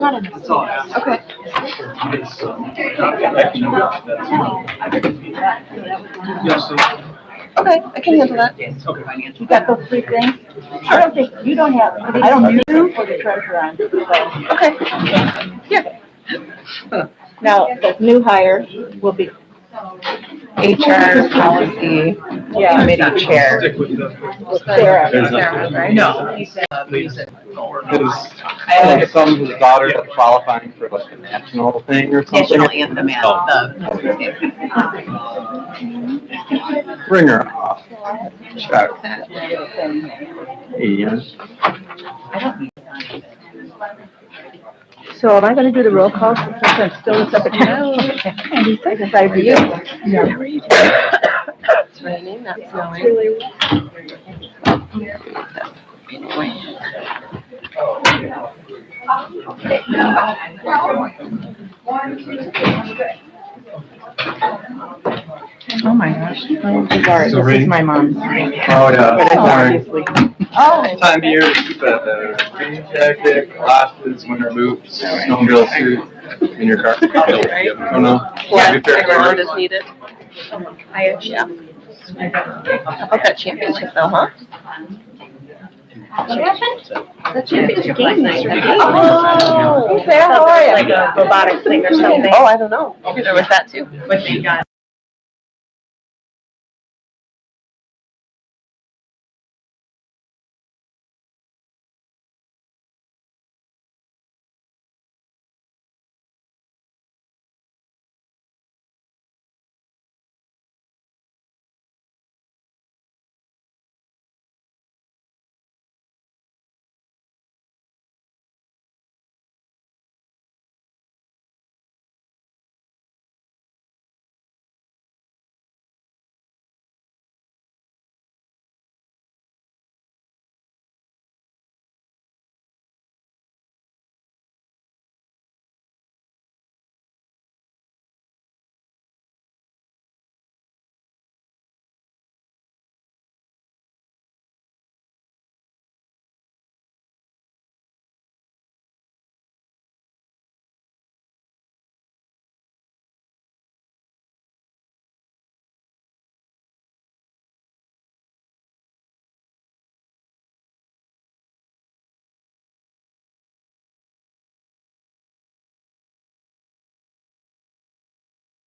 That's all I ask. Okay. Yes, so, Okay, I can handle that. okay. You got those three things? I don't think, you don't have, I don't need them for the treasurer on, so. Okay. Yeah. Now, the new hire will be, HR policy yeah, committee chair. Stick with the. with Sarah. Sarah, right? No, Please. Some of his daughters are qualifying for like a national thing or something. National anthem, Bring her off. Check. Yeah. So am I gonna do the roll call since I'm still the secretary? I decided for you. It's raining, not snowing. Oh my gosh. This is my mom's. Oh, yeah. But it's Sorry. obviously. Time of year to keep a jean jacket, glasses, winter boots, snowmobile suit in your car. Oh, no. Yeah, everyone just need it. Yeah. How about that championship though, huh? The championship last night. Oh, hey Sarah, how are you? Like a robotics thing or something. Oh, I don't know. There was that too. But they got.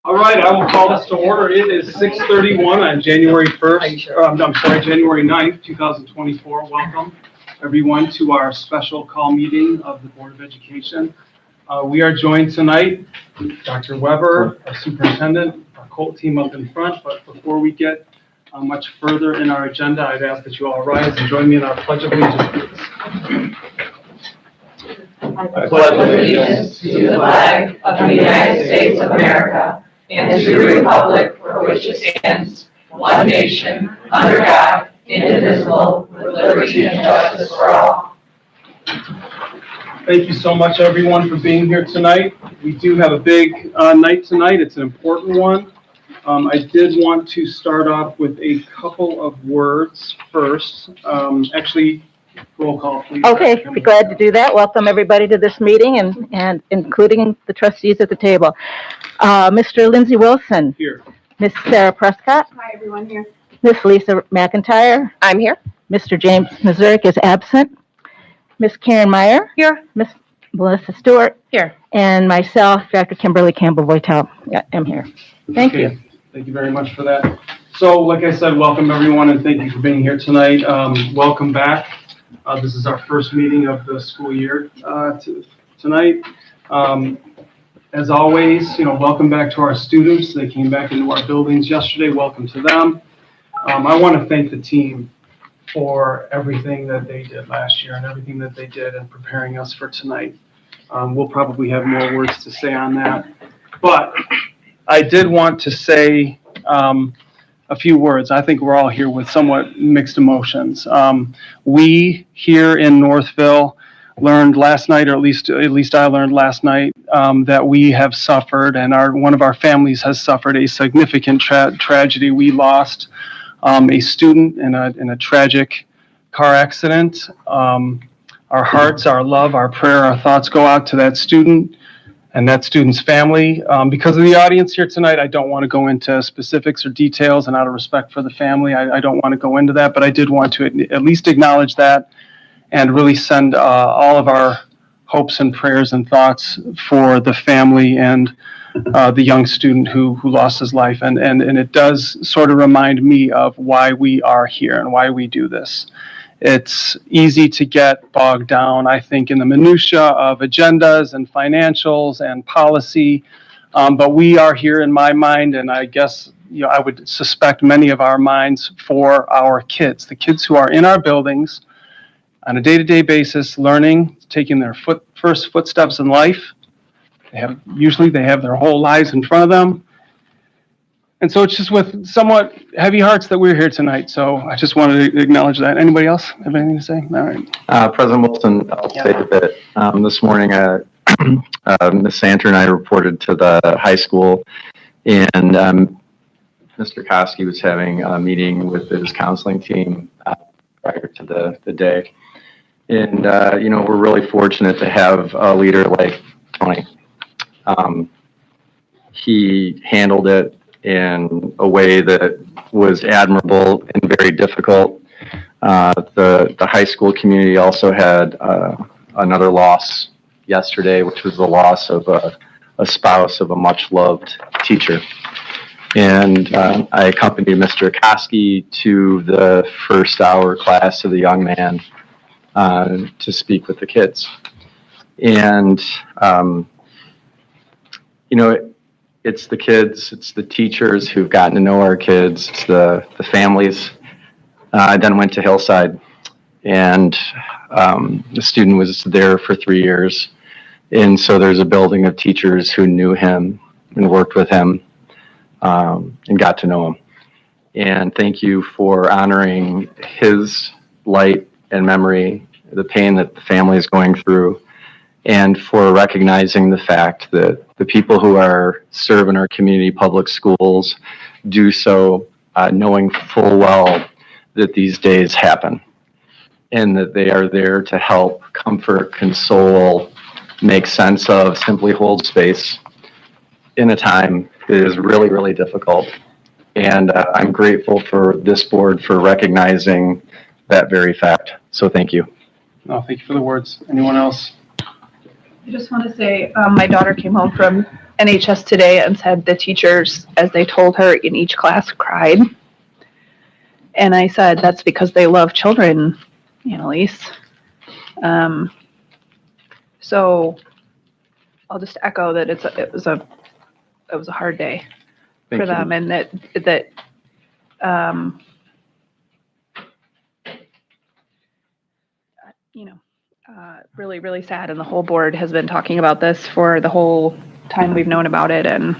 All right, I will call this to order. It is 6:31 on January 1st, January 9th, 2024. Welcome, everyone, to our special call meeting of the Board of Education. We are joined tonight, Dr. Weber, our superintendent, our COLT team up in front. But before we get much further in our agenda, I'd ask that you all rise and join me in our Pledge of Allegiance. I pledge allegiance to the flag of the United States of America and to the republic for which it stands, one nation, under God, indivisible, with liberty and justice for all. Thank you so much, everyone, for being here tonight. We do have a big night tonight. It's an important one. I did want to start off with a couple of words first. Actually, roll call, please. Okay, be glad to do that. Welcome everybody to this meeting and including the trustees at the table. Mr. Lindsay Wilson. Here. Miss Sarah Prescott. Hi, everyone here. Miss Lisa McIntyre. I'm here. Mr. James Mazurik is absent. Miss Karen Meyer. Here. Miss Melissa Stewart. Here. And myself, Dr. Kimberly Campbell-Voitel, am here. Thank you. Thank you very much for that. So, like I said, welcome everyone, and thank you for being here tonight. Welcome back. This is our first meeting of the school year tonight. As always, welcome back to our students. They came back into our buildings yesterday. Welcome to them. I want to thank the team for everything that they did last year and everything that they did in preparing us for tonight. We'll probably have more words to say on that. But I did want to say a few words. I think we're all here with somewhat mixed emotions. We here in Northville learned last night, or at least I learned last night, that we have suffered, and one of our families has suffered a significant tragedy. We lost a student in a tragic car accident. Our our hearts, our love, our prayer, our thoughts go out to that student and that student's family. Because of the audience here tonight, I don't want to go into specifics or details, and out of respect for the family, I don't want to go into that, but I did want to at least acknowledge that and really send all of our hopes and prayers and thoughts for the family and the young student who lost his life. And it does sort of remind me of why we are here and why we do this. It's easy to get bogged down, I think, in the minutia of agendas and financials and policy. But we are here in my mind, and I guess, I would suspect many of our minds, for our kids, the kids who are in our buildings on a day-to-day basis, learning, taking their first footsteps in life. Usually they have their whole lives in front of them. And so it's just with somewhat heavy hearts that we're here tonight. So I just wanted to acknowledge that. Anybody else have anything to say? All right. President Wilson, I'll say that this morning, Ms. Santer and I reported to the high school, and Mr. Koski was having a meeting with his counseling team prior to the day. And, we're really fortunate to have a leader like Tony. He handled it in a way that was admirable and very difficult. The high school community also had another loss yesterday, which was the loss of a spouse of a much-loved teacher. And I accompanied Mr. Koski to the first hour class of the young man to speak with the kids. And, it's the kids, it's the teachers who've gotten to know our kids, it's the families. I then went to Hillside, and the student was there for 3 years. And so there's a building of teachers who knew him and worked with him and got to know him. And thank you for honoring his light and memory, the pain that the family is going through, and for recognizing the fact that the people who are serving our community public schools do so knowing full well that these days happen, and that they are there to help comfort, console, make sense of, simply hold space in a time that is really, really difficult. And I'm grateful for this board for recognizing that very fact. So thank you. No, thank you for the words. Anyone else? I just want to say, my daughter came home from NHS today and said the teachers, as they told her in each class, cried. And I said, that's because they love children, Annalise. So I'll just echo that it was a hard day for them, and that really, really sad. And the whole board has been talking about this for the whole time we've known about it. And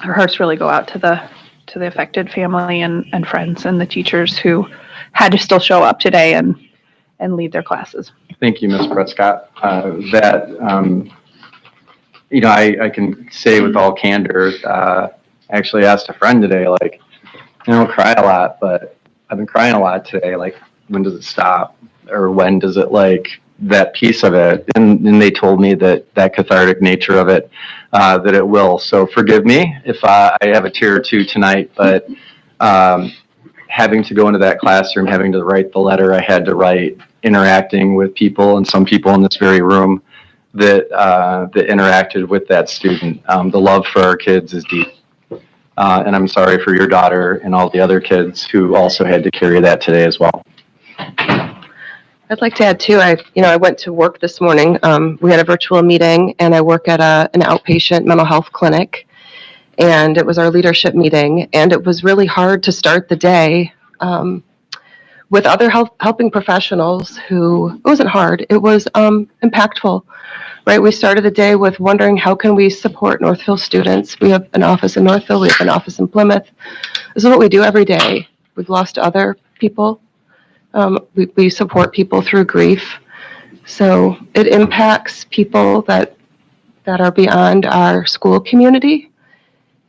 our hearts really go out to the affected family and friends and the teachers who had to still show up today and lead their classes. Thank you, Ms. Prescott. I can say with all candor, I actually asked a friend today, I don't cry a lot, but I've been crying a lot today. When does it stop? Or when does it that piece of it? And they told me that cathartic nature of it, that it will. So forgive me if I have a tear or two tonight, but having to go into that classroom, having to write the letter I had to write, interacting with people, and some people in this very room that interacted with that student. The love for our kids is deep. And I'm sorry for your daughter and all the other kids who also had to carry that today as well. I'd like to add too, I went to work this morning. We had a virtual meeting, and I work at an outpatient mental health clinic, and it was our leadership meeting, and it was really hard to start the day with other helping professionals it wasn't hard, it was impactful, right? We started the day with wondering, how can we support Northville students? We have an office in Northville, we have an office in Plymouth. This is what we do every day. We've lost other people. We support people through grief. So it impacts people that are beyond our school community.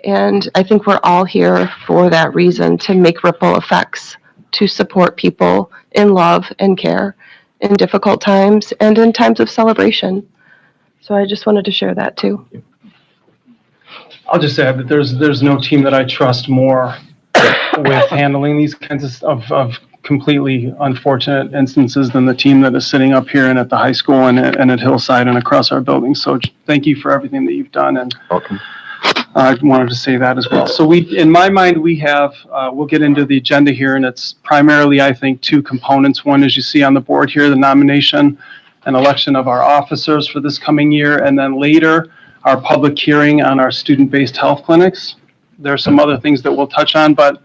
And I think we're all here for that reason, to make ripple effects, to support people in love and care in difficult times and in times of celebration. So I just wanted to share that too. I'll just add that there's no team that I trust more with handling these kinds of completely unfortunate instances than the team that is sitting up here and at the high school and at Hillside and across our buildings. So thank you for everything that you've done, and Welcome. I wanted to say that as well. So in my mind, we have, we'll get into the agenda here, and it's primarily, I think, two components. One, as you see on the board here, the nomination and election of our officers for this coming year, and then later, our public hearing on our student-based health clinics. There are some other things that we'll touch on, but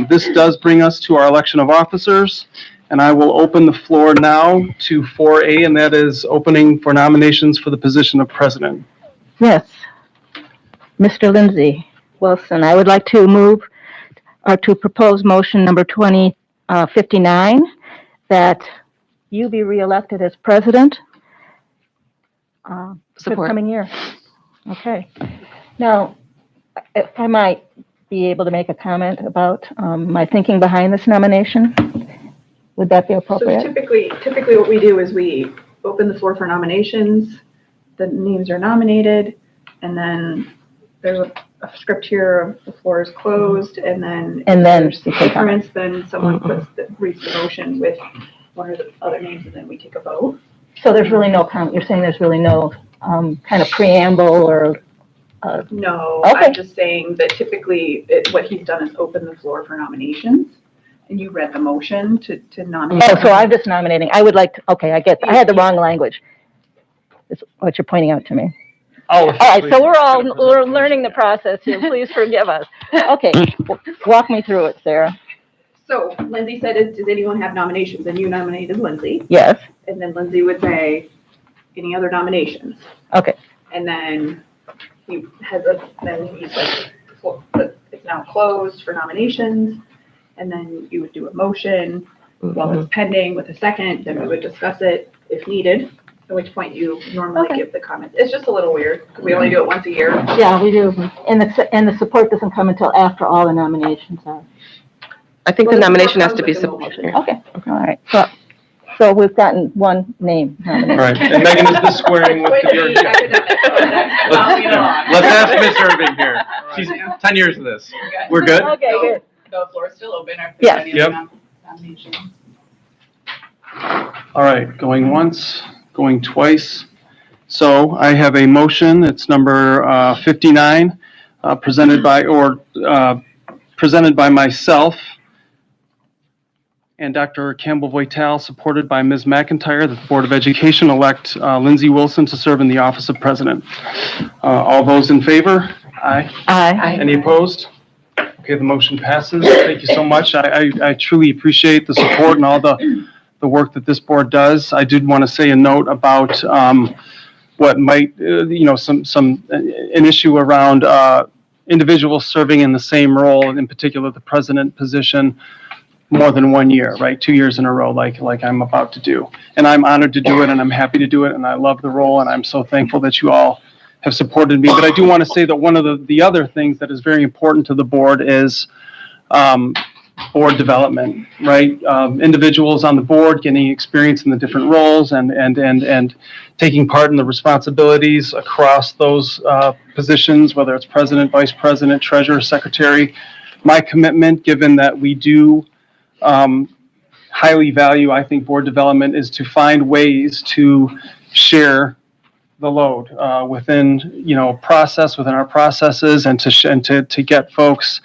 this does bring us to our election of officers, and I will open the floor now to 4A, and that is opening for nominations for the position of president. Yes. Mr. Lindsay Wilson, I would like to move or to propose motion number 2059 that you be reelected as president for the Support. coming year. Okay. Now, if I might be able to make a comment about my thinking behind this nomination, would that be So appropriate? typically what we do is we open the floor for nominations, the names are nominated, and then there's a script here of the floor is closed, and then if And then there's you take on. difference, then someone reads the motion with one or the other names, and then we take a vote. So there's really no comment, you're saying there's really no kind of preamble or, No, Okay. I'm just saying that typically what he's done is open the floor for nominations, and you read the motion to nominate. oh, so I'm just nominating, I would like to, okay, I had the wrong language. Is what you're pointing out to me. All right, so we're learning the process here, please forgive us. Okay, walk me through it, Sarah. So Lindsay said, does anyone have nominations? And you nominated Lindsay, Yes, and then Lindsay would say, any other nominations? okay, And then he then he's like, well, it's now closed for nominations. And then you would do a motion while it's pending with a second, then we would discuss it if needed, at which point you normally Okay. give the comments. It's just a little weird, because we only do it once a year. yeah, we do, and the support doesn't come until after all the nominations are. I think Well, the the nomination has support to be comes with the supported. Okay, all right, so we've gotten one name nominated. Right, and Megan is the swearing with Wait, the we academic, so that's not me at all. Let's ask Miss Irving here. She's 10 years of this. We're good? Okay, good. The floor is still open. Are Yes. there any Yep. other nominations? All right, going once, going twice. So I have a motion, it's number 59, presented by myself and Dr. Campbell Voitel, supported by Ms. McIntyre, that the Board of Education elect Lindsay Wilson to serve in the office of president. All those in favor? Aye. Aye. Any opposed? Okay, the motion passes. Thank you so much. I truly appreciate the support and all the work that this board does. I did want to say a note about what might, an issue around individuals serving in the same role, in particular the president position, more than 1 year, right? 2 years in a row, like I'm about to do. And I'm honored to do it, and I'm happy to do it, and I love the role, and I'm so thankful that you all have supported me. But I do want to say that one of the other things that is very important to the board is board development, right? Individuals on the board getting experience in the different roles and taking part in the responsibilities across those positions, whether it's president, vice president, treasurer, secretary. My commitment, given that we do highly value, I think, board development, is to find ways to share the load within, process, within our processes, and to get folks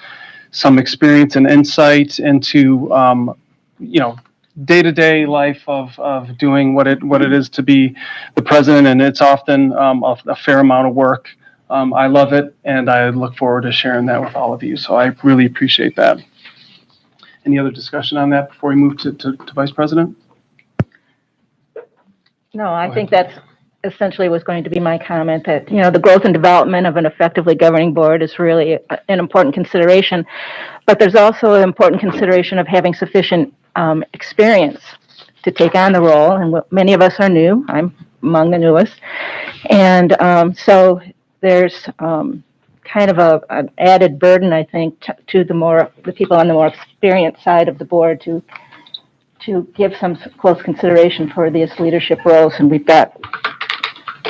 some experience and insight into, day-to-day life of doing what it is to be the president, and it's often a fair amount of work. I love it, and I look forward to sharing that with all of you, so I really appreciate that. Any other discussion on that before we move to Vice President? No, I think that's essentially was going to be my comment, that, the growth and development of an effectively governing board is really an important consideration. But there's also an important consideration of having sufficient experience to take on the role. And many of us are new. I'm among the newest. And so there's kind of an added burden, I think, to the people on the more experienced side of the board to to give some close consideration for these leadership roles. And we've got,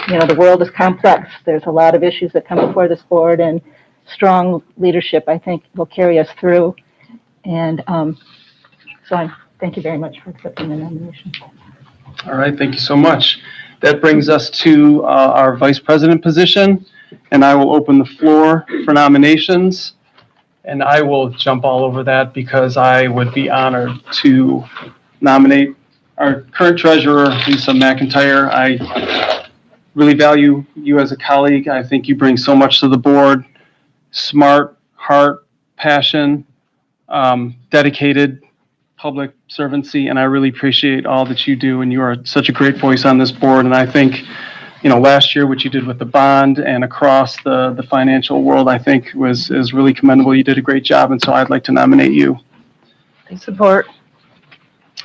the world is complex. There's a lot of issues that come before this board, and strong leadership, I think, will carry us through. And so thank you very much for accepting the nomination. All right, thank you so much. That brings us to our vice president position, and I will open the floor for nominations. And I will jump all over that because I would be honored to nominate our current treasurer, Lisa McIntyre. I really value you as a colleague. I think you bring so much to the board. Smart, heart, passion, dedicated public servancy, and I really appreciate all that you do, and you are such a great voice on this board. And I think, last year, what you did with the bond and across the financial world, I think is really commendable. You did a great job, and so I'd like to nominate you. Support.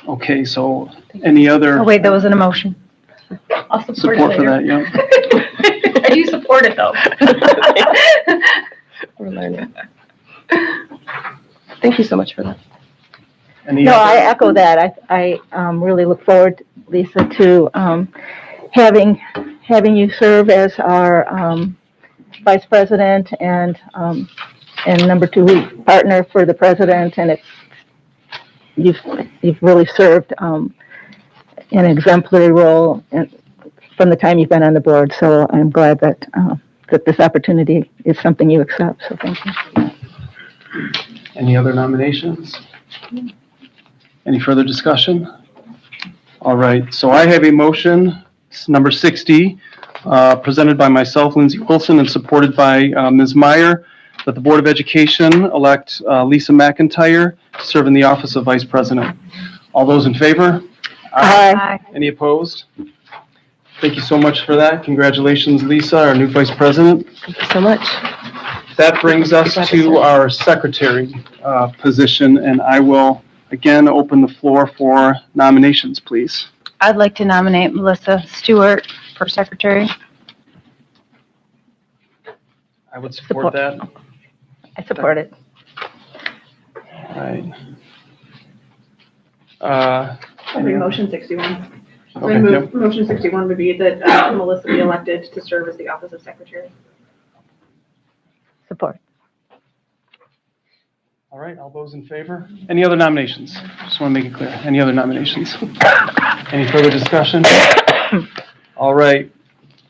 Okay, so any other Oh, wait, that wasn't a motion. I'll support support it for later. that? Yeah. I do support it, though. We're learning. Thank you so much for that. Any No, other- I echo that. I really look forward, Lisa, to having you serve as our vice president and number 2 partner for the president. And you've really served an exemplary role from the time you've been on the board. So I'm glad that this opportunity is something you accept. So thank you. Any other nominations? Any further discussion? All right, so I have a motion, number 60, presented by myself, Lindsay Wilson, and supported by Ms. Meyer, that the Board of Education elect Lisa McIntyre to serve in the office of Vice President. All those in favor? Aye. Any opposed? Thank you so much for that. Congratulations, Lisa, our new Vice President. Thank you so much. That brings us to our secretary position, and I will again open the floor for nominations, please. I'd like to nominate Melissa Stewart for secretary. I would support that. I support it. All right. Motion 61. Okay, yep. Motion 61 would be that Melissa be elected to serve as the office of secretary. Support. All right, all those in favor? Any other nominations? Just want to make it clear. Any other nominations? Any further discussion? All right,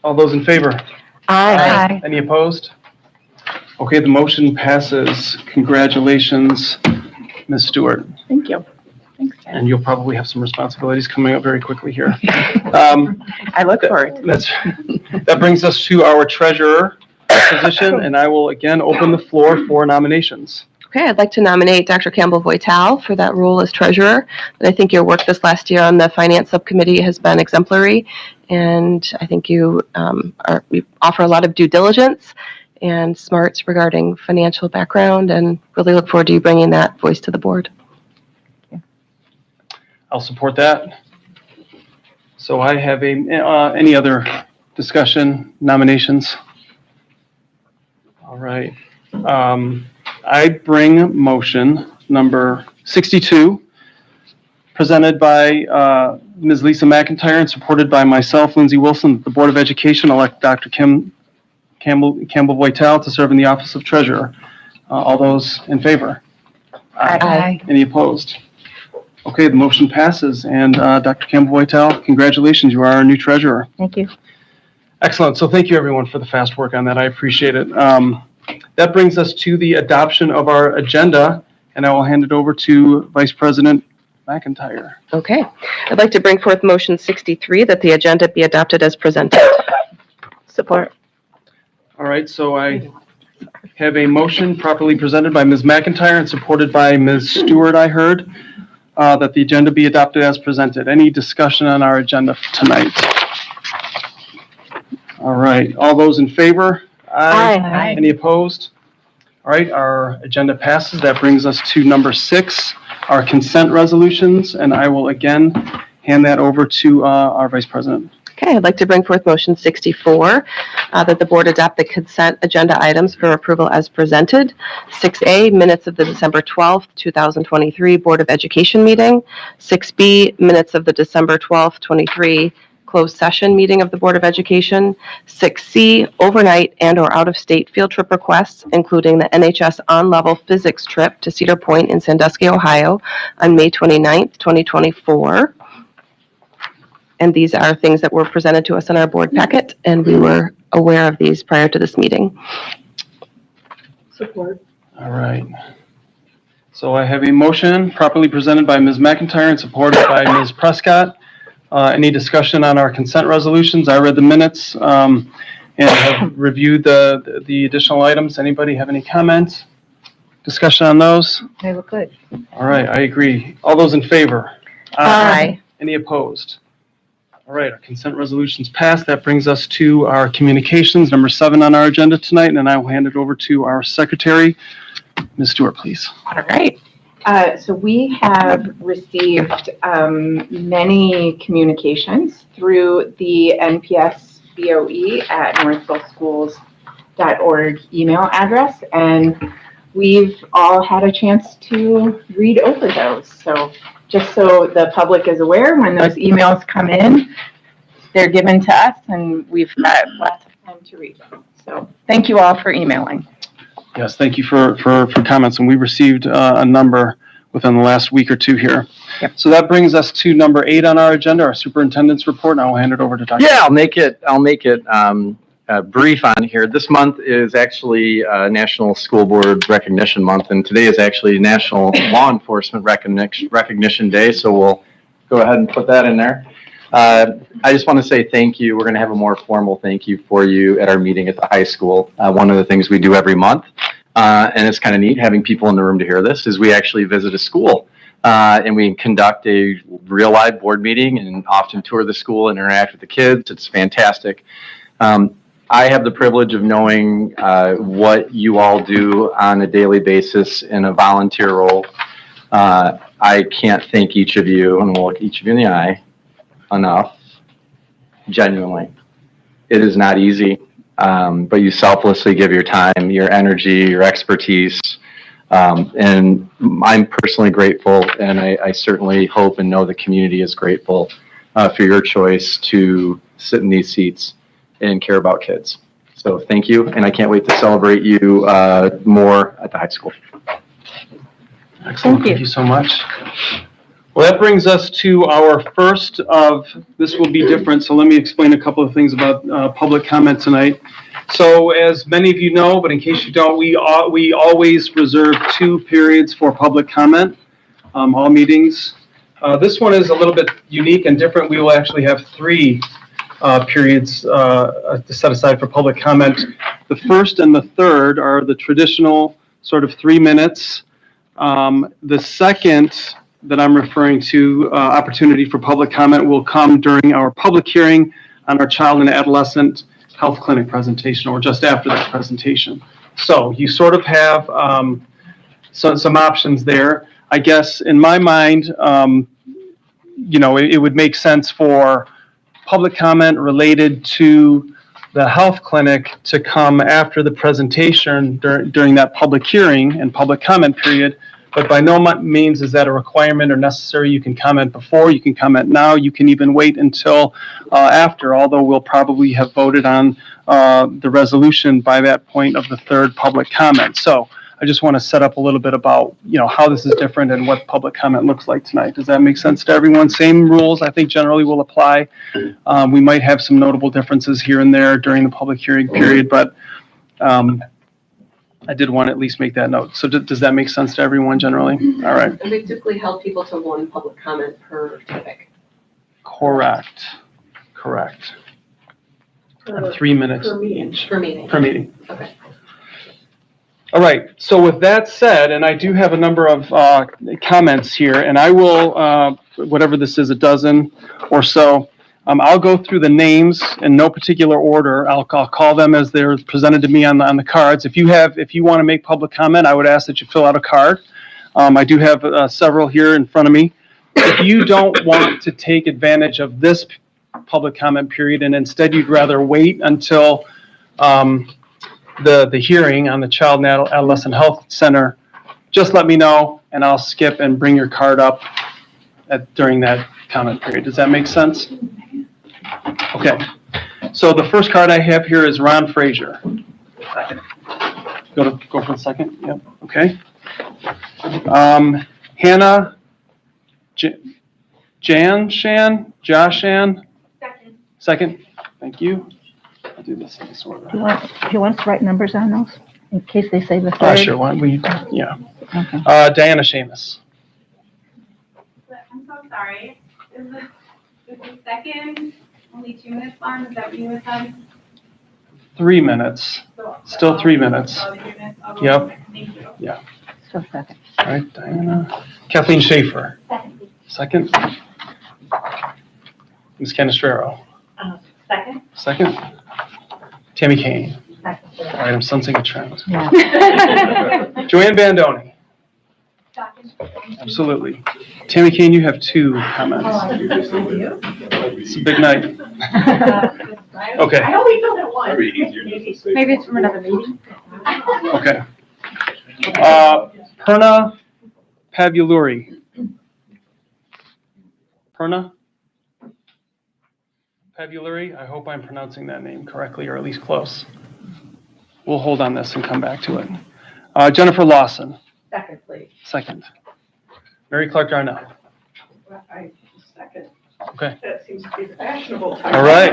all those in favor? Aye. Any opposed? Okay, the motion passes. Congratulations, Ms. Stewart. Thank you. Thanks, guys. And you'll probably have some responsibilities coming up very quickly here. I look forward. That brings us to our treasurer position, and I will again open the floor for nominations. Okay, I'd like to nominate Dr. Campbell Voital for that role as treasurer. And I think your work this last year on the finance subcommittee has been exemplary, and I think you offer a lot of due diligence and smarts regarding financial background, and really look forward to you bringing that voice to the board. I'll support that. So I have any other discussion, nominations? All right. I bring motion number 62, presented by Ms. Lisa McIntyre and supported by myself, Lindsay Wilson, that the Board of Education elect Dr. Campbell Voital to serve in the office of treasurer. All those in favor? Aye. Any opposed? Okay, the motion passes, and Dr. Campbell Voital, congratulations, you are our new treasurer. Thank you. Excellent, so thank you everyone for the fast work on that, I appreciate it. That brings us to the adoption of our agenda, and I will hand it over to Vice President McIntyre. Okay, I'd like to bring forth motion 63 that the agenda be adopted as presented. Support. All right, so I have a motion properly presented by Ms. McIntyre and supported by Ms. Stewart, I heard, that the agenda be adopted as presented. Any discussion on our agenda tonight? All right, all those in favor? Aye. Any opposed? All right, our agenda passes. That brings us to number 6, our consent resolutions, and I will again hand that over to our Vice President. Okay, I'd like to bring forth motion 64, that the board adopt the consent agenda items for approval as presented. 6A, minutes of the December 12th, 2023 Board of Education meeting. 6B, minutes of the December 12th, 23 closed session meeting of the Board of Education. 6C, overnight and/or out-of-state field trip requests, including the NHS on-level physics trip to Cedar Point in Sandusky, Ohio, on May 29th, 2024. And these are things that were presented to us in our board packet, and we were aware of these prior to this meeting. Support. All right. So I have a motion properly presented by Ms. McIntyre and supported by Ms. Prescott. Any discussion on our consent resolutions? I read the minutes and have reviewed the additional items. Anybody have any comments? Discussion on those? They look good. All right, I agree. All those in favor? Aye. Any opposed? All right, our consent resolutions passed. That brings us to our communications, number 7 on our agenda tonight, and I will hand it over to our secretary. Ms. Stewart, please. All right. So we have received many communications through the NPS BOE at northvilleschools.org email address, and we've all had a chance to read over those. So just so the public is aware, when those emails come in, they're given to us, and we've got lots of time to read them. So thank you all for emailing. Yes, thank you for comments, and we received a number within the last week or two here. Yep. So that brings us to number 8 on our agenda, our superintendent's report, and I will hand it over to Dr. Yeah, I'll make it brief on here. This month is actually National School Board Recognition Month, and today is actually National Law Enforcement Recognition Day, so we'll go ahead and put that in there. I just want to say thank you. We're going to have a more formal thank you for you at our meeting at the high school. One of the things we do every month, and it's kind of neat having people in the room to hear this, is we actually visit a school and we conduct a real live board meeting and often tour the school and interact with the kids. It's fantastic. I have the privilege of knowing what you all do on a daily basis in a volunteer role. I can't thank each of you, and we'll look each of you in the eye, enough. Genuinely. It is not easy, but you selflessly give your time, your energy, your expertise, and I'm personally grateful, and I certainly hope and know the community is grateful for your choice to sit in these seats and care about kids. So thank you, and I can't wait to celebrate you more at the high school. Excellent. Thank you so much. Well, that brings us to our first of, this will be different, so let me explain a couple of things about public comment tonight. So as many of you know, but in case you don't, we always reserve 2 periods for public comment, all meetings. This one is a little bit unique and different. We will actually have 3 periods set aside for public comment. The first and the third are the traditional sort of 3 minutes. The second that I'm referring to, opportunity for public comment, will come during our public hearing on our child and adolescent health clinic presentation, or just after that presentation. So you sort of have some options there. I guess in my mind, it would make sense for public comment related to the health clinic to come after the presentation during that public hearing and public comment period. But by no means is that a requirement or necessary. You can comment before, you can comment now, you can even wait until after, although we'll probably have voted on the resolution by that point of the third public comment. So I just want to set up a little bit about, how this is different and what public comment looks like tonight. Does that make sense to everyone? Same rules, I think, generally will apply. We might have some notable differences here and there during the public hearing period, but I did want to at least make that note. So does that make sense to everyone generally? All right. And they typically held people to 1 public comment per topic. Correct. 3 minutes Per meeting. per meeting. Okay. All right. So with that said, and I do have a number of comments here, and I will, whatever this is, a dozen or so, I'll go through the names in no particular order. I'll call them as they're presented to me on the cards. If you want to make public comment, I would ask that you fill out a card. I do have several here in front of me. If you don't want to take advantage of this public comment period, and instead you'd rather wait until the hearing on the Child and Adolescent Health Center, just let me know, and I'll skip and bring your card up during that comment period. Does that make sense? Okay. So the first card I have here is Ron Frazier. Go for the second. Yep. Okay. Hannah Joshan. Second. Thank you. I'll do this in this order. Do you want us to write numbers on those in case they say the third? Sure. Why don't we? Yeah. Okay. Diana Seamus. I'm so sorry. Is the second only 2 minutes long? Is that what you had said? 3 minutes. Still 3 minutes. Oh, 3 minutes? Oh, Yep. Thank you. Yeah. Still second. All right, Diana. Kathleen Schaefer. Second. Ms. Canestraro. Second? Second. Tammy Kane. Second. All right, I'm sensing a trend. Yeah. Joanne Bandoni. Second. Absolutely. Tammy Kane, you have 2 comments. It's a big night. Okay. I only filled it once. Maybe it's from another meeting. Okay. Perna Pavuluri. Perna Pavuluri, I hope I'm pronouncing that name correctly, or at least close. We'll hold on this and come back to it. Jennifer Lawson, Second, please. second. Mary Clark Darnell. Second. Okay. That seems to be the fashionable time. All right.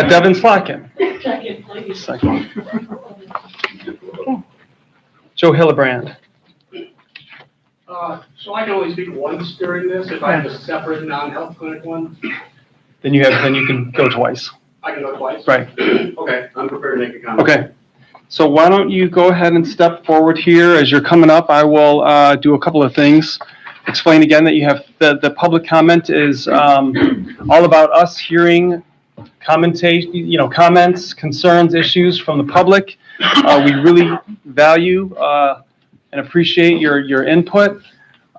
Devin Slotkin, Second, please. second. Joe Hillebrand. So I can only speak once during this, if I have a separate non-health clinic one, Then you can go twice. I can go twice? Right. Okay, I'm prepared to make a comment. Okay. So why don't you go ahead and step forward here. As you're coming up, I will do a couple of things. Explain again that you have the public comment is all about us hearing comments, concerns, issues from the public. We really value and appreciate your input.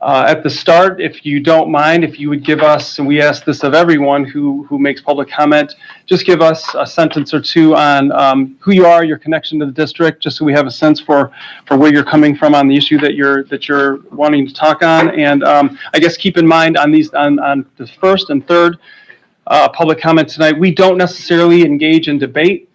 At the start, if you don't mind, if you would give us, and we ask this of everyone who makes public comment, just give us a sentence or two on who you are, your connection to the district, just so we have a sense for where you're coming from on the issue that you're wanting to talk on. And I guess keep in mind on the first and third public comment tonight, we don't necessarily engage in debate.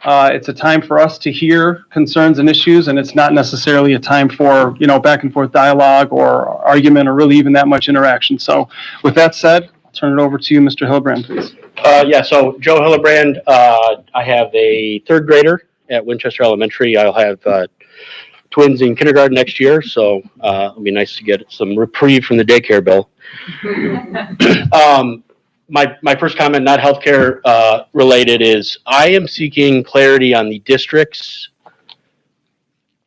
It's a time for us to hear concerns and issues, and it's not necessarily a time for, back and forth dialogue or argument or really even that much interaction. So with that said, I'll turn it over to you, Mr. Hillebrand, please. So Joe Hillebrand, I have a third grader at Winchester Elementary. I'll have twins in kindergarten next year, so it'll be nice to get some reprieve from the daycare bill. My first comment, not healthcare related, is I am seeking clarity on the district's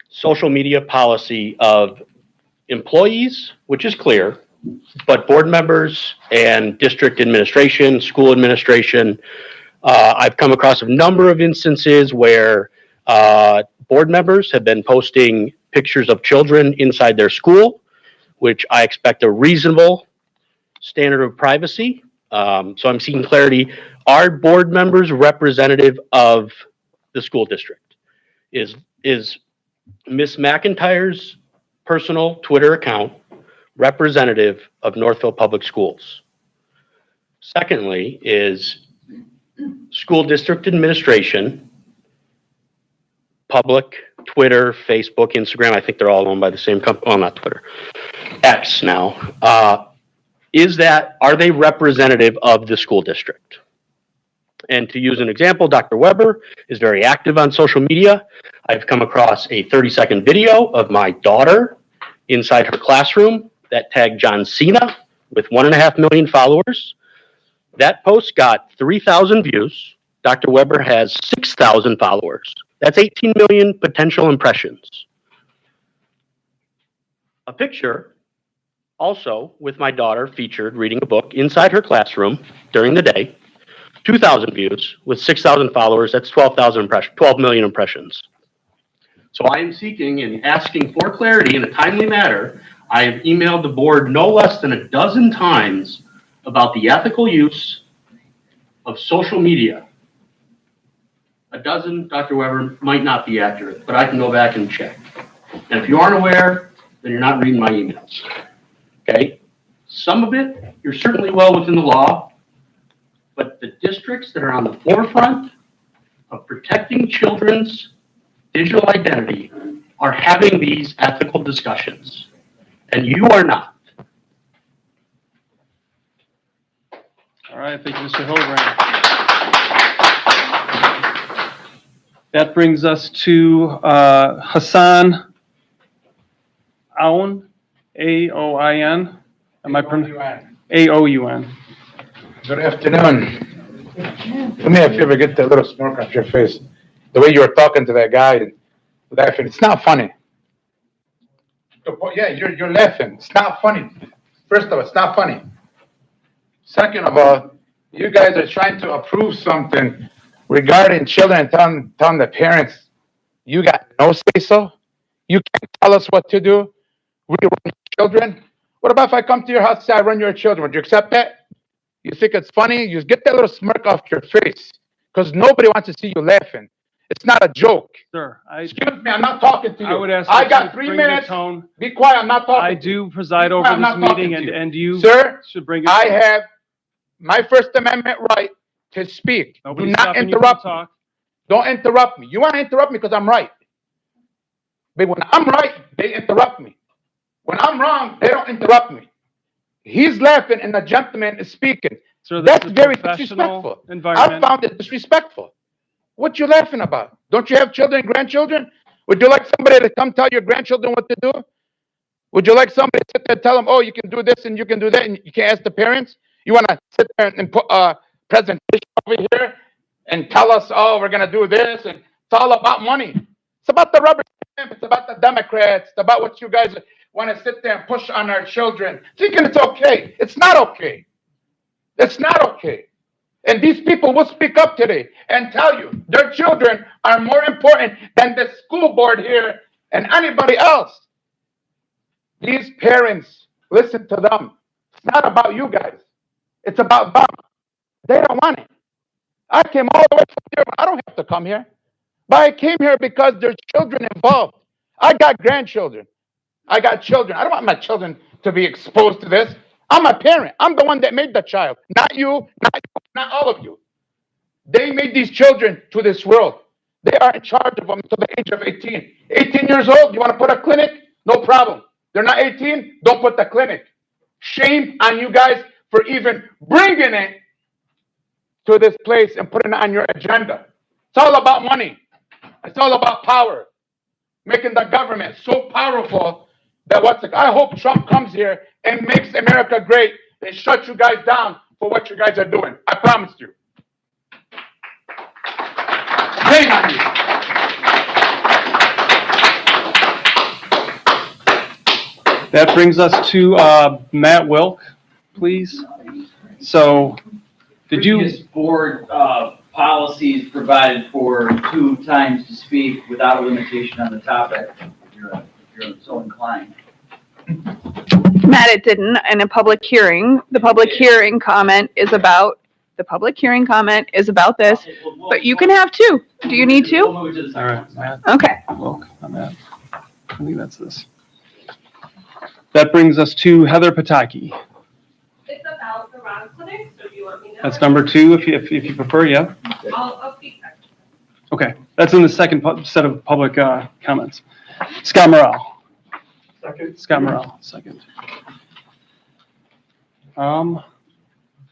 social media policy of employees, which is clear, but board members and district administration, school administration. I've come across a number of instances where board members have been posting pictures of children inside their school, which I expect a reasonable standard of privacy. So I'm seeking clarity. Are board members representative of the school district? Is Ms. McIntyre's personal Twitter account representative of Northville Public Schools? Secondly, is school district administration, public, Twitter, Facebook, Instagram, I think they're all owned by the same company, well, not Twitter, X now, are they representative of the school district? And to use an example, Dr. Weber is very active on social media. I've come across a 30-second video of my daughter inside her classroom that tagged John Cena with 1.5 million followers. That post got 3,000 views. Dr. Weber has 6,000 followers. That's 18 million potential impressions. A picture also with my daughter featured reading a book inside her classroom during the day, 2,000 views with 6,000 followers. That's 12 million impressions. So I am seeking and asking for clarity in a timely manner. I have emailed the board no less than a dozen times about the ethical use of social media, a dozen, Dr. Weber, might not be accurate, but I can go back and check. And if you aren't aware, then you're not reading my emails. Okay? Some of it, you're certainly well within the law, but the districts that are on the forefront of protecting children's digital identity are having these ethical discussions, and you are not. All right, thank you, Mr. Hildebrand. That brings us to Hassan Aoun, A-O-I-N. Am I pronouncing? A-O-U-N. Good afternoon. Do me a favor, get that little smirk off your face. The way you were talking to that guy and laughing, it's not funny. Yeah, you're laughing. It's not funny. First of all, it's not funny. Second of all, you guys are trying to approve something regarding children, telling the parents, you got no say-so? You can't tell us what to do? We run children? What about if I come to your house and say I run your children? Would you accept that? You think it's funny? You get that little smirk off your face because nobody wants to see you laughing. It's not a joke. Sir, Excuse me, I'm not talking to you. I would ask. I that got you 3 bring the minutes. tone. Be quiet, I'm not talking. I do preside over I'm this not talking meeting, to you. and you Sir, should bring it. I have my First Amendment right to speak. Nobody's Do not stopping you from interrupt me. talk. Don't interrupt me. You want to interrupt me because I'm right. But when I'm right, they interrupt me. When I'm wrong, they don't interrupt me. He's laughing and the gentleman is speaking. Sir, this That's is a very professional disrespectful. I environment. found it disrespectful. What you laughing about? Don't you have children and grandchildren? Would you like somebody to come tell your grandchildren what to do? Would you like somebody to sit there and tell them, oh, you can do this and you can do that, and you can't ask the parents? You want to sit there and put a presentation over here and tell us, oh, we're going to do this, and it's all about money. It's about the rubber stamp. It's about the Democrats. It's about what you guys want to sit there and push on our children, thinking it's okay. It's not okay. It's not okay. And these people will speak up today and tell you their children are more important than the school board here and anybody else. These parents, listen to them. It's not about you guys. It's about them. They don't want it. I came all the way from here. I don't have to come here. But I came here because there's children involved. I got grandchildren. I got children. I don't want my children to be exposed to this. I'm a parent. I'm the one that made the child. Not you, not all of you. They made these children to this world. They are in charge of them until the age of 18. 18 years old, you want to put a clinic? No problem. They're not 18, don't put the clinic. Shame on you guys for even bringing it to this place and putting it on your agenda. It's all about money. It's all about power. Making the government so powerful that I hope Trump comes here and makes America great and shut you guys down for what you guys are doing. I promise you. Shame on you. That brings us to Matt Wilk, please. So, did you? Previous board policies provided for 2 times to speak without a limitation on the topic, if you're so inclined. Matt, it didn't. In a public hearing, the public hearing comment is about this, but you can have 2. Do you need 2? We'll move to the All second right, one. Matt Okay. Wilk, not Matt. I think that's this. That brings us to Heather Pataki. It's about the Ron Clinic, so do you want me to? That's number 2, if you prefer, yeah. I'll speak next. Okay, that's in the second set of public comments. Scott Morrell. Second. Scott Morrell, second. One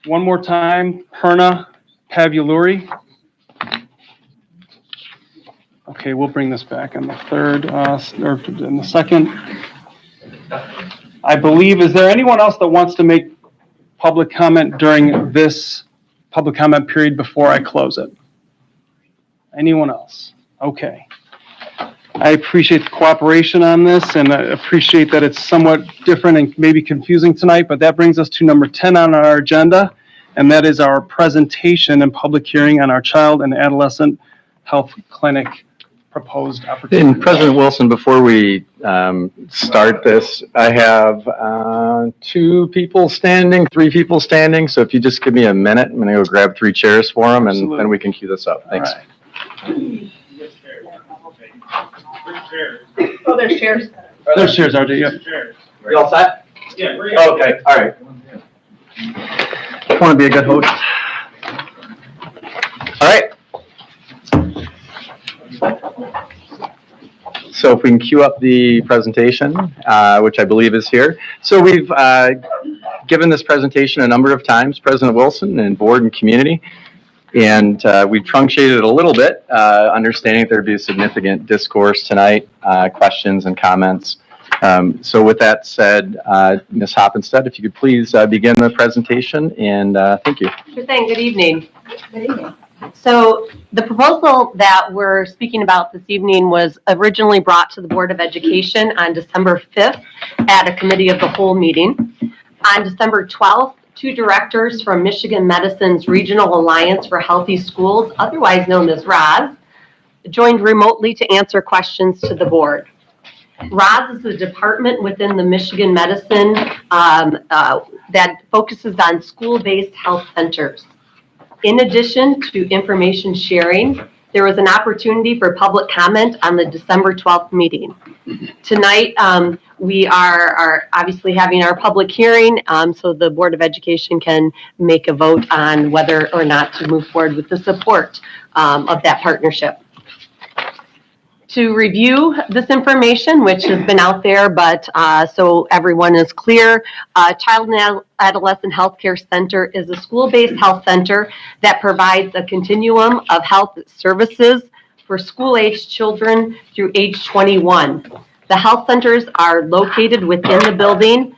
more time, Perna Pavuluri. Okay, we'll bring this back on the third, or in the second. I believe, is there anyone else that wants to make public comment during this public comment period before I close it? Anyone else? Okay. I appreciate the cooperation on this, and I appreciate that it's somewhat different and maybe confusing tonight, but that brings us to number 10 on our agenda, and that is our presentation and public hearing on our child and adolescent health clinic proposed opportunity. And President Wilson, before we start this, I have 2 people standing, 3 people standing. So if you just give me a minute, I'm going to go grab 3 chairs for them, and then we can cue this up. Thanks. All right. Oh, there's chairs. There's chairs, RJ, yeah. You all set? Yeah. Okay, all right. I want to be a good host. All right. So if we can cue up the presentation, which I believe is here. So we've given this presentation a number of times, President Wilson and board and community, and we truncated it a little bit, understanding there'd be a significant discourse tonight, questions and comments. So with that said, Ms. Hoppenstedt, if you could please begin the presentation, and thank you. Sure thing. Good evening. Good evening. So the proposal that we're speaking about this evening was originally brought to the Board of Education on December 5th at a committee of the whole meeting. On December 12th, 2 directors from Michigan Medicine's Regional Alliance for Healthy Schools, otherwise known as ROS, joined remotely to answer questions to the board. ROS is a department within the Michigan Medicine that focuses on school-based health centers. In addition to information sharing, there was an opportunity for public comment on the December 12th meeting. Tonight, we are obviously having our public hearing, so the Board of Education can make a vote on whether or not to move forward with the support of that partnership. To review this information, which has been out there, but so everyone is clear, Child and Adolescent Healthcare Center is a school-based health center that provides a continuum of health services for school-aged children through age 21. The health centers are located within the building.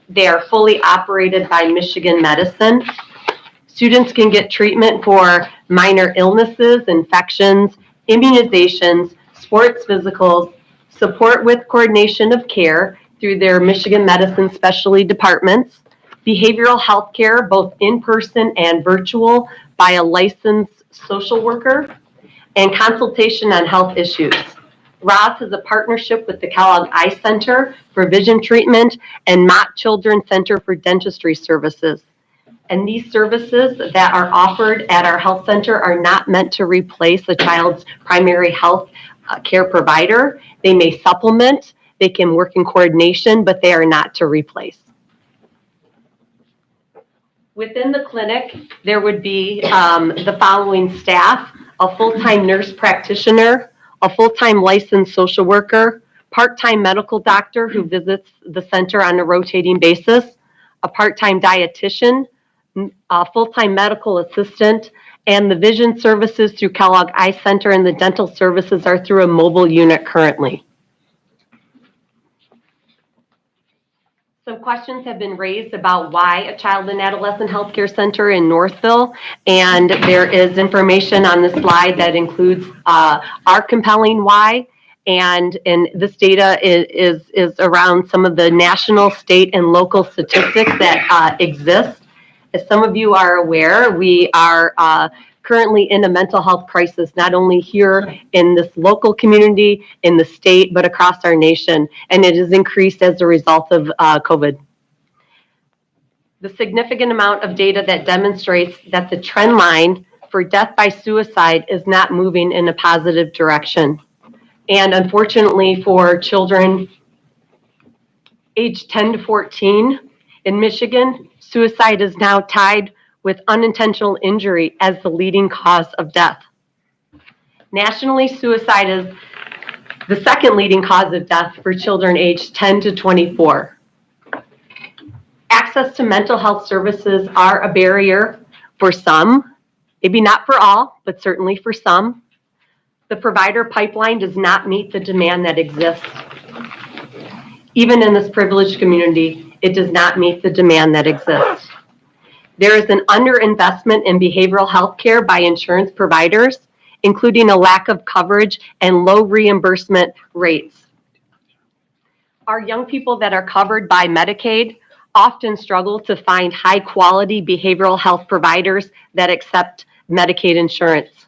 They are fully operated by Michigan Medicine. Students can get treatment for minor illnesses, infections, immunizations, sports physicals, support with coordination of care through their Michigan Medicine specialty departments, behavioral health care, both in-person and virtual, by a licensed social worker, and consultation on health issues. ROS is a partnership with the Kellogg Eye Center for vision treatment and Mott Children's Center for dentistry services. And these services that are offered at our health center are not meant to replace a child's primary health care provider. They may supplement, they can work in coordination, but they are not to replace. Within the clinic, there would be the following staff: a full-time nurse practitioner, a full-time licensed social worker, part-time medical doctor who visits the center on a rotating basis, a part-time dietitian, a full-time medical assistant, and the vision services through Kellogg Eye Center and the dental services are through a mobile unit currently. Some questions have been raised about why a child and adolescent healthcare center in Northville, and there is information on the slide that includes our compelling why, and this data is around some of the national, state, and local statistics that exist. As some of you are aware, we are currently in a mental health crisis, not only here in this local community, in the state, but across our nation, and it has increased as a result of COVID. The significant amount of data that demonstrates that the trend line for death by suicide is not moving in a positive direction. And unfortunately for children aged 10 to 14 in Michigan, suicide is now tied with unintentional injury as the leading cause of death. Nationally, suicide is the second leading cause of death for children aged 10 to 24. Access to mental health services are a barrier for some, maybe not for all, but certainly for some. The provider pipeline does not meet the demand that exists. Even in this privileged community, it does not meet the demand that exists. There is an underinvestment in behavioral health care by insurance providers, including a lack of coverage and low reimbursement rates. Our young people that are covered by Medicaid often struggle to find high-quality behavioral health providers that accept Medicaid insurance.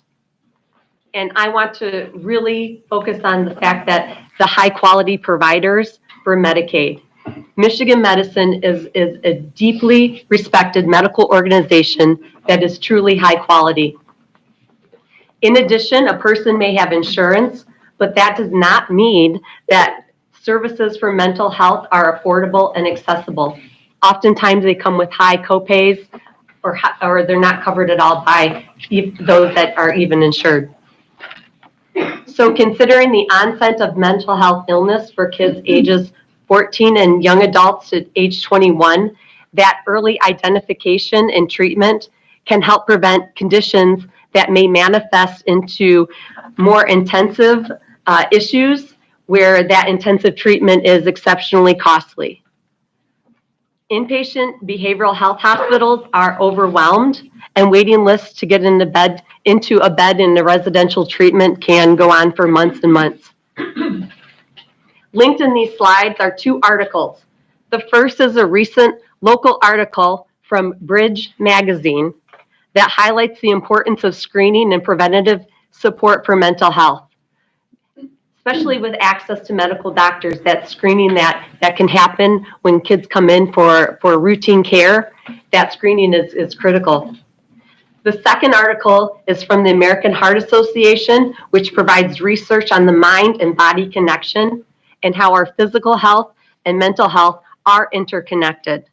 And I want to really focus on the fact that the high quality providers for Medicaid. Michigan Medicine is a deeply respected medical organization that is truly high quality. In addition, a person may have insurance, but that does not mean that services for mental health are affordable and accessible. Oftentimes they come with high copays or they're not covered at all by those that are even insured. So considering the onset of mental health illness for kids ages 14 and young adults to age 21, that early identification and treatment can help prevent conditions that may manifest into more intensive issues where that intensive treatment is exceptionally costly. Inpatient behavioral health hospitals are overwhelmed, and waiting lists to get into a bed in a residential treatment can go on for months and months. Linked in these slides are two articles. The first is a recent local article from Bridge Magazine that highlights the importance of screening and preventative support for mental health, especially with access to medical doctors. That screening that can happen when kids come in for routine care, that screening is critical. The second article is from the American Heart Association, which provides research on the mind and body connection and how our physical health and mental health are interconnected.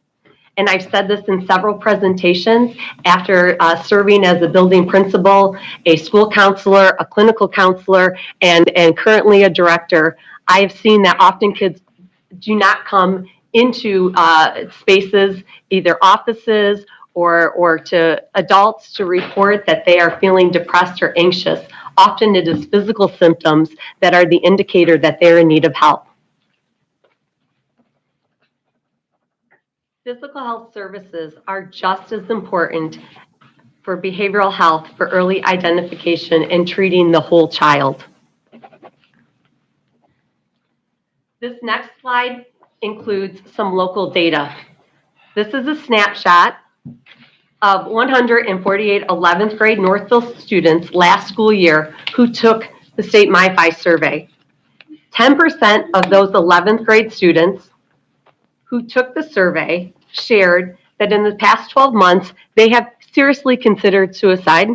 And I've said this in several presentations after serving as a building principal, a school counselor, a clinical counselor, and currently a director. I have seen that often kids do not come into spaces, either offices or to adults, to report that they are feeling depressed or anxious. Often it is physical symptoms that are the indicator that they're in need of help. Physical health services are just as important for behavioral health for early identification and treating the whole child. This next slide includes some local data. This is a snapshot of 148 11th grade Northville students last school year who took the state MyFi survey. 10% of those 11th grade students who took the survey shared that in the past 12 months, they have seriously considered suicide.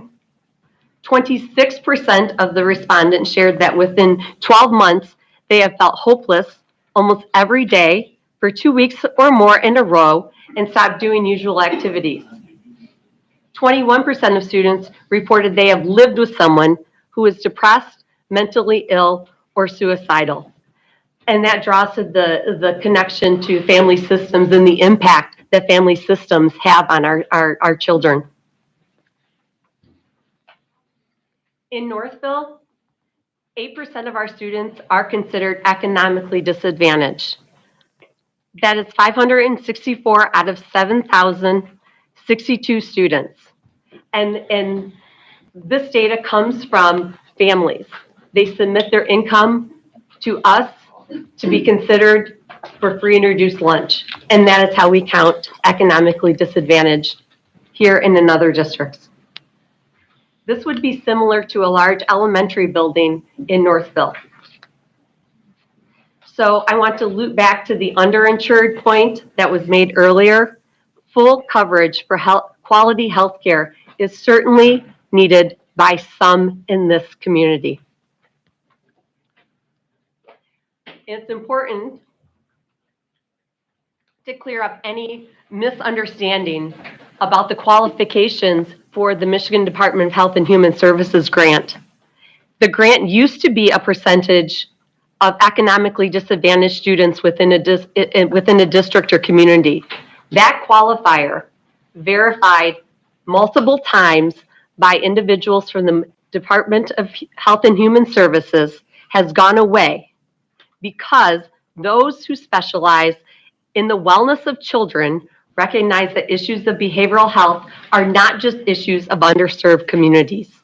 26% of the respondents shared that within 12 months, they have felt hopeless almost every day for 2 weeks or more in a row and stopped doing usual activities. 21% of students reported they have lived with someone who is depressed, mentally ill, or suicidal. And that draws to the connection to family systems and the impact that family systems have on our children. In Northville, 8% of our students are considered economically disadvantaged. That is 564 out of 7,062 students. And this data comes from families. They submit their income to us to be considered for free and reduced lunch. And that is how we count economically disadvantaged here and in other districts. This would be similar to a large elementary building in Northville. So I want to loop back to the underinsured point that was made earlier. Full coverage for quality health care is certainly needed by some in this community. It's important to clear up any misunderstanding about the qualifications for the Michigan Department of Health and Human Services grant. The grant used to be a percentage of economically disadvantaged students within a district or community. That qualifier, verified multiple times by individuals from the Department of Health and Human Services, has gone away because those who specialize in the wellness of children recognize that issues of behavioral health are not just issues of underserved communities.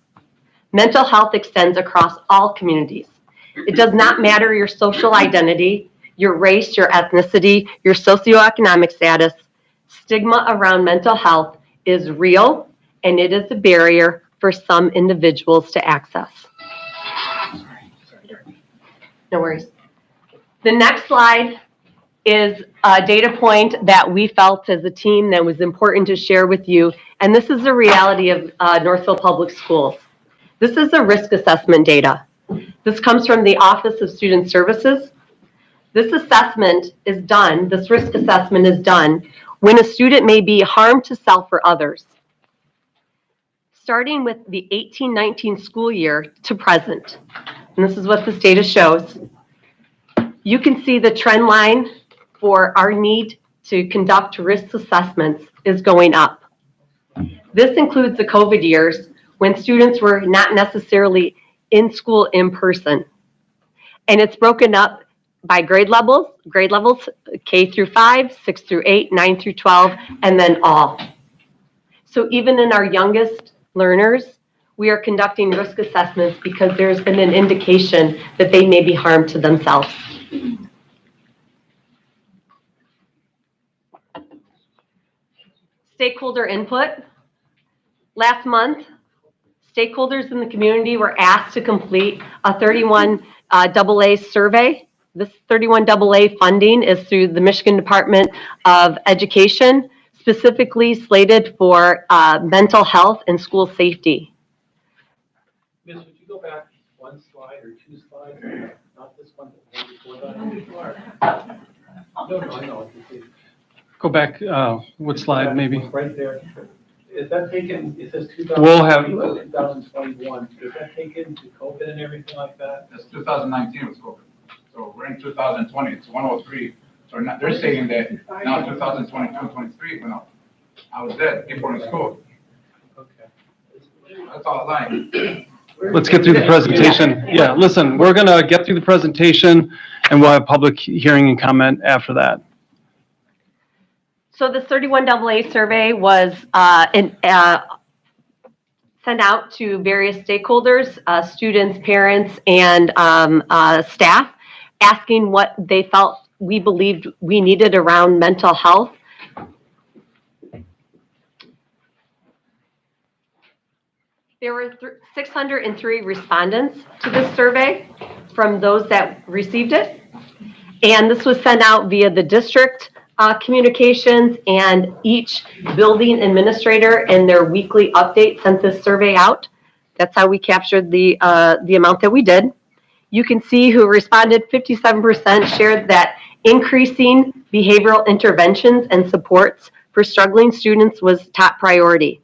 Mental health extends across all communities. It does not matter your social identity, your race, your ethnicity, your socioeconomic status. Stigma around mental health is real, and it is a barrier for some individuals to access. No worries. The next slide is a data point that we felt as a team that was important to share with you. And this is the reality of Northville Public Schools. This is the risk assessment data. This comes from the Office of Student Services. This assessment is done, this risk assessment is done when a student may be harm to self or others. Starting with the 18-19 school year to present. And this is what this data shows. You can see the trend line for our need to conduct risk assessments is going up. This includes the COVID years when students were not necessarily in school in person. And it's broken up by grade levels K through 5, 6 through 8, 9 through 12, and then all. So even in our youngest learners, we are conducting risk assessments because there's been an indication that they may be harmed to themselves. Stakeholder input. Last month, stakeholders in the community were asked to complete a 31 AA survey. This 31 AA funding is through the Michigan Department of Education, specifically slated for mental health and school safety. Miss, would you go back one slide or two slides? Not this one, but one before that. No, I know. Go back, what slide, maybe? Right there. Is that taken, it says 2021, does that take into COVID and everything like that? That's 2019 was COVID. So we're in 2020, it's 103. So now they're saying that now 2022, 23 went up. I was dead, people in school. Okay. That's all lying. Let's get through the presentation. Yeah, listen, we're gonna get through the presentation and we'll have public hearing and comment after that. So this 31 AA survey was sent out to various stakeholders, students, parents, and staff, asking what they felt we believed we needed around mental health. There were 603 respondents to this survey from those that received it. And this was sent out via the district communications, and each building administrator in their weekly update sent this survey out. That's how we captured the amount that we did. You can see who responded. 57% shared that increasing behavioral interventions and supports for struggling students was top priority.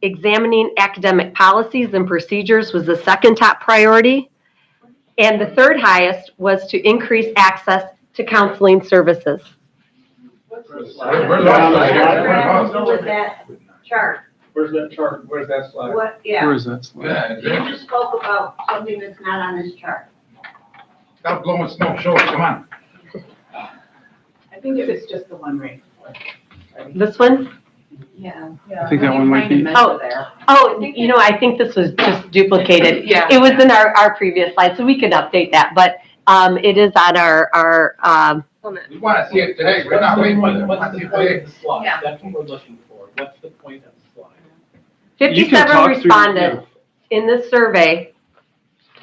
Examining academic policies and procedures was the second top priority. And the third highest was to increase access to counseling services. Where's that chart? Where's that chart? Where's that slide? What, yeah. Where is that slide? Yeah, You just spoke about something that's not on this chart. stop blowing smoke, show us, come on. I think it was just the one right before. This one? Yeah. I think that one might be. Oh, you know, I think this was just duplicated. Yeah. It was in our previous slide, so we could update that, but it is on our We want to see it today, we're not waiting. What's the point of the slide? Yeah. That's what we're looking for. What's the point of the slide? 57 respondents in this survey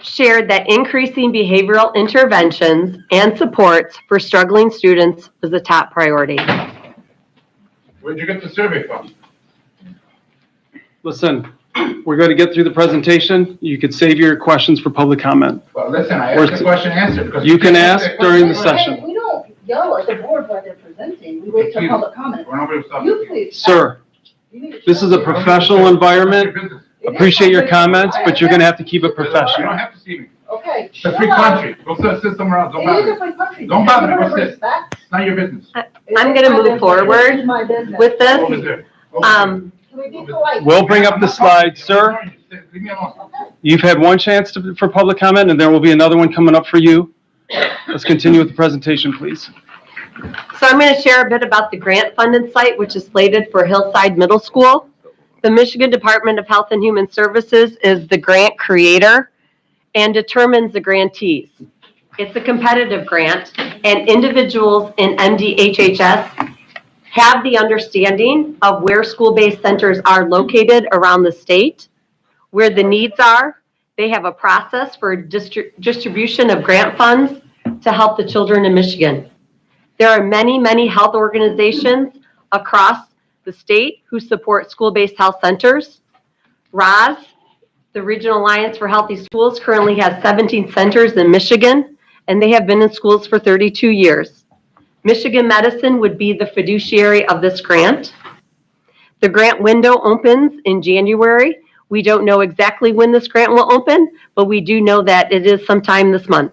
shared that increasing behavioral interventions and supports for struggling students was a top priority. Where'd you get the survey from? Listen, we're going to get through the presentation. You could save your questions for public comment. Well, listen, I asked the question answered. because You can can't ask during the session. We don't yell at the board while they're presenting. We wait for public comment. Or nobody was talking. You please. Sir, this is a professional environment. Appreciate your comments, but you're going to have to keep it You don't professional. have to see me. Okay. It's a free country. Go sit somewhere else. Don't It is a bother. free country. Don't bother me. Go sit. Respect. It's not your business. I'm going to move forward It's my business. with Go over this. there. Can we be polite? We'll bring up the slide, sir. Leave me alone. You've had one chance for public comment, and there will be another one coming up for you. Let's continue with the presentation, please. So I'm going to share a bit about the grant-funded site, which is slated for Hillside Middle School. The Michigan Department of Health and Human Services is the grant creator and determines the grantees. It's a competitive grant, and individuals in MDHHS have the understanding of where school-based centers are located around the state, where the needs are. They have a process for distribution of grant funds to help the children in Michigan. There are many, many health organizations across the state who support school-based health centers. ROS, the Regional Alliance for Healthy Schools, currently has 17 centers in Michigan, and they have been in schools for 32 years. Michigan Medicine would be the fiduciary of this grant. The grant window opens in January. We don't know exactly when this grant will open, but we do know that it is sometime this month.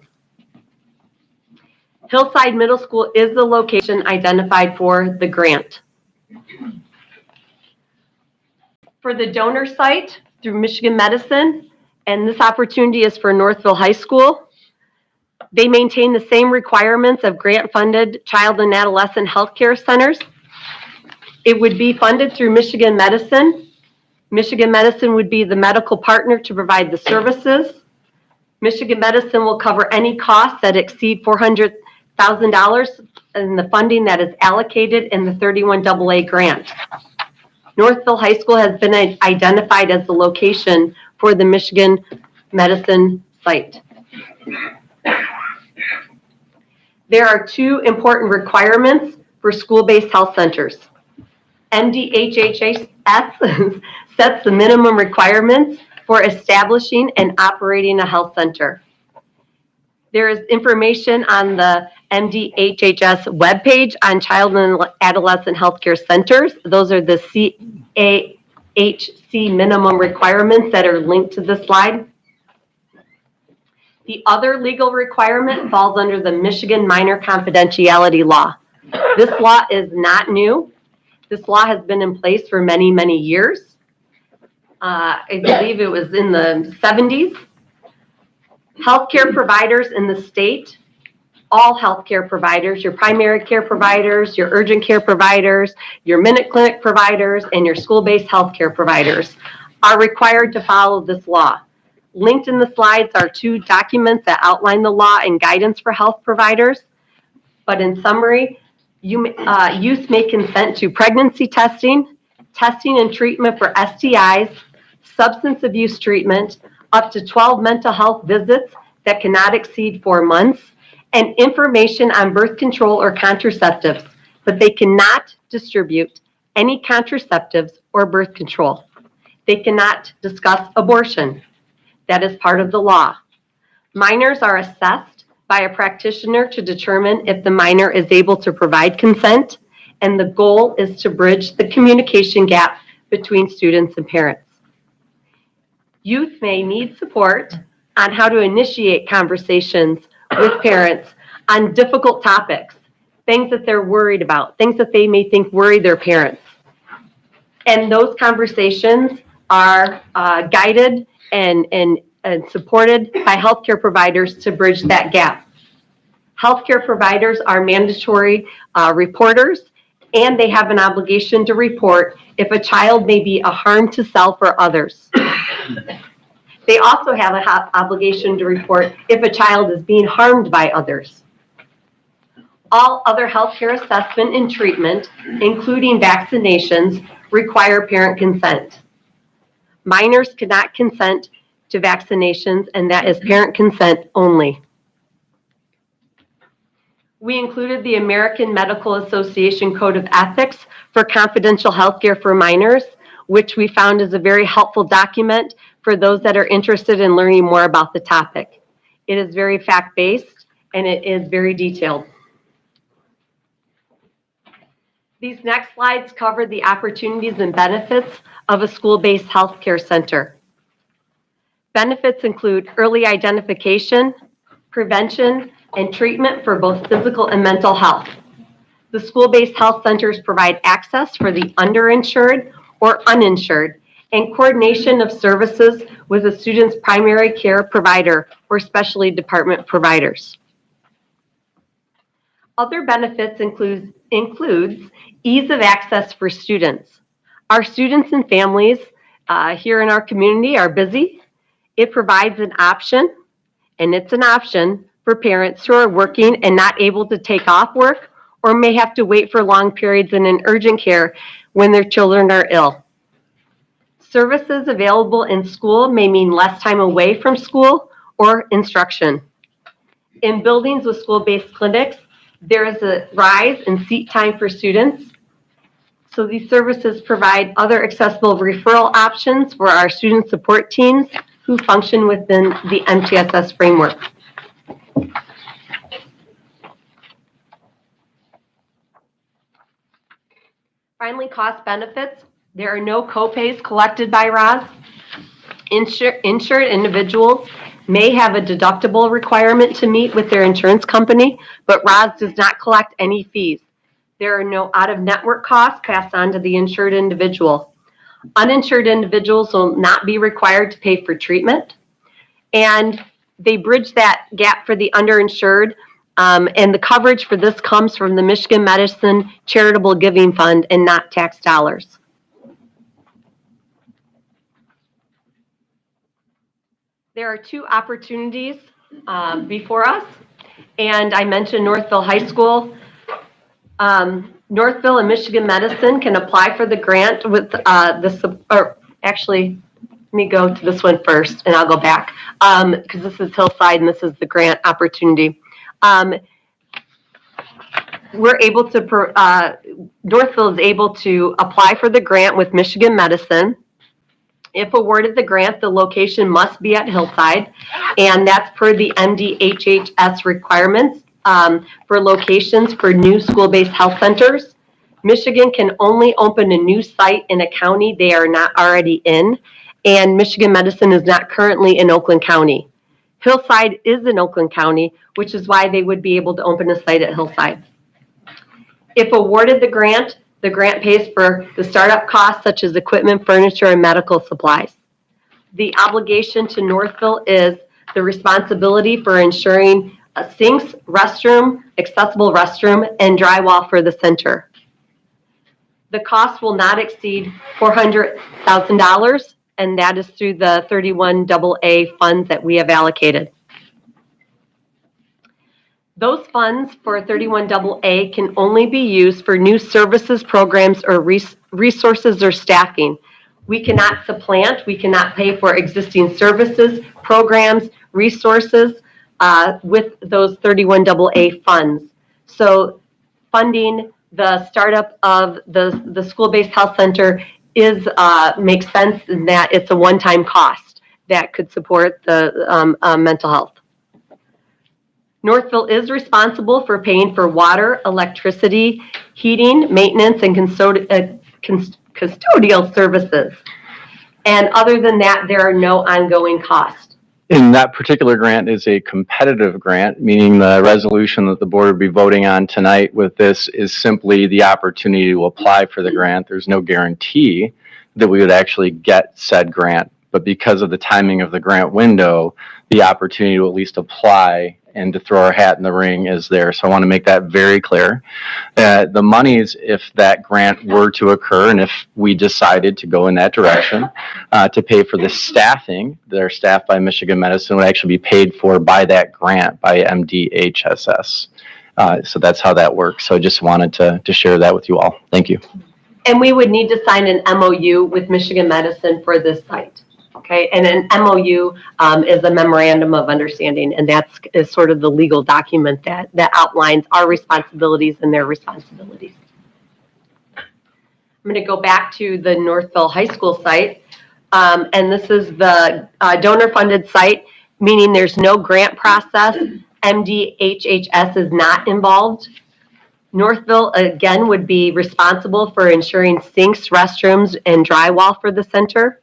Hillside Middle School is the location identified for the grant. For the donor site through Michigan Medicine, and this opportunity is for Northville High School, they maintain the same requirements of grant-funded child and adolescent healthcare centers. It would be funded through Michigan Medicine. Michigan Medicine would be the medical partner to provide the services. Michigan Medicine will cover any costs that exceed $400,000 in the funding that is allocated in the 31AA grant. Northville High School has been identified as the location for the Michigan Medicine site. There are two important requirements for school-based health centers. MDHHS sets the minimum requirements for establishing and operating a health center. There is information on the MDHHS webpage on child and adolescent healthcare centers. Those are the CAHC minimum requirements that are linked to the slide. The other legal requirement falls under the Michigan Minor Confidentiality Law. This law is not new. This law has been in place for many, many years. I believe it was in the 70s. Healthcare providers in the state, all healthcare providers, your primary care providers, your urgent care providers, your minute clinic providers, and your school-based healthcare providers are required to follow this law. Linked in the slides are two documents that outline the law and guidance for health providers. But in summary, youth may consent to pregnancy testing, testing and treatment for STIs, substance abuse treatment, up to 12 mental health visits that cannot exceed 4 months, and information on birth control or contraceptives, but they cannot distribute any contraceptives or birth control. They cannot discuss abortion. That is part of the law. Minors are assessed by a practitioner to determine if the minor is able to provide consent, and the goal is to bridge the communication gap between students and parents. Youth may need support on how to initiate conversations with parents on difficult topics, things that they're worried about, things that they may think worry their parents. And those conversations are guided and supported by healthcare providers to bridge that gap. Healthcare providers are mandatory reporters, and they have an obligation to report if a child may be a harm to self or others. They also have an obligation to report if a child is being harmed by others. All other healthcare assessment and treatment, including vaccinations, require parent consent. Minors cannot consent to vaccinations, and that is parent consent only. We included the American Medical Association Code of Ethics for confidential healthcare for minors, which we found is a very helpful document for those that are interested in learning more about the topic. It is very fact-based, and it is very detailed. These next slides cover the opportunities and benefits of a school-based healthcare center. Benefits include early identification, prevention, and treatment for both physical and mental health. The school-based health centers provide access for the underinsured or uninsured and coordination of services with a student's primary care provider or specialty department providers. Other benefits includes ease of access for students. Our students and families here in our community are busy. It provides an option, and it's an option for parents who are working and not able to take off work or may have to wait for long periods in an urgent care when their children are ill. Services available in school may mean less time away from school or instruction. In buildings with school-based clinics, there is a rise in seat time for students. So these services provide other accessible referral options for our student support teams who function within the MTSS framework. Finally, cost benefits. There are no copays collected by ROS. Insured individuals may have a deductible requirement to meet with their insurance company, but ROS does not collect any fees. There are no out-of-network costs passed on to the insured individual. Uninsured individuals will not be required to pay for treatment, and they bridge that gap for the underinsured, and the coverage for this comes from the Michigan Medicine Charitable Giving Fund and not tax dollars. There are two opportunities before us, and I mentioned Northville High School. Northville and Michigan Medicine can apply for the grant with actually, let me go to this one first and I'll go back because this is Hillside and this is the grant opportunity. We're able to, Northville is able to apply for the grant with Michigan Medicine. If awarded the grant, the location must be at Hillside, and that's per the MDHHS requirements for locations for new school-based health centers. Michigan can only open a new site in a county they are not already in, and Michigan Medicine is not currently in Oakland County. Hillside is in Oakland County, which is why they would be able to open a site at Hillside. If awarded the grant pays for the startup costs such as equipment, furniture, and medical supplies. The obligation to Northville is the responsibility for ensuring a sinks, restroom, accessible restroom, and drywall for the center. The cost will not exceed $400,000, and that is through the 31AA funds that we have allocated. Those funds for 31AA can only be used for new services, programs, or resources or staffing. We cannot supplant, we cannot pay for existing services, programs, resources with those 31AA funds. So funding the startup of the school-based health center makes sense in that it's a one-time cost that could support the mental health. Northville is responsible for paying for water, electricity, heating, maintenance, and custodial services. And other than that, there are no ongoing costs. And that particular grant is a competitive grant, meaning the resolution that the board will be voting on tonight with this is simply the opportunity to apply for the grant. There's no guarantee that we would actually get said grant, but because of the timing of the grant window, the opportunity to at least apply and to throw our hat in the ring is there. So I want to make that very clear. The monies, if that grant were to occur and if we decided to go in that direction, to pay for the staffing that are staffed by Michigan Medicine would actually be paid for by that grant, by MDHSS. So that's how that works. So I just wanted to share that with you all. Thank you. And we would need to sign an MOU with Michigan Medicine for this site. Okay, and an MOU is a memorandum of understanding, and that's is sort of the legal document that outlines our responsibilities and their responsibilities. I'm going to go back to the Northville High School site, and this is the donor-funded site, meaning there's no grant process. MDHHS is not involved. Northville, again, would be responsible for ensuring sinks, restrooms, and drywall for the center.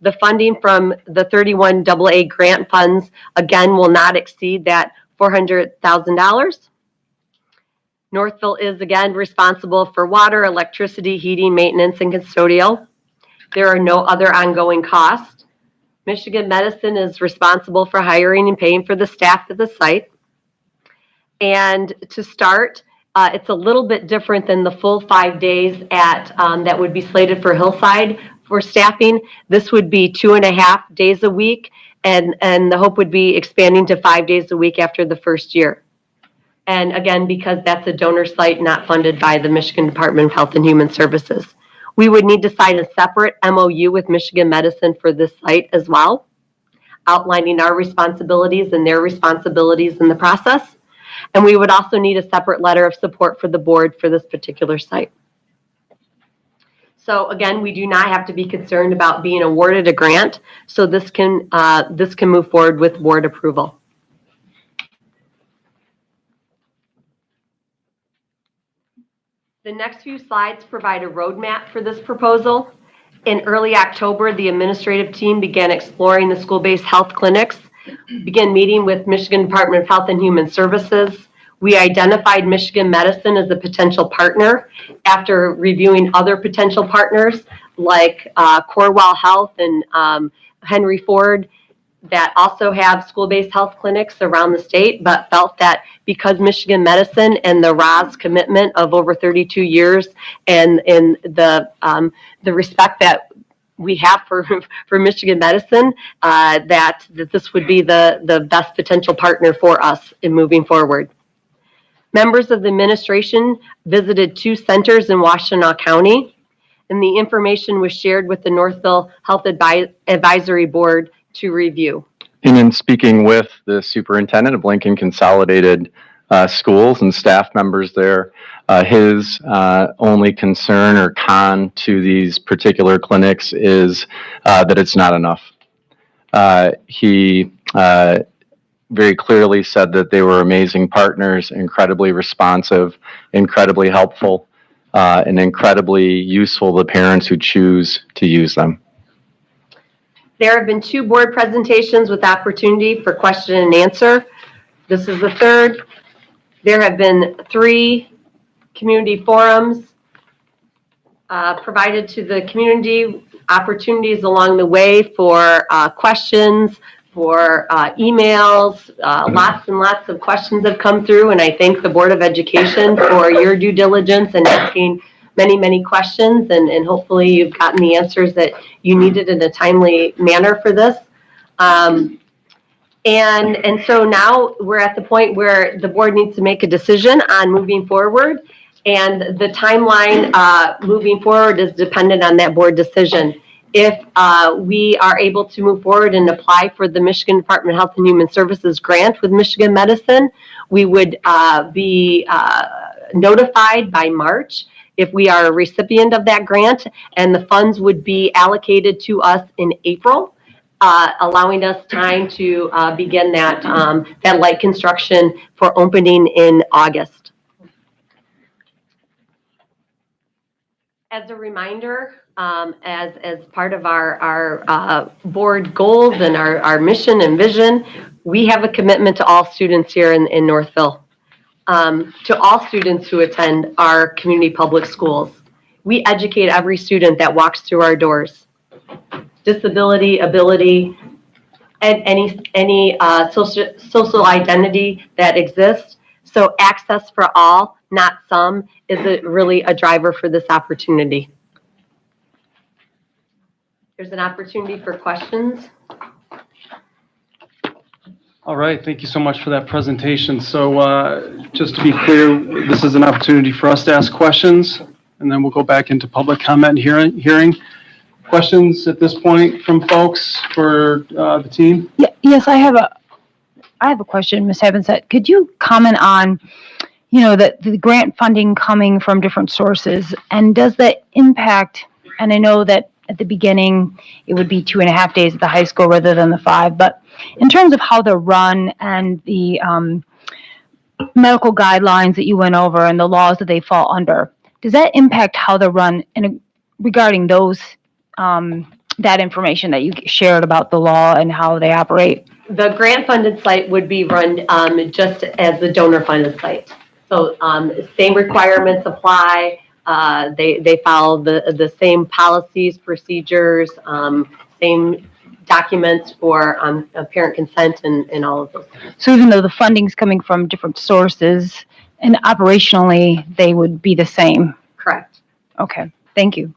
The funding from the 31AA grant funds, again, will not exceed that $400,000. Northville is, again, responsible for water, electricity, heating, maintenance, and custodial. There are no other ongoing costs. Michigan Medicine is responsible for hiring and paying for the staff at the site. And to start, it's a little bit different than the full 5 days that would be slated for Hillside. For staffing, this would be 2.5 days a week, and the hope would be expanding to 5 days a week after the first year. And again, because that's a donor site not funded by the Michigan Department of Health and Human Services. We would need to sign a separate MOU with Michigan Medicine for this site as well, outlining our responsibilities and their responsibilities in the process. And we would also need a separate letter of support for the board for this particular site. So again, we do not have to be concerned about being awarded a grant, so this can move forward with board approval. The next few slides provide a roadmap for this proposal. In early October, the administrative team began exploring the school-based health clinics, began meeting with Michigan Department of Health and Human Services. We identified Michigan Medicine as a potential partner after reviewing other potential partners like Corewell Health and Henry Ford that also have school-based health clinics around the state, but felt that because Michigan Medicine and the ROS commitment of over 32 years and the respect that we have for Michigan Medicine, that this would be the best potential partner for us in moving forward. Members of the administration visited 2 centers in Washtenaw County, and the information was shared with the Northville Health Advisory Board to review. And in speaking with the superintendent of Lincoln Consolidated Schools and staff members there, his only concern or con to these particular clinics is that it's not enough. He very clearly said that they were amazing partners, incredibly responsive, incredibly helpful, and incredibly useful to parents who choose to use them. There have been 2 board presentations with opportunity for question and answer. This is the 3rd. There have been 3 community forums provided to the community, opportunities along the way for questions, for emails. Lots and lots of questions have come through, and I thank the Board of Education for your due diligence and asking many, many questions, and hopefully you've gotten the answers that you needed in a timely manner for this. And so now we're at the point where the board needs to make a decision on moving forward, and the timeline moving forward is dependent on that board decision. If we are able to move forward and apply for the Michigan Department of Health and Human Services grant with Michigan Medicine, we would be notified by March if we are a recipient of that grant, and the funds would be allocated to us in April, allowing us time to begin that light construction for opening in August. As a reminder, as part of our board goals and our mission and vision, we have a commitment to all students here in Northville. To all students who attend our community public schools. We educate every student that walks through our doors. Disability, ability, and any social identity that exists. So access for all, not some, is really a driver for this opportunity. There's an opportunity for questions. All right, thank you so much for that presentation. So just to be clear, this is an opportunity for us to ask questions, and then we'll go back into public comment hearing. Questions at this point from folks for the team? Yes, I have a question, Ms. Havenstedt. Could you comment on, the grant funding coming from different sources, and does that impact, and I know that at the beginning, it would be 2.5 days at the high school rather than the 5, but in terms of how they're run and the medical guidelines that you went over and the laws that they fall under, does that impact how they're run regarding those, that information that you shared about the law and how they operate? The grant-funded site would be run just as the donor-funded site. So same requirements apply. They follow the same policies, procedures, same documents for parent consent and all of those. So even though the funding's coming from different sources, and operationally, they would be the same? Correct. Okay, thank you.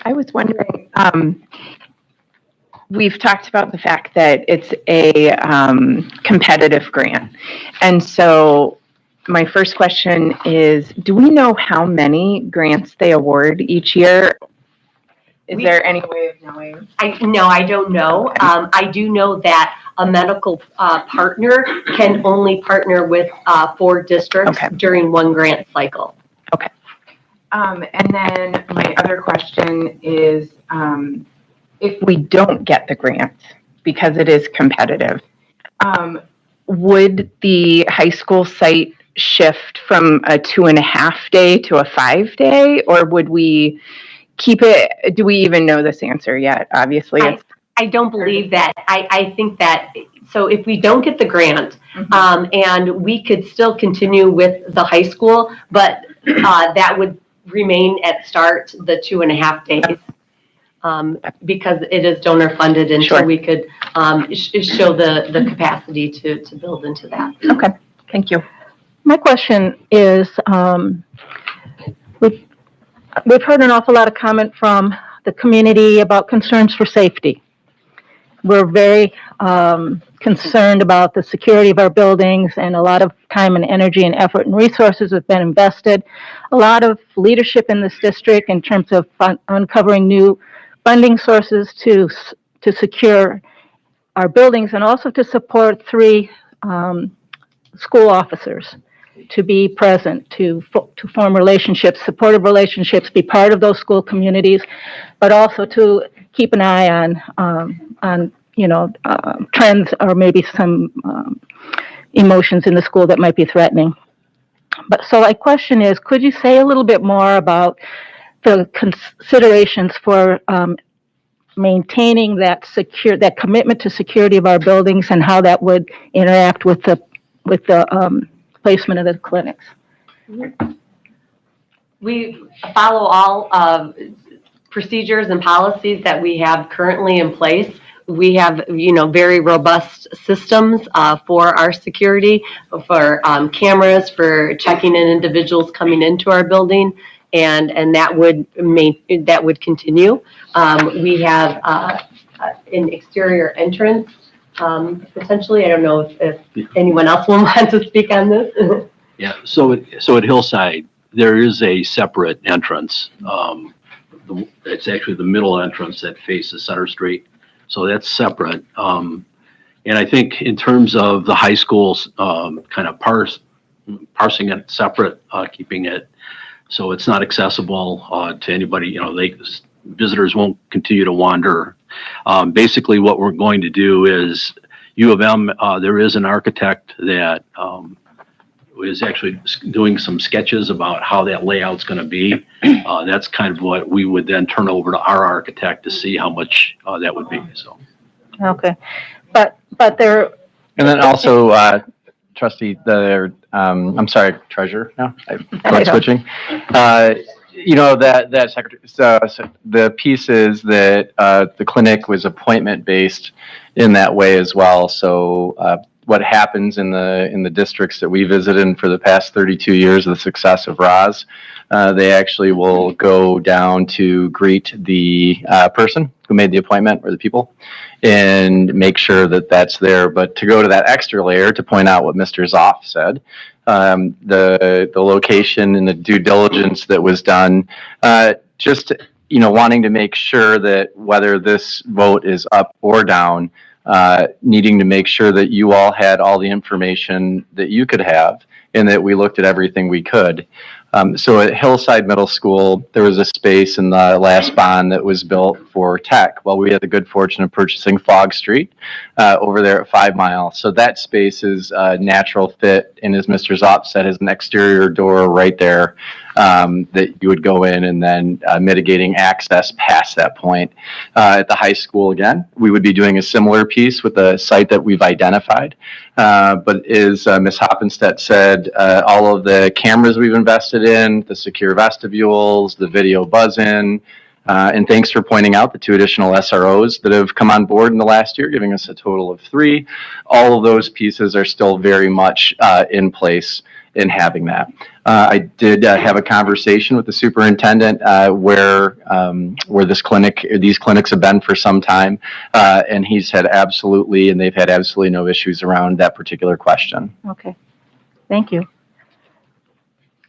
I was wondering, we've talked about the fact that it's a competitive grant. And so My first question is, do we know how many grants they award each year? Is there any way of knowing? No, I don't know. I do know that a medical partner can only partner with 4 districts during one grant cycle. Okay. And then my other question is, if we don't get the grant because it is competitive, would the high school site shift from a 2.5-day to a 5-day, or would we keep it? Do we even know this answer yet? Obviously, I don't believe that. I think that, so if we don't get the grant, and we could still continue with the high school, but that would remain at start the 2.5 days. Because it is donor funded until we could show the capacity to build into that. Okay, thank you. My question is, we've heard an awful lot of comment from the community about concerns for safety. We're very concerned about the security of our buildings, and a lot of time and energy and effort and resources have been invested. A lot of leadership in this district in terms of uncovering new funding sources to secure our buildings, and also to support 3 school officers to be present, to form relationships, supportive relationships, be part of those school communities, but also to keep an eye on trends or maybe some emotions in the school that might be threatening. But so my question is, could you say a little bit more about the considerations for maintaining that commitment to security of our buildings, and how that would interact with the placement of the clinics? We follow all procedures and policies that we have currently in place. We have, very robust systems for our security, for cameras, for checking in individuals coming into our building, and that would continue. We have an exterior entrance, potentially. I don't know if anyone else will want to speak on this. Yeah, so at Hillside, there is a separate entrance. It's actually the middle entrance that faces Center Street. So that's separate. And I think in terms of the high schools, kind of parsing it separate, keeping it so it's not accessible to anybody. Visitors won't continue to wander. Basically, what we're going to do is U of M. There is an architect that is actually doing some sketches about how that layout's going to be. That's kind of what we would then turn over to our architect to see how much that would be. So. Okay, but there. And then also, Trustee, I'm sorry, Treasurer. No, I'm switching. That secretary. So the piece is that the clinic was appointment based in that way as well. So what happens in the districts that we visited for the past 32 years of the success of Roz, they actually will go down to greet the person who made the appointment, or the people, and make sure that that's there. But to go to that extra layer to point out what Mr. Zoff said, the location and the due diligence that was done, just wanting to make sure that whether this vote is up or down, needing to make sure that you all had all the information that you could have, and that we looked at everything we could. So at Hillside Middle School, there was a space in the last bond that was built for tech. Well, we had the good fortune of purchasing Fog Street over there at 5 Mile. So that space is a natural fit, and as Mr. Zopp said, is an exterior door right there that you would go in, and then mitigating access past that point. At the high school, again, we would be doing a similar piece with the site that we've identified. But as Ms. Hoppenstedt said, all of the cameras we've invested in, the secure vestibules, the video buzz-in, and thanks for pointing out the 2 additional SROs that have come on board in the last year, giving us a total of 3. All of those pieces are still very much in place in having that. I did have a conversation with the superintendent where these clinics have been for some time, and he's had absolutely no issues around that particular question. Okay, thank you.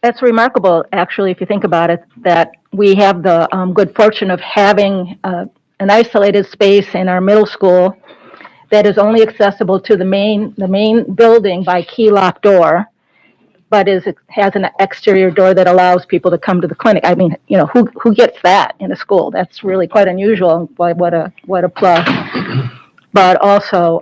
That's remarkable, actually, if you think about it, that we have the good fortune of having an isolated space in our middle school that is only accessible to the main building by key lock door, but has an exterior door that allows people to come to the clinic. I mean, who gets that in a school? That's really quite unusual. What a plus. But also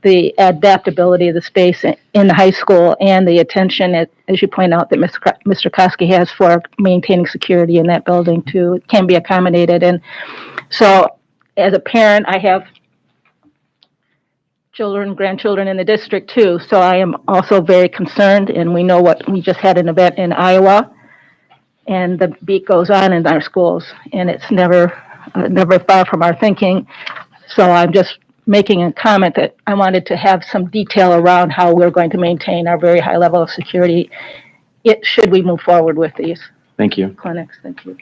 the adaptability of the space in the high school and the attention, as you point out, that Mr. Koski has for maintaining security in that building too, can be accommodated. And so as a parent, I have grandchildren in the district too, so I am also very concerned, and we know we just had an event in Iowa, and the beat goes on in our schools, and it's never far from our thinking. So I'm just making a comment that I wanted to have some detail around how we're going to maintain our very high level of security should we move forward with these Thank you. clinics. Thank you.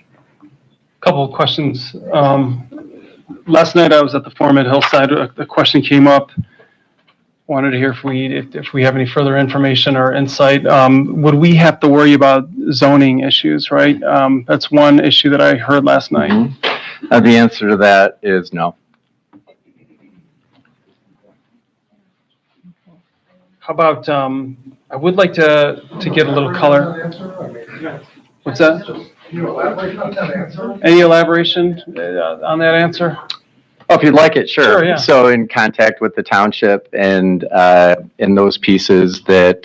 Couple of questions. Last night I was at the forum at Hillside. A question came up. Wanted to hear if we have any further information or insight. Would we have to worry about zoning issues, right? That's one issue that I heard last night. Mm-hmm. The answer to that is no. How about, I would like to get a little color. What's that? Any elaboration on that answer? Oh, if you'd like it, sure. Sure, yeah. So in contact with the township and in those pieces that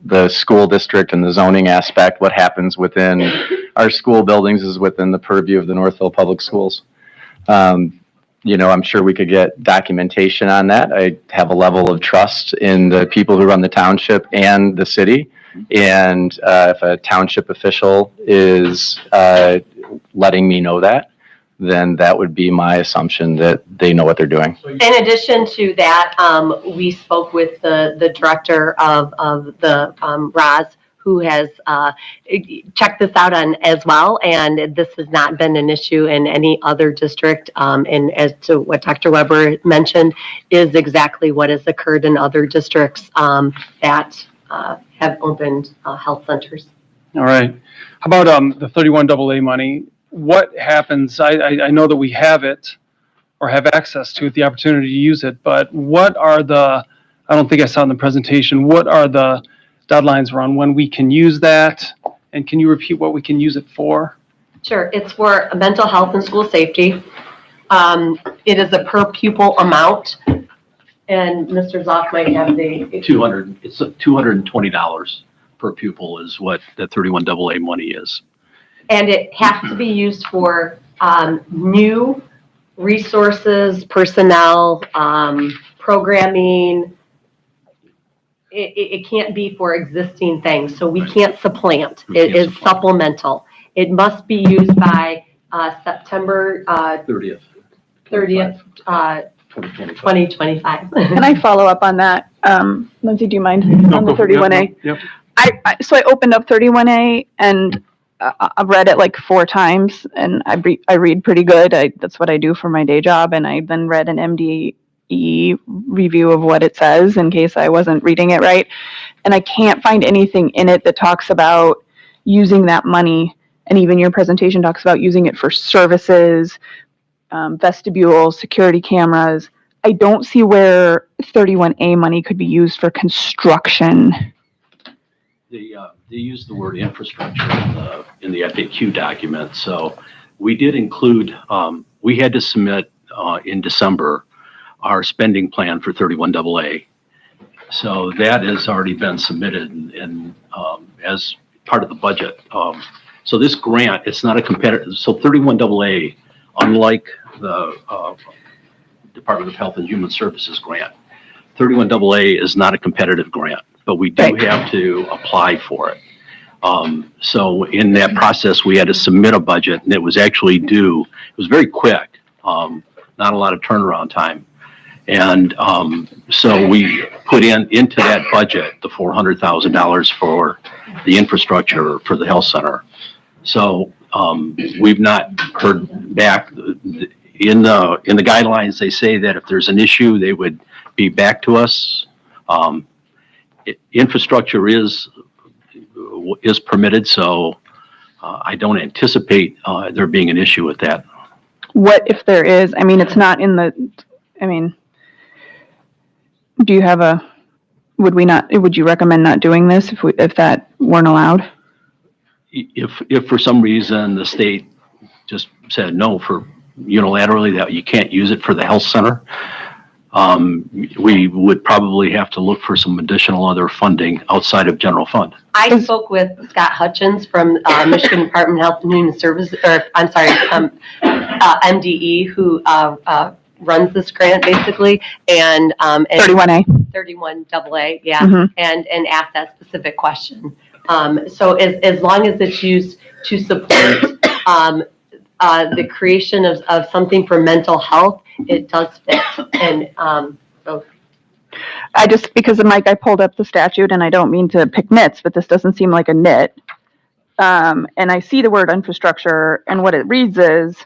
the school district and the zoning aspect, what happens within our school buildings is within the purview of the Northville Public Schools. I'm sure we could get documentation on that. I have a level of trust in the people who run the township and the city. And if a township official is letting me know that, then that would be my assumption that they know what they're doing. In addition to that, we spoke with the director of the RAS, who has checked this out on as well, and this has not been an issue in any other district. And as to what Dr. Weber mentioned, is exactly what has occurred in other districts that have opened health centers. All right. How about the 31 AA money? What happens? I know that we have it or have access to it, the opportunity to use it, but what are I don't think I saw in the presentation, what are the deadlines around when we can use that? And can you repeat what we can use it for? Sure. It's for mental health and school safety. It is a per pupil amount. And Mr. Zoff might have the... 200, it's $220 per pupil is what the 31 AA money is. And it has to be used for new resources, personnel, programming. It can't be for existing things, so we can't supplant. It is supplemental. It must be used by September 30th. 2025. Can I follow up on that? Lindsay, do you mind on the 31A? Yep. So I opened up 31A and I've read it like 4 times, and I read pretty good. That's what I do for my day job, and I then read an MDE review of what it says in case I wasn't reading it right. And I can't find anything in it that talks about using that money, and even your presentation talks about using it for services, vestibule, security cameras. I don't see where 31A money could be used for construction. They use the word infrastructure in the FAQ document. So we did include, we had to submit in December our spending plan for 31 AA. So that has already been submitted and as part of the budget. So this grant, it's not a competitive. So 31 AA, unlike the Department of Health and Human Services grant, 31 AA is not a competitive grant, but we do have to apply for it. So in that process, we had to submit a budget, and it was actually due. It was very quick, not a lot of turnaround time. And so we put into that budget the $400,000 for the infrastructure for the health center. So we've not heard back. In the guidelines, they say that if there's an issue, they would be back to us. Infrastructure is is permitted, so I don't anticipate there being an issue with that. What if there is? I mean, it's not in the, I mean, do you have a, would you recommend not doing this if that weren't allowed? If for some reason the state just said no for unilaterally that you can't use it for the health center, we would probably have to look for some additional other funding outside of general fund. I spoke with Scott Hutchins from Michigan Department of Health and Human Services, or I'm sorry, MDE, who runs this grant basically, and 31A. 31AA, yeah, Mhm. and asked that specific question. So as long as it's used to support the creation of something for mental health, it does fit. And so I just, because of Mike, I pulled up the statute, and I don't mean to pick nits, but this doesn't seem like a nit. And I see the word infrastructure, and what it reads is,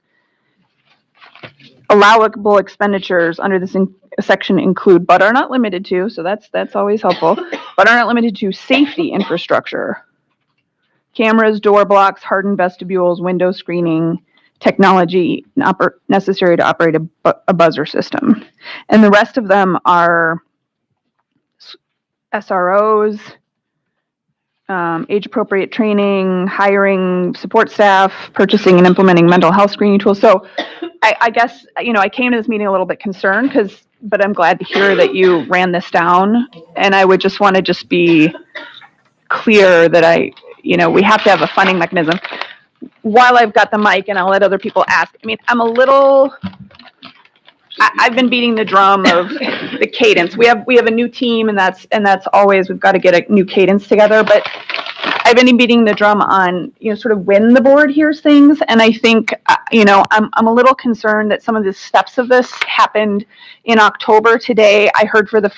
allowable expenditures under this section include, but are not limited to, so that's always helpful, but are not limited to safety infrastructure. Cameras, door blocks, hardened vestibules, window screening, technology necessary to operate a buzzer system. And the rest of them are SROs, age-appropriate training, hiring support staff, purchasing and implementing mental health screening tools. So I guess, I came to this meeting a little bit concerned but I'm glad to hear that you ran this down. And I would just want to just be clear that we have to have a funding mechanism. While I've got the mic, and I'll let other people ask, I mean, I've been beating the drum of the cadence. We have a new team, and that's always, we've got to get a new cadence together. But I've been beating the drum on, sort of when the board hears things. And I think, I'm a little concerned that some of the steps of this happened in October. Today, I heard probably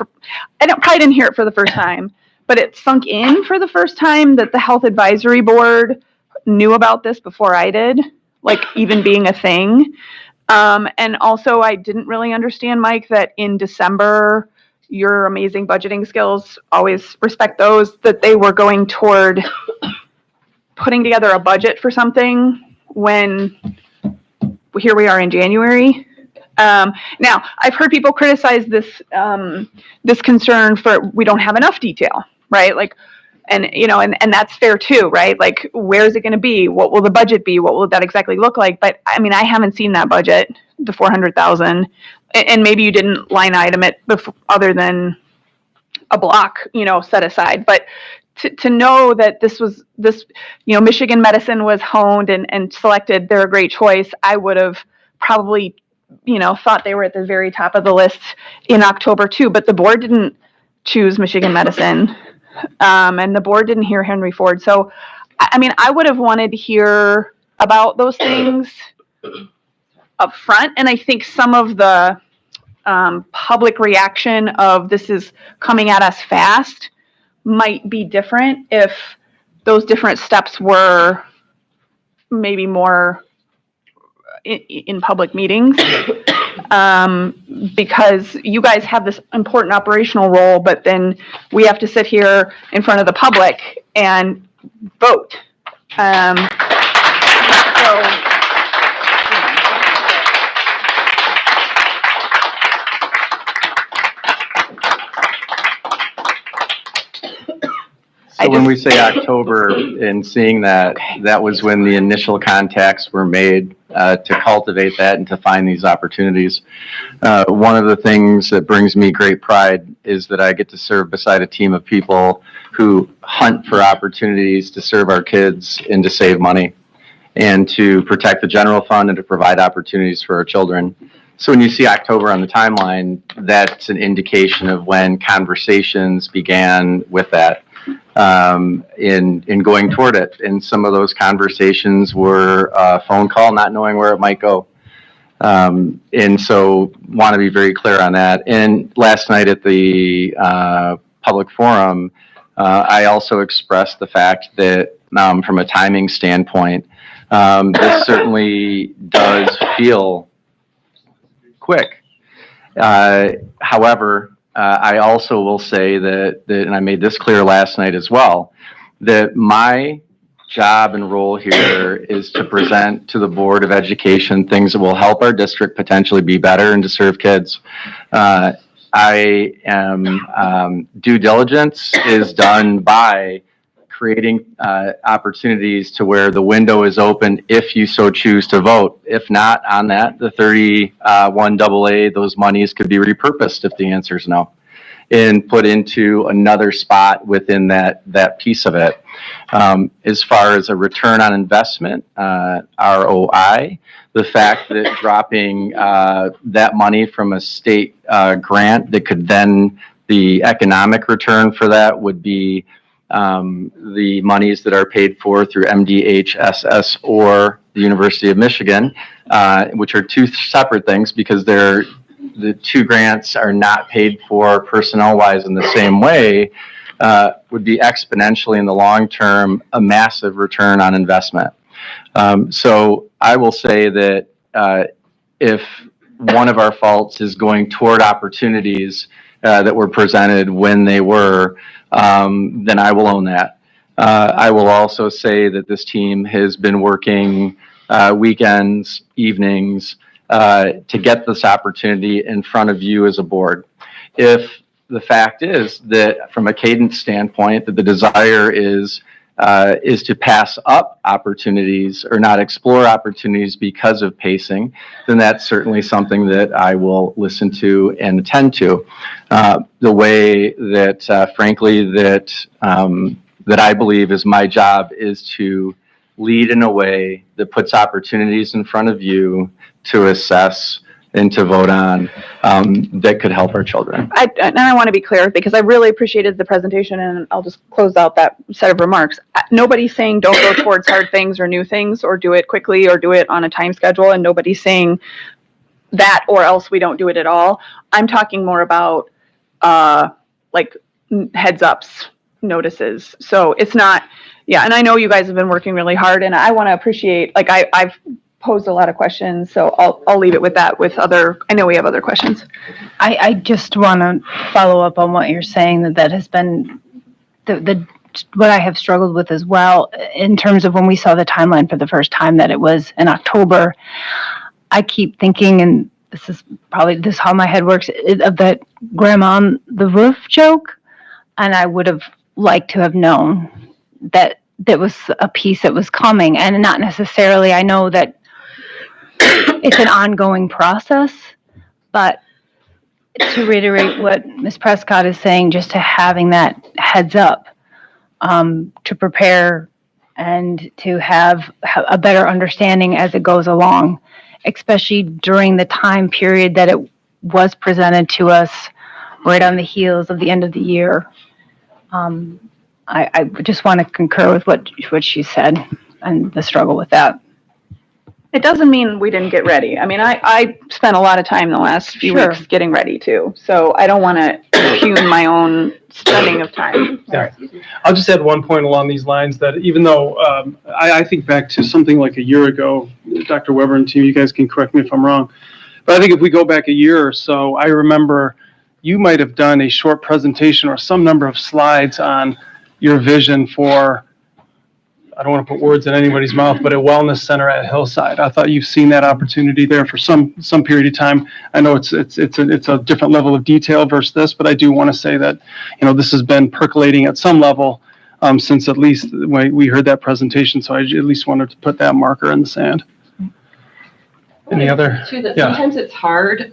didn't hear it for the first time, but it sunk in for the first time that the Health Advisory Board knew about this before I did, like even being a thing. And also, I didn't really understand, Mike, that in December, your amazing budgeting skills, always respect those, that they were going toward putting together a budget for something when here we are in January. Now, I've heard people criticize this concern for we don't have enough detail, right? Like, and that's fair too, right? Like, where's it going to be? What will the budget be? What will that exactly look like? But I mean, I haven't seen that budget, the 400,000, and maybe you didn't line item it other than a block, set aside. But to know that this, Michigan Medicine was honed and selected, they're a great choice. I would have probably, thought they were at the very top of the list in October too, but the board didn't choose Michigan Medicine. And the board didn't hear Henry Ford. So, I mean, I would have wanted to hear about those things up front. And I think some of the public reaction of this is coming at us fast might be different if those different steps were maybe more in public meetings. Because you guys have this important operational role, but then we have to sit here in front of the public and vote. So when we say October and seeing that, that was when the initial contacts were made to cultivate that and to find these opportunities. One of the things that brings me great pride is that I get to serve beside a team of people who hunt for opportunities to serve our kids and to save money and to protect the general fund and to provide opportunities for our children. So when you see October on the timeline, that's an indication of when conversations began with that. In going toward it. And some of those conversations were a phone call, not knowing where it might go. And so want to be very clear on that. And last night at the public forum, I also expressed the fact that from a timing standpoint, this certainly does feel quick. However, I also will say that, and I made this clear last night as well, that my job and role here is to present to the Board of Education things that will help our district potentially be better and to serve kids. I am, due diligence is done by creating opportunities to where the window is open if you so choose to vote. If not on that, the 31 AA, those monies could be repurposed if the answer is no, and put into another spot within that piece of it. As far as a return on investment, ROI, the fact that dropping that money from a state grant that could then, the economic return for that would be the monies that are paid for through MDHSS or the University of Michigan, which are two separate things because the two grants are not paid for personnel-wise in the same way, would be exponentially in the long term a massive return on investment. So I will say that if one of our faults is going toward opportunities that were presented when they were, then I will own that. I will also say that this team has been working weekends, evenings, to get this opportunity in front of you as a board. If the fact is that from a cadence standpoint, that the desire is to pass up opportunities or not explore opportunities because of pacing, then that's certainly something that I will listen to and attend to. The way that, frankly, that I believe is my job is to lead in a way that puts opportunities in front of you to assess and to vote on that could help our children. And I want to be clear because I really appreciated the presentation, and I'll just close out that set of remarks. Nobody's saying don't go towards hard things or new things or do it quickly or do it on a time schedule, and nobody's saying that or else we don't do it at all. I'm talking more about like heads ups, notices. So it's not, yeah, and I know you guys have been working really hard, and I want to appreciate, like I've posed a lot of questions, so I'll leave it with that. With other, I know we have other questions. I just want to follow up on what you're saying, that has been what I have struggled with as well in terms of when we saw the timeline for the first time that it was in October. I keep thinking, and this is how my head works, of that grandma on the roof joke, and I would have liked to have known that was a piece that was coming, and not necessarily, I know that it's an ongoing process, but to reiterate what Ms. Prescott is saying, just to having that heads up to prepare and to have a better understanding as it goes along, especially during the time period that it was presented to us right on the heels of the end of the year. I just want to concur with what she said and the struggle with that. It doesn't mean we didn't get ready. I mean, I spent a lot of time the last few weeks getting ready too. So I don't want to impugn my own spending of time. Yeah. I'll just add one point along these lines, that even though I think back to something like a year ago, Dr. Weber and team, you guys can correct me if I'm wrong, but I think if we go back a year or so, I remember you might have done a short presentation or some number of slides on your vision for, I don't want to put words in anybody's mouth, but a wellness center at Hillside. I thought you've seen that opportunity there for some period of time. I know it's a different level of detail versus this, but I do want to say that, this has been percolating at some level since at least when we heard that presentation. So I at least wanted to put that marker in the sand. Any other? Sometimes it's hard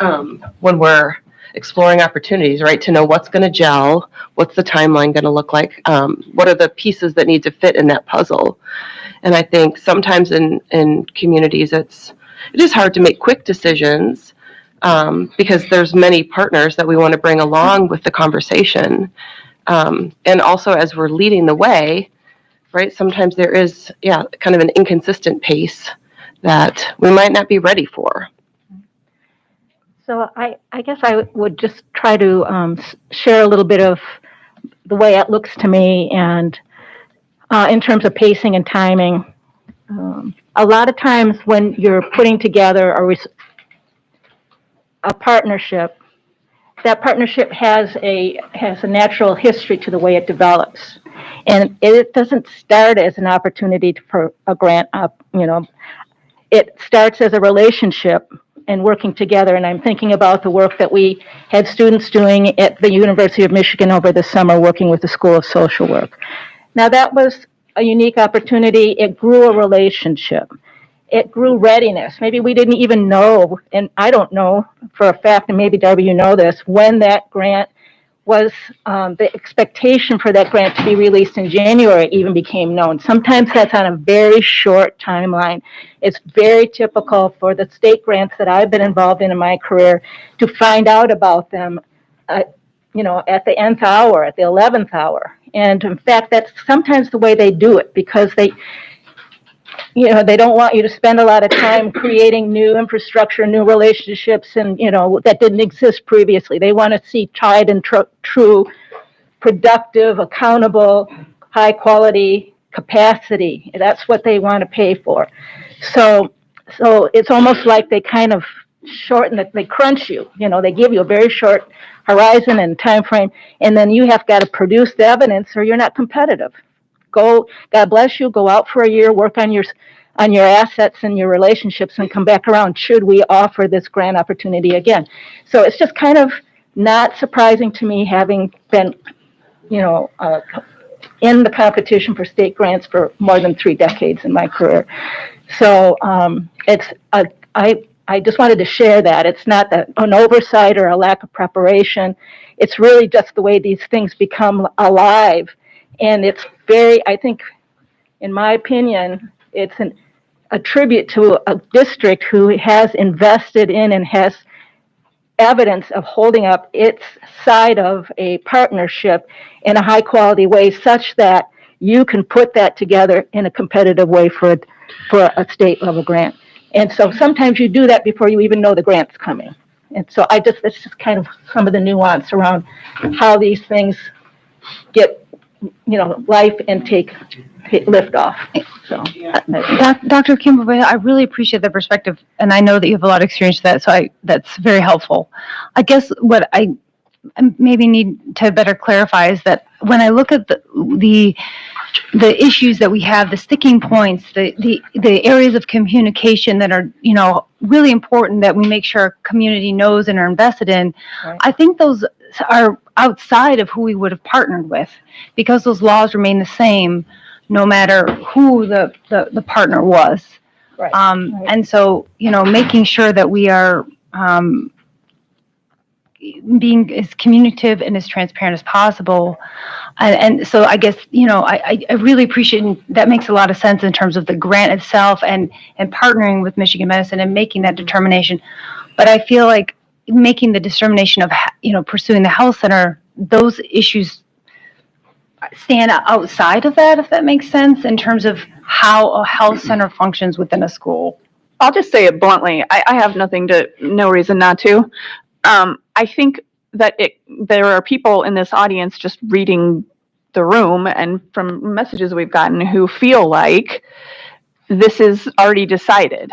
when we're exploring opportunities, right? To know what's going to gel, what's the timeline going to look like, what are the pieces that need to fit in that puzzle. And I think sometimes in communities, it is hard to make quick decisions because there's many partners that we want to bring along with the conversation. And also as we're leading the way, right? Sometimes there is, kind of an inconsistent pace that we might not be ready for. So I guess I would just try to share a little bit of the way it looks to me, and in terms of pacing and timing. A lot of times when you're putting together a partnership, that partnership has a natural history to the way it develops. And it doesn't start as an opportunity for a grant up, it starts as a relationship and working together. And I'm thinking about the work that we had students doing at the University of Michigan over the summer, working with the School of Social Work. Now, that was a unique opportunity. It grew a relationship. It grew readiness. Maybe we didn't even know, and I don't know for a fact, and maybe Darby, you know this, when that grant was, the expectation for that grant to be released in January even became known. Sometimes that's on a very short timeline. It's very typical for the state grants that I've been involved in my career to find out about them, at the nth hour, at the 11th hour. And in fact, that's sometimes the way they do it, because they don't want you to spend a lot of time creating new infrastructure, new relationships, and, that didn't exist previously. They want to see tried and true, productive, accountable, high quality capacity. That's what they want to pay for. So it's almost like they kind of shorten it, they crunch you, they give you a very short horizon and time frame, and then you have got to produce the evidence or you're not competitive. God bless you, go out for a year, work on your assets and your relationships, and come back around should we offer this grant opportunity again. So it's just kind of not surprising to me, having been, in the competition for state grants for more than 3 decades in my career. So I just wanted to share that. It's not an oversight or a lack of preparation. It's really just the way these things become alive. And it's I think, in my opinion, it's a tribute to a district who has invested in and has evidence of holding up its side of a partnership in a high quality way, such that you can put that together in a competitive way for a state level grant. And so sometimes you do that before you even know the grant's coming. And so that's just kind of some of the nuance around how these things get, life and take lift off. So, Dr. Kimball, I really appreciate the perspective, and I know that you have a lot of experience with that, so that's very helpful. I guess what I maybe need to better clarify is that when I look at the issues that we have, the sticking points, the areas of communication that are, really important that we make sure our community knows and are invested in, right. I think those are outside of who we would have partnered with, because those laws remain the same no matter who the partner was. Right. Right. And so, making sure that we are being as communicative and as transparent as possible. And so I guess, I really appreciate, and that makes a lot of sense in terms of the grant itself and partnering with Michigan Medicine and making that determination. But I feel like making the determination of, pursuing the health center, those issues stand outside of that, if that makes sense, in terms of how a health center functions within a school. I'll just say it bluntly. I have no reason not to. I think that there are people in this audience just reading the room and from messages we've gotten who feel like this is already decided.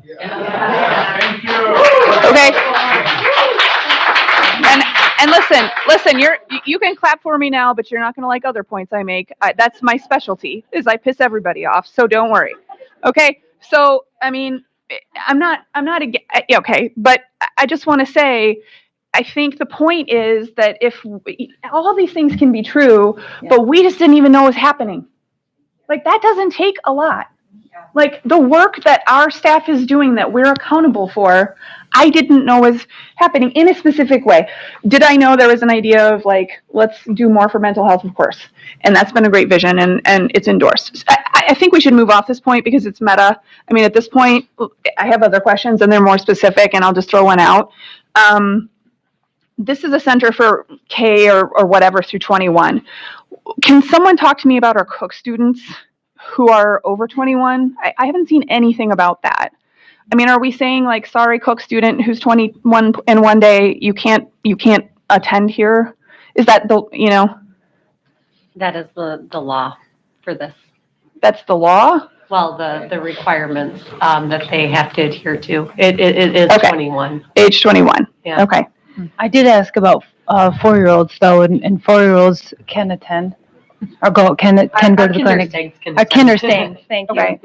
Yeah. Thank you. Okay. And listen, you can clap for me now, but you're not going to like other points I make. That's my specialty, is I piss everybody off. So don't worry. Okay. So, I mean, I'm not okay, but I just want to say, I think the point is that if all these things can be true, but we just didn't even know was happening. Like, that doesn't take a lot. Like, the work that our staff is doing that we're accountable for, I didn't know was happening in a specific way. Did I know there was an idea of, like, let's do more for mental health? Of course. And that's been a great vision, and it's endorsed. I think we should move off this point because it's meta. I mean, at this point, I have other questions, and they're more specific, and I'll just throw one out. This is a center for K or whatever through 21. Can someone talk to me about our Cook students who are over 21? I haven't seen anything about that. I mean, are we saying, like, sorry, Cook student who's 21 and one day, you can't attend here? Is that That is the law for this. That's the law? Well, the requirements that they have to adhere to. It is Okay. 21. Age 21. Yeah. Okay. I did ask about 4-year-olds though, and 4-year-olds can attend. Or can go to the clinic? Kindergarten, thank you. Okay.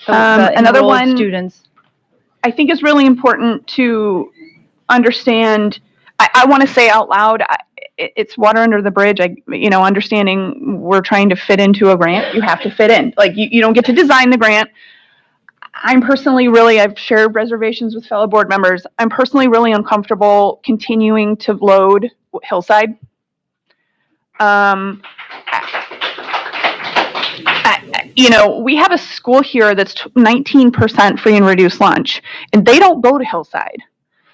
So the Another enrolled one students. I think is really important to understand. I want to say out loud, it's water under the bridge. Understanding we're trying to fit into a grant, you have to fit in. Like you don't get to design the grant. I'm personally I've shared reservations with fellow board members. I'm personally really uncomfortable continuing to load Hillside. We have a school here that's 19% free and reduced lunch, and they don't go to Hillside.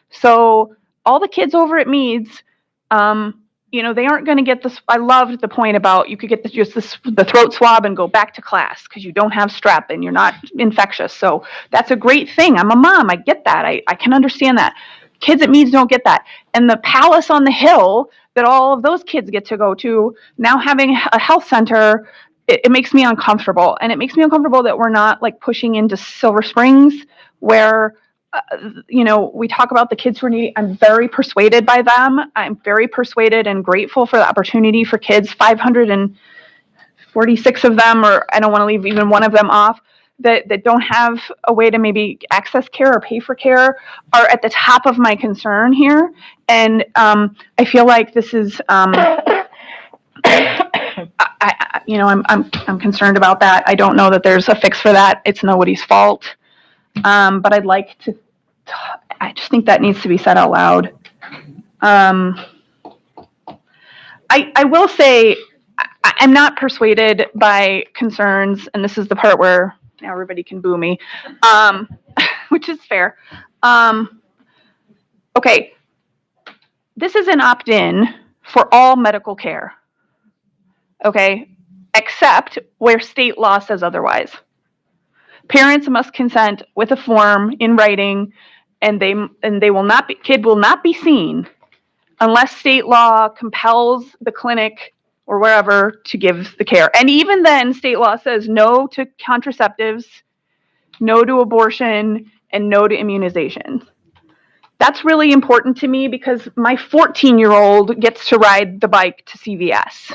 So all the kids over at Meads, they aren't going to get this. I loved the point about you could get the throat swab and go back to class because you don't have strep and you're not infectious. So that's a great thing. I'm a mom. I get that. I can understand that. Kids at Meads don't get that. And the palace on the hill that all of those kids get to go to, now having a health center, it makes me uncomfortable. And it makes me uncomfortable that we're not like pushing into Silver Springs where, we talk about the kids who are needy. I'm very persuaded by them. I'm very persuaded and grateful for the opportunity for kids, 546 of them, or I don't want to leave even one of them off, that don't have a way to maybe access care or pay for care are at the top of my concern here. And I feel like this is, I'm concerned about that. I don't know that there's a fix for that. It's nobody's fault. But I just think that needs to be said out loud. I will say I'm not persuaded by concerns, and this is the part where now everybody can boo me, which is fair. Okay, this is an opt-in for all medical care, okay, except where state law says otherwise. Parents must consent with a form in writing, and kid will not be seen unless state law compels the clinic or wherever to give the care. And even then, state law says no to contraceptives, no to abortion, and no to immunization. That's really important to me because my 14-year-old gets to ride the bike to CVS.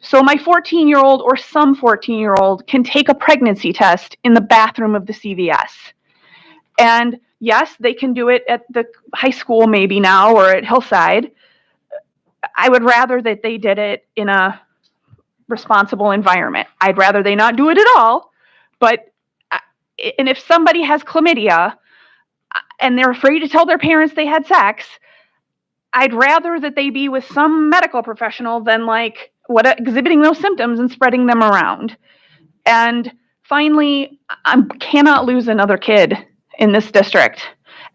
So my 14-year-old or some 14-year-old can take a pregnancy test in the bathroom of the CVS. And yes, they can do it at the high school maybe now or at Hillside. I would rather that they did it in a responsible environment. I'd rather they not do it at all. And if somebody has chlamydia and they're afraid to tell their parents they had sex, I'd rather that they be with some medical professional than exhibiting those symptoms and spreading them around. And finally, I cannot lose another kid in this district.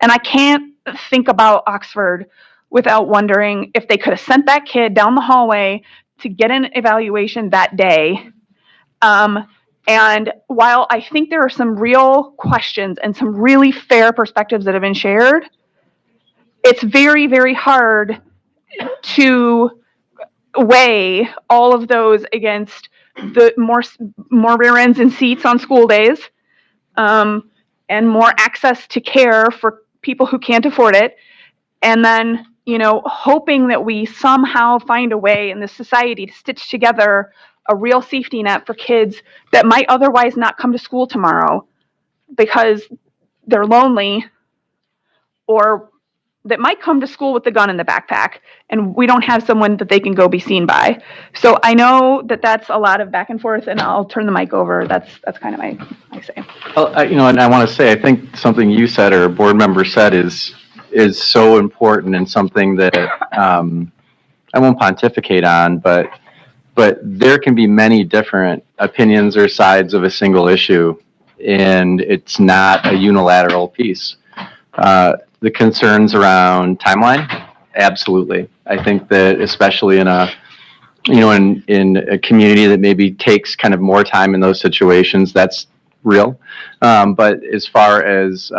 And I can't think about Oxford without wondering if they could have sent that kid down the hallway to get an evaluation that day. And while I think there are some real questions and some really fair perspectives that have been shared, it's very, very hard to weigh all of those against the more rear ends and seats on school days, and more access to care for people who can't afford it. And then, hoping that we somehow find a way in this society to stitch together a real safety net for kids that might otherwise not come to school tomorrow because they're lonely, or that might come to school with the gun in the backpack and we don't have someone that they can go be seen by. So I know that that's a lot of back and forth, and I'll turn the mic over. That's kind of my say. Well, and I want to say, I think something you said or a board member said is so important and something that I won't pontificate on, but there can be many different opinions or sides of a single issue, and it's not a unilateral piece. The concerns around timeline, absolutely. I think that especially in a community that maybe takes kind of more time in those situations, that's real. But as far as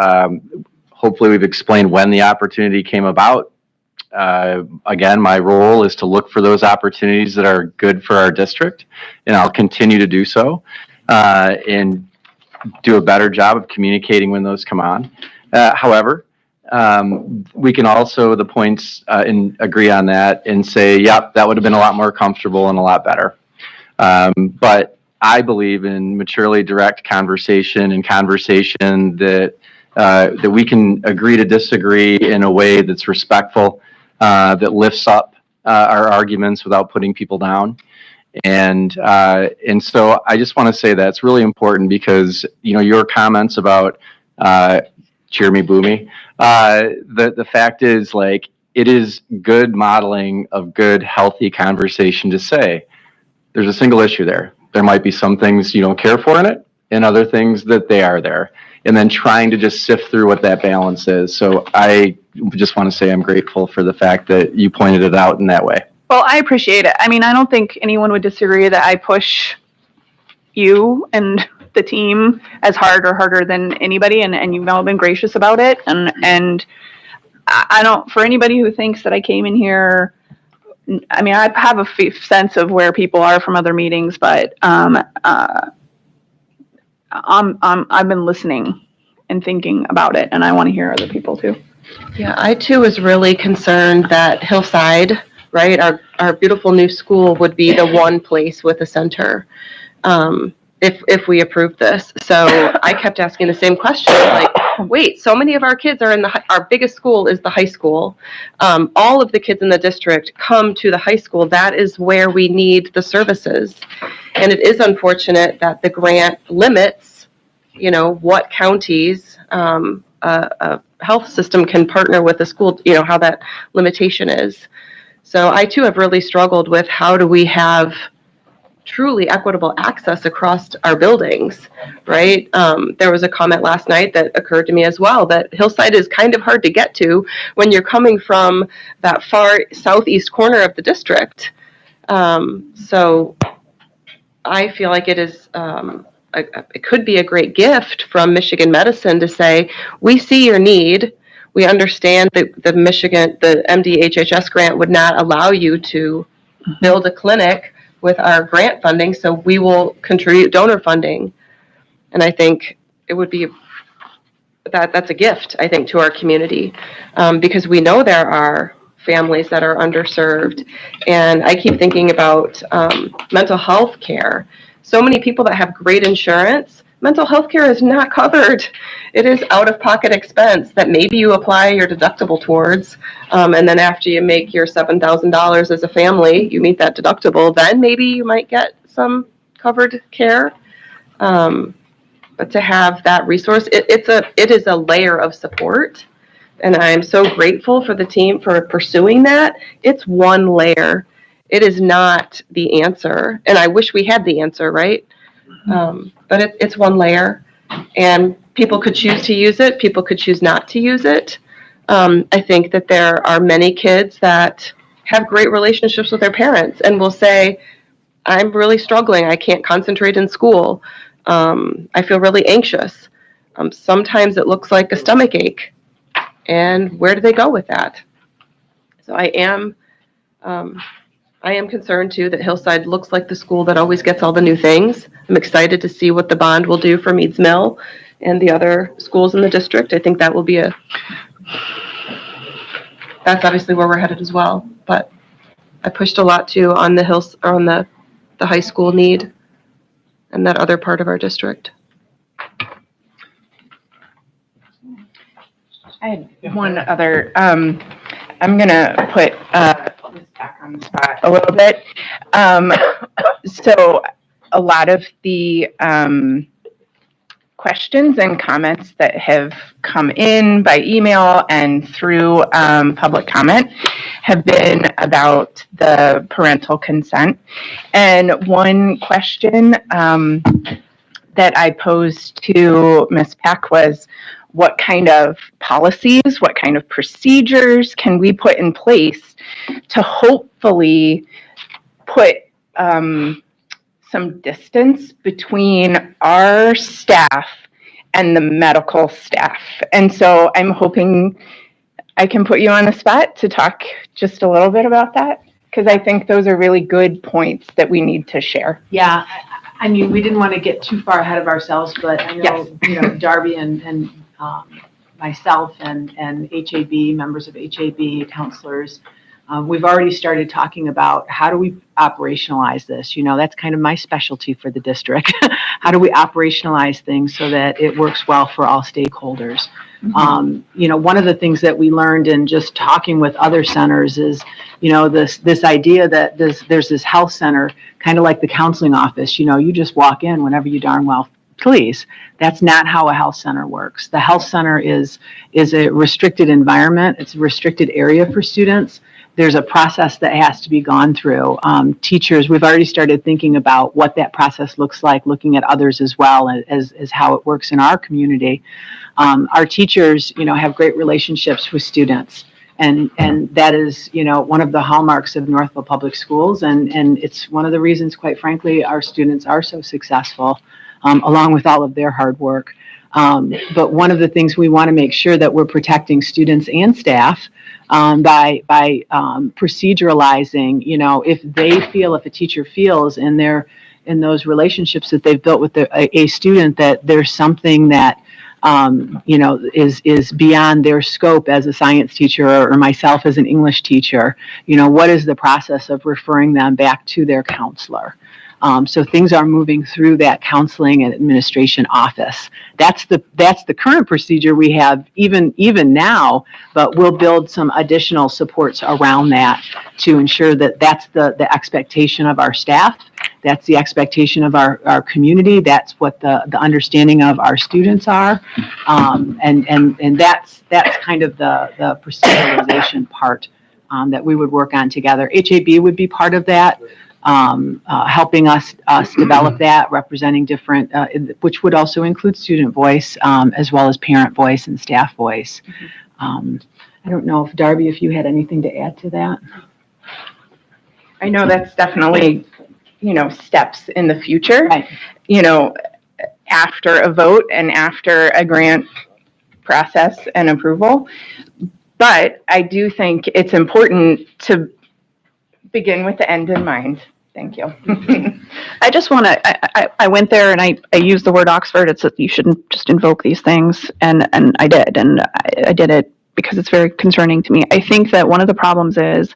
hopefully we've explained when the opportunity came about. Again, my role is to look for those opportunities that are good for our district, and I'll continue to do so and do a better job of communicating when those come on. However, we can also, the points, and agree on that and say, yep, that would have been a lot more comfortable and a lot better. But I believe in maturely direct conversation and conversation that that we can agree to disagree in a way that's respectful, that lifts up our arguments without putting people down. And so I just want to say that it's really important because, you know, your comments about cheer me, boo me, the fact is, like, it is good modeling of good, healthy conversation to say there's a single issue there. There might be some things you don't care for in it and other things that they are there. And then trying to just sift through what that balance is. So I just want to say I'm grateful for the fact that you pointed it out in that way. Well, I appreciate it. I mean, I don't think anyone would disagree that I push you and the team as hard or harder than anybody, and you've all been gracious about it. And I don't, for anybody who thinks that I came in here, I mean, I have a sense of where people are from other meetings, but I've been listening and thinking about it, and I want to hear other people too. Yeah, I too was really concerned that Hillside, right, our beautiful new school would be the one place with a center, if we approved this. So I kept asking the same question, like, wait, so many of our kids are in our biggest school is the high school. All of the kids in the district come to the high school. That is where we need the services. And it is unfortunate that the grant limits, you know, what counties, a health system can partner with a school, you know, how that limitation is. So I too have really struggled with how do we have truly equitable access across our buildings, right? There was a comment last night that occurred to me as well, that Hillside is kind of hard to get to when you're coming from that far southeast corner of the district. So I feel like it is, it could be a great gift from Michigan Medicine to say, we see your need. We understand that the MDHHS grant would not allow you to build a clinic with our grant funding, so we will contribute donor funding. And I think it would be, that's a gift, I think, to our community, because we know there are families that are underserved. And I keep thinking about mental health care. So many people that have great insurance, mental health care is not covered. It is out-of-pocket expense that maybe you apply your deductible towards, and then after you make your $7,000 as a family, you meet that deductible, then maybe you might get some covered care. But to have that resource, it is a layer of support, and I'm so grateful for the team for pursuing that. It's one layer. It is not the answer, and I wish we had the answer, right? But it's one layer, and people could choose to use it. People could choose not to use it. I think that there are many kids that have great relationships with their parents and will say, I'm really struggling. I can't concentrate in school. I feel really anxious. Sometimes it looks like a stomach ache. And where do they go with that? So I am concerned too that Hillside looks like the school that always gets all the new things. I'm excited to see what the bond will do for Meads Mill and the other schools in the district. I think that will be that's obviously where we're headed as well. But I pushed a lot too on the hills, or on the high school need and that other part of our district. I had one other, I'm gonna put this back on the spot a little bit. So a lot of the questions and comments that have come in by email and through public comment have been about the parental consent. And one question that I posed to Ms. Peck was, what kind of policies, what kind of procedures can we put in place to hopefully put some distance between our staff and the medical staff? And so I'm hoping I can put you on the spot to talk just a little bit about that, because I think those are really good points that we need to share. Yeah, I mean, we didn't want to get too far ahead of ourselves, but I know, you know, Darby and myself and HAB, members of HAB, counselors, We've already started talking about how do we operationalize this? That's kind of my specialty for the district. How do we operationalize things so that it works well for all stakeholders? One of the things that we learned in just talking with other centers is, this idea that there's this health center, kind of like the counseling office. You just walk in whenever you darn well please. That's not how a health center works. The health center is a restricted environment. It's a restricted area for students. There's a process that has to be gone through. Teachers, we've already started thinking about what that process looks like, looking at others as well as how it works in our community. Our teachers, have great relationships with students. And that is, one of the hallmarks of Northville Public Schools. And it's one of the reasons, quite frankly, our students are so successful, along with all of their hard work. But one of the things we want to make sure that we're protecting students and staff by proceduralizing, if a teacher feels in those relationships that they've built with a student that there's something that is beyond their scope as a science teacher or myself as an English teacher, what is the process of referring them back to their counselor? So things are moving through that counseling and administration office. That's the current procedure we have even now, but we'll build some additional supports around that to ensure that that's the expectation of our staff. That's the expectation of our community. That's what the understanding of our students are. And that's kind of the proceduralization part that we would work on together. HAB would be part of that. Helping us develop that, representing different, which would also include student voice, as well as parent voice and staff voice. I don't know if Darby, if you had anything to add to that. I know that's definitely, steps in the future, Right. After a vote and after a grant process and approval. But I do think it's important to begin with the end in mind. Thank you. I just want to, I went there and I used the word Oxford. It's that you shouldn't just invoke these things. And I did. And I did it because it's very concerning to me. I think that one of the problems is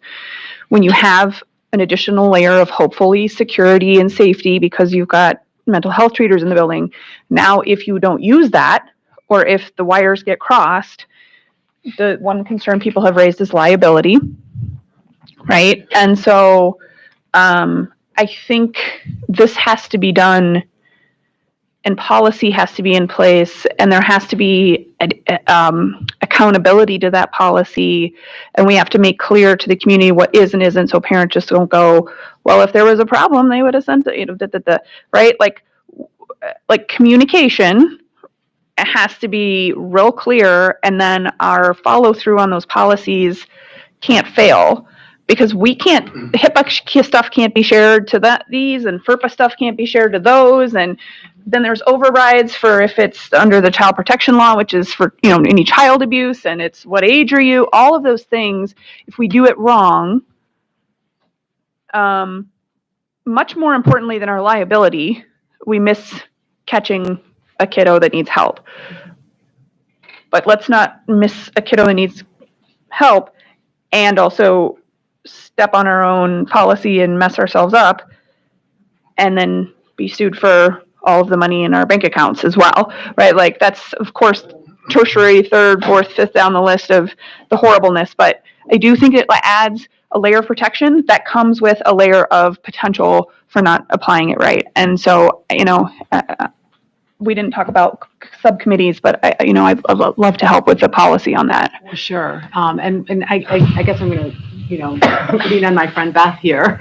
when you have an additional layer of hopefully security and safety because you've got mental health treaters in the building. Now, if you don't use that, or if the wires get crossed, the one concern people have raised is liability, right? And so, I think this has to be done and policy has to be in place and there has to be accountability to that policy. And we have to make clear to the community what is and isn't so parents just don't go, well, if there was a problem, they would have sent it, right? Like communication has to be real clear and then our follow through on those policies can't fail. Because we can't, HIPAA stuff can't be shared to these, and FERPA stuff can't be shared to those, and then there's overrides for if it's under the child protection law, which is for, any child abuse, and it's what age are you, all of those things, if we do it wrong, much more importantly than our liability, we miss catching a kiddo that needs help. But let's not miss a kiddo that needs help and also step on our own policy and mess ourselves up and then be sued for all of the money in our bank accounts as well, right? Like that's, of course, tertiary, third, fourth, fifth down the list of the horribleness. But I do think it adds a layer of protection that comes with a layer of potential for not applying it right. And so, we didn't talk about subcommittees, but I'd love to help with the policy on that. Sure. And I guess I'm going to, putting on my friend Beth here.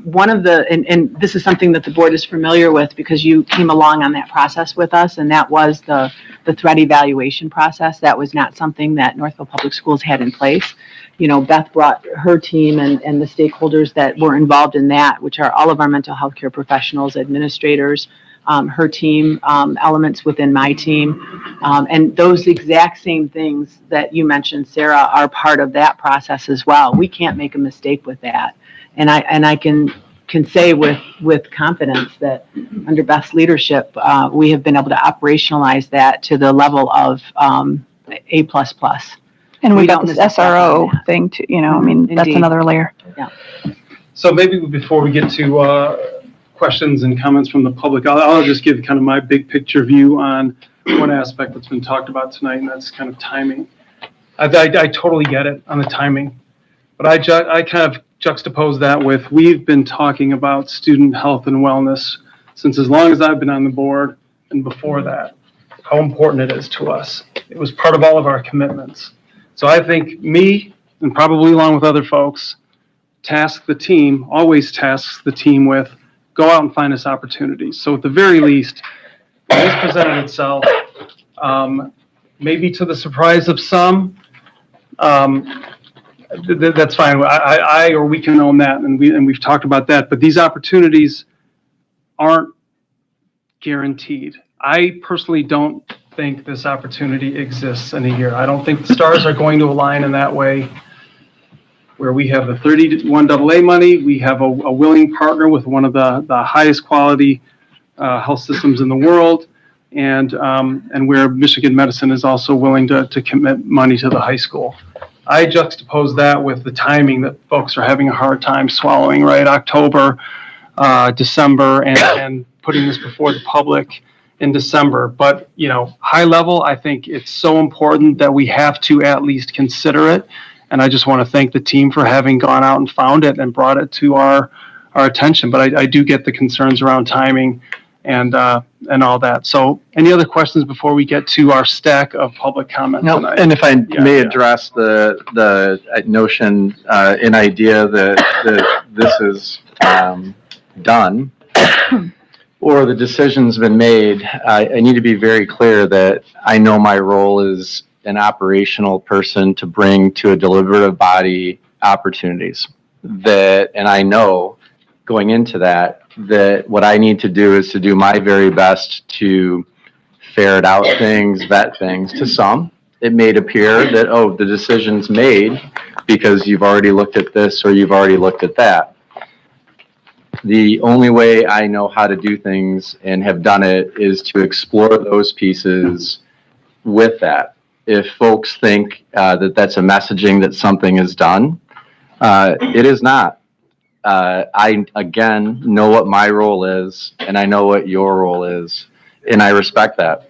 One of and this is something that the board is familiar with because you came along on that process with us, and that was the threat evaluation process. That was not something that Northville Public Schools had in place. Beth brought her team and the stakeholders that were involved in that, which are all of our mental health care professionals, administrators, her team, elements within my team. And those exact same things that you mentioned, Sarah, are part of that process as well. We can't make a mistake with that. And I can say with confidence that under Beth's leadership, we have been able to operationalize that to the level of A++. And we We got don't this miss out on SRO that. thing too, you know, I mean, that's Indeed. another layer. So maybe before we get to questions and comments from the public, I'll just give kind of my big picture view on one aspect that's been talked about tonight, and that's kind of timing. I totally get it on the timing, but I kind of juxtapose that with, we've been talking about student health and wellness since as long as I've been on the board, and before that, how important it is to us. It was part of all of our commitments. So I think me, and probably along with other folks, always tasks the team with, go out and find us opportunities. So at the very least, when this presented itself, maybe to the surprise of some, that's fine. Or we can own that, and we've talked about that. But these opportunities aren't guaranteed. I personally don't think this opportunity exists in a year. I don't think the stars are going to align in that way, where we have the 31 AA money, we have a willing partner with one of the highest quality health systems in the world, and where Michigan Medicine is also willing to commit money to the high school. I juxtapose that with the timing that folks are having a hard time swallowing, right? October, December, and putting this before the public in December. But, high level, I think it's so important that we have to at least consider it. And I just want to thank the team for having gone out and found it and brought it to our attention. But I do get the concerns around timing and all that. So any other questions before we get to our stack of public comment No, tonight? and if I may Yeah. address the notion, an idea that this is done, or the decision's been made, I need to be very clear that I know my role is an operational person to bring to a deliberative body opportunities. And I know going into that what I need to do is to do my very best to ferret out things, vet things. To some, it may appear that, the decision's made because you've already looked at this or you've already looked at that. The only way I know how to do things and have done it is to explore those pieces with that. If folks think that that's a messaging that something is done, it is not. I, again, know what my role is, and I know what your role is, and I respect that.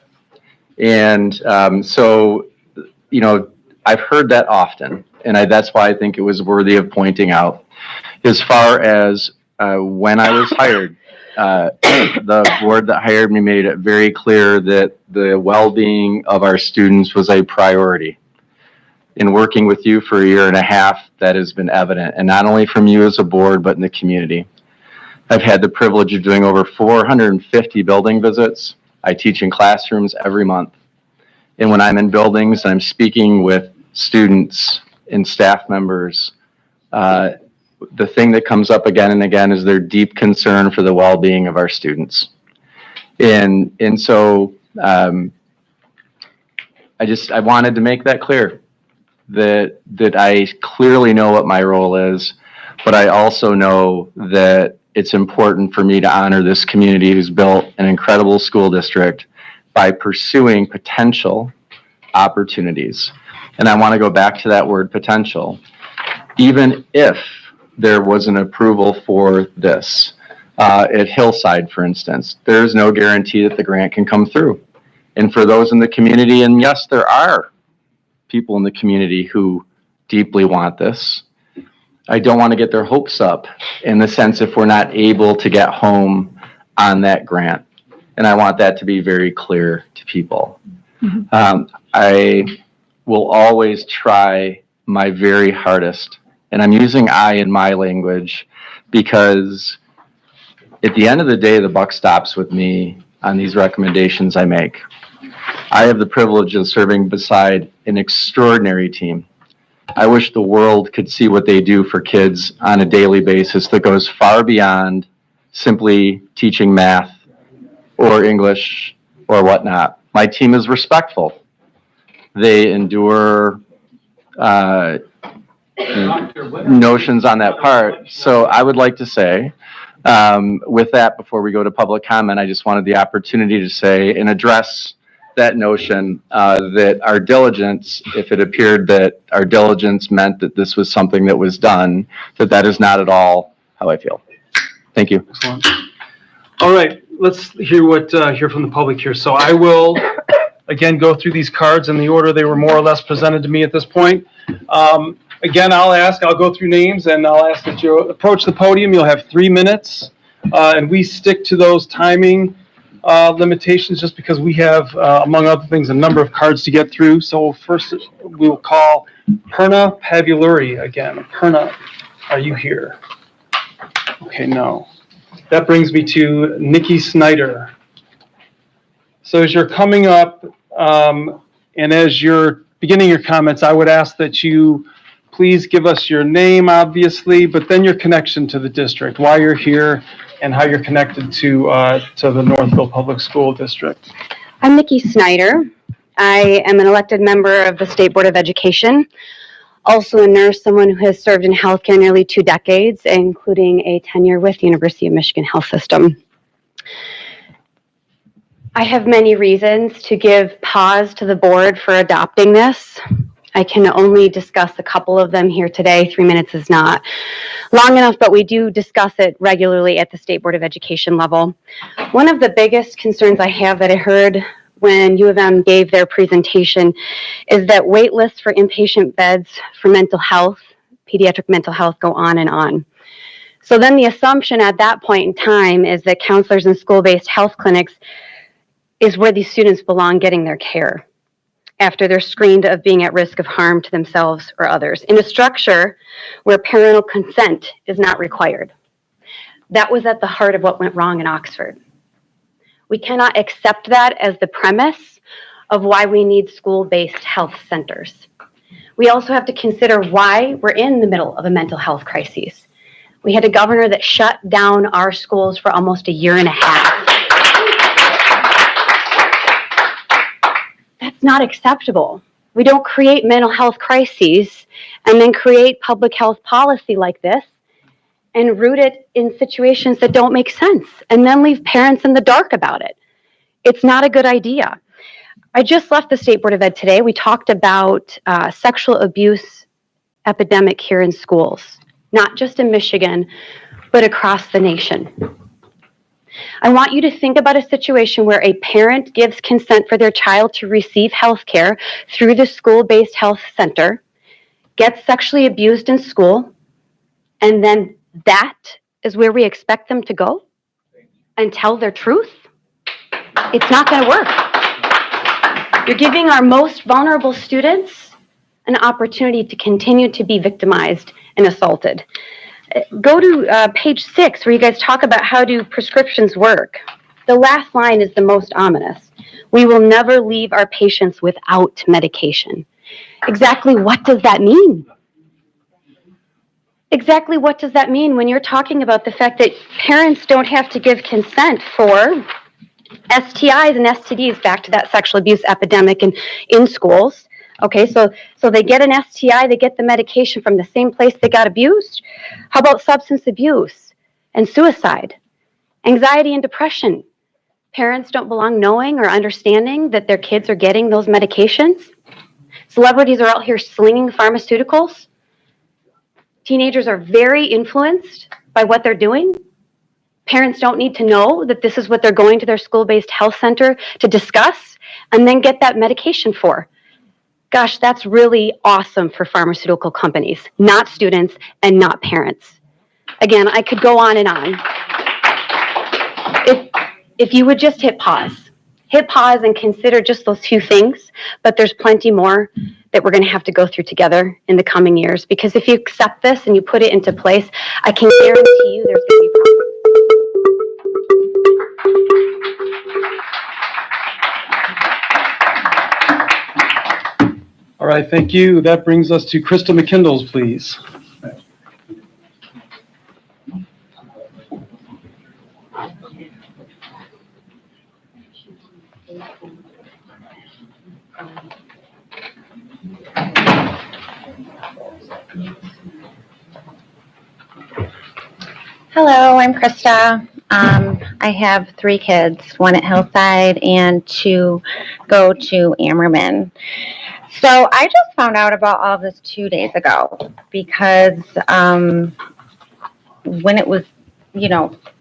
And so, I've heard that often, and that's why I think it was worthy of pointing out. As far as when I was hired, the board that hired me made it very clear that the well-being of our students was a priority. In working with you for a year and a half, that has been evident, and not only from you as a board, but in the community. I've had the privilege of doing over 450 building visits. I teach in classrooms every month. And when I'm in buildings, I'm speaking with students and staff members. The thing that comes up again and again is their deep concern for the well-being of our students. And so I wanted to make that clear, that I clearly know what my role is, but I also know that it's important for me to honor this community who's built an incredible school district by pursuing potential opportunities. And I want to go back to that word potential. Even if there was an approval for this, at Hillside, for instance, there's no guarantee that the grant can come through. And for those in the community, and yes, there are people in the community who deeply want this, I don't want to get their hopes up in the sense if we're not able to get home on that grant. And I want that to be very clear to people. Mm-hmm. I will always try my very hardest, and I'm using I in my language because at the end of the day, the buck stops with me on these recommendations I make. I have the privilege of serving beside an extraordinary team. I wish the world could see what they do for kids on a daily basis that goes far beyond simply teaching math or English or whatnot. My team is respectful. They endure notions on that part. So I would like to say, with that, before we go to public comment, I just wanted the opportunity to say and address that notion that our diligence, if it appeared that our diligence meant that this was something that was done, that is not at all how I feel. Thank you. Excellent. All right, let's hear from the public here. So I will, again, go through these cards in the order they were more or less presented to me at this point. Again, I'll go through names, and I'll ask that you approach the podium. You'll have 3 minutes, and we stick to those timing limitations just because we have, among other things, a number of cards to get through. So first, we will call Perna Pavuluri again. Perna, are you here? Okay, no. That brings me to Nikki Snyder. So as you're coming up, and as you're beginning your comments, I would ask that you please give us your name, obviously, but then your connection to the district, why you're here, and how you're connected to the Northville Public School District. I'm Nikki Snyder. I am an elected member of the State Board of Education, also a nurse, someone who has served in healthcare nearly 2 decades, including a tenure with the University of Michigan Health System. I have many reasons to give pause to the board for adopting this. I can only discuss a couple of them here today. 3 minutes is not long enough, but we do discuss it regularly at the State Board of Education level. One of the biggest concerns I have that I heard when U of M gave their presentation is that wait lists for inpatient beds for mental health, pediatric mental health, go on and on. So then the assumption at that point in time is that counselors and school-based health clinics is where these students belong getting their care after they're screened of being at risk of harm to themselves or others in a structure where parental consent is not required. That was at the heart of what went wrong in Oxford. We cannot accept that as the premise of why we need school-based health centers. We also have to consider why we're in the middle of a mental health crisis. We had a governor that shut down our schools for almost 1.5 years. That's not acceptable. We don't create mental health crises and then create public health policy like this and root it in situations that don't make sense and then leave parents in the dark about it. It's not a good idea. I just left the State Board of Ed today. We talked about sexual abuse epidemic here in schools, not just in Michigan, but across the nation. I want you to think about a situation where a parent gives consent for their child to receive health care through the school-based health center, gets sexually abused in school, and then that is where we expect them to go and tell their truth? It's not going to work. You're giving our most vulnerable students an opportunity to continue to be victimized and assaulted. Go to page 6 where you guys talk about how do prescriptions work. The last line is the most ominous. We will never leave our patients without medication. Exactly what does that mean? Exactly what does that mean when you're talking about the fact that parents don't have to give consent for STIs and STDs, back to that sexual abuse epidemic in schools? Okay, so they get an STI, they get the medication from the same place they got abused. How about substance abuse and suicide, anxiety and depression? Parents don't belong knowing or understanding that their kids are getting those medications. Celebrities are out here slinging pharmaceuticals. Teenagers are very influenced by what they're doing. Parents don't need to know that this is what they're going to their school-based health center to discuss and then get that medication for. Gosh, that's really awesome for pharmaceutical companies, not students and not parents. Again, I could go on and on. If you would just hit pause and consider just those few things, but there's plenty more that we're going to have to go through together in the coming years, because if you accept this and you put it into place, I can guarantee you there's going to be problems. All right, thank you. That brings us to Krista McKindles, please. Hello, I'm Krista. I I have 3 kids, 1 at Hillside and 2 go to Ammerman. So I just found out about all of this 2 days ago because when it was,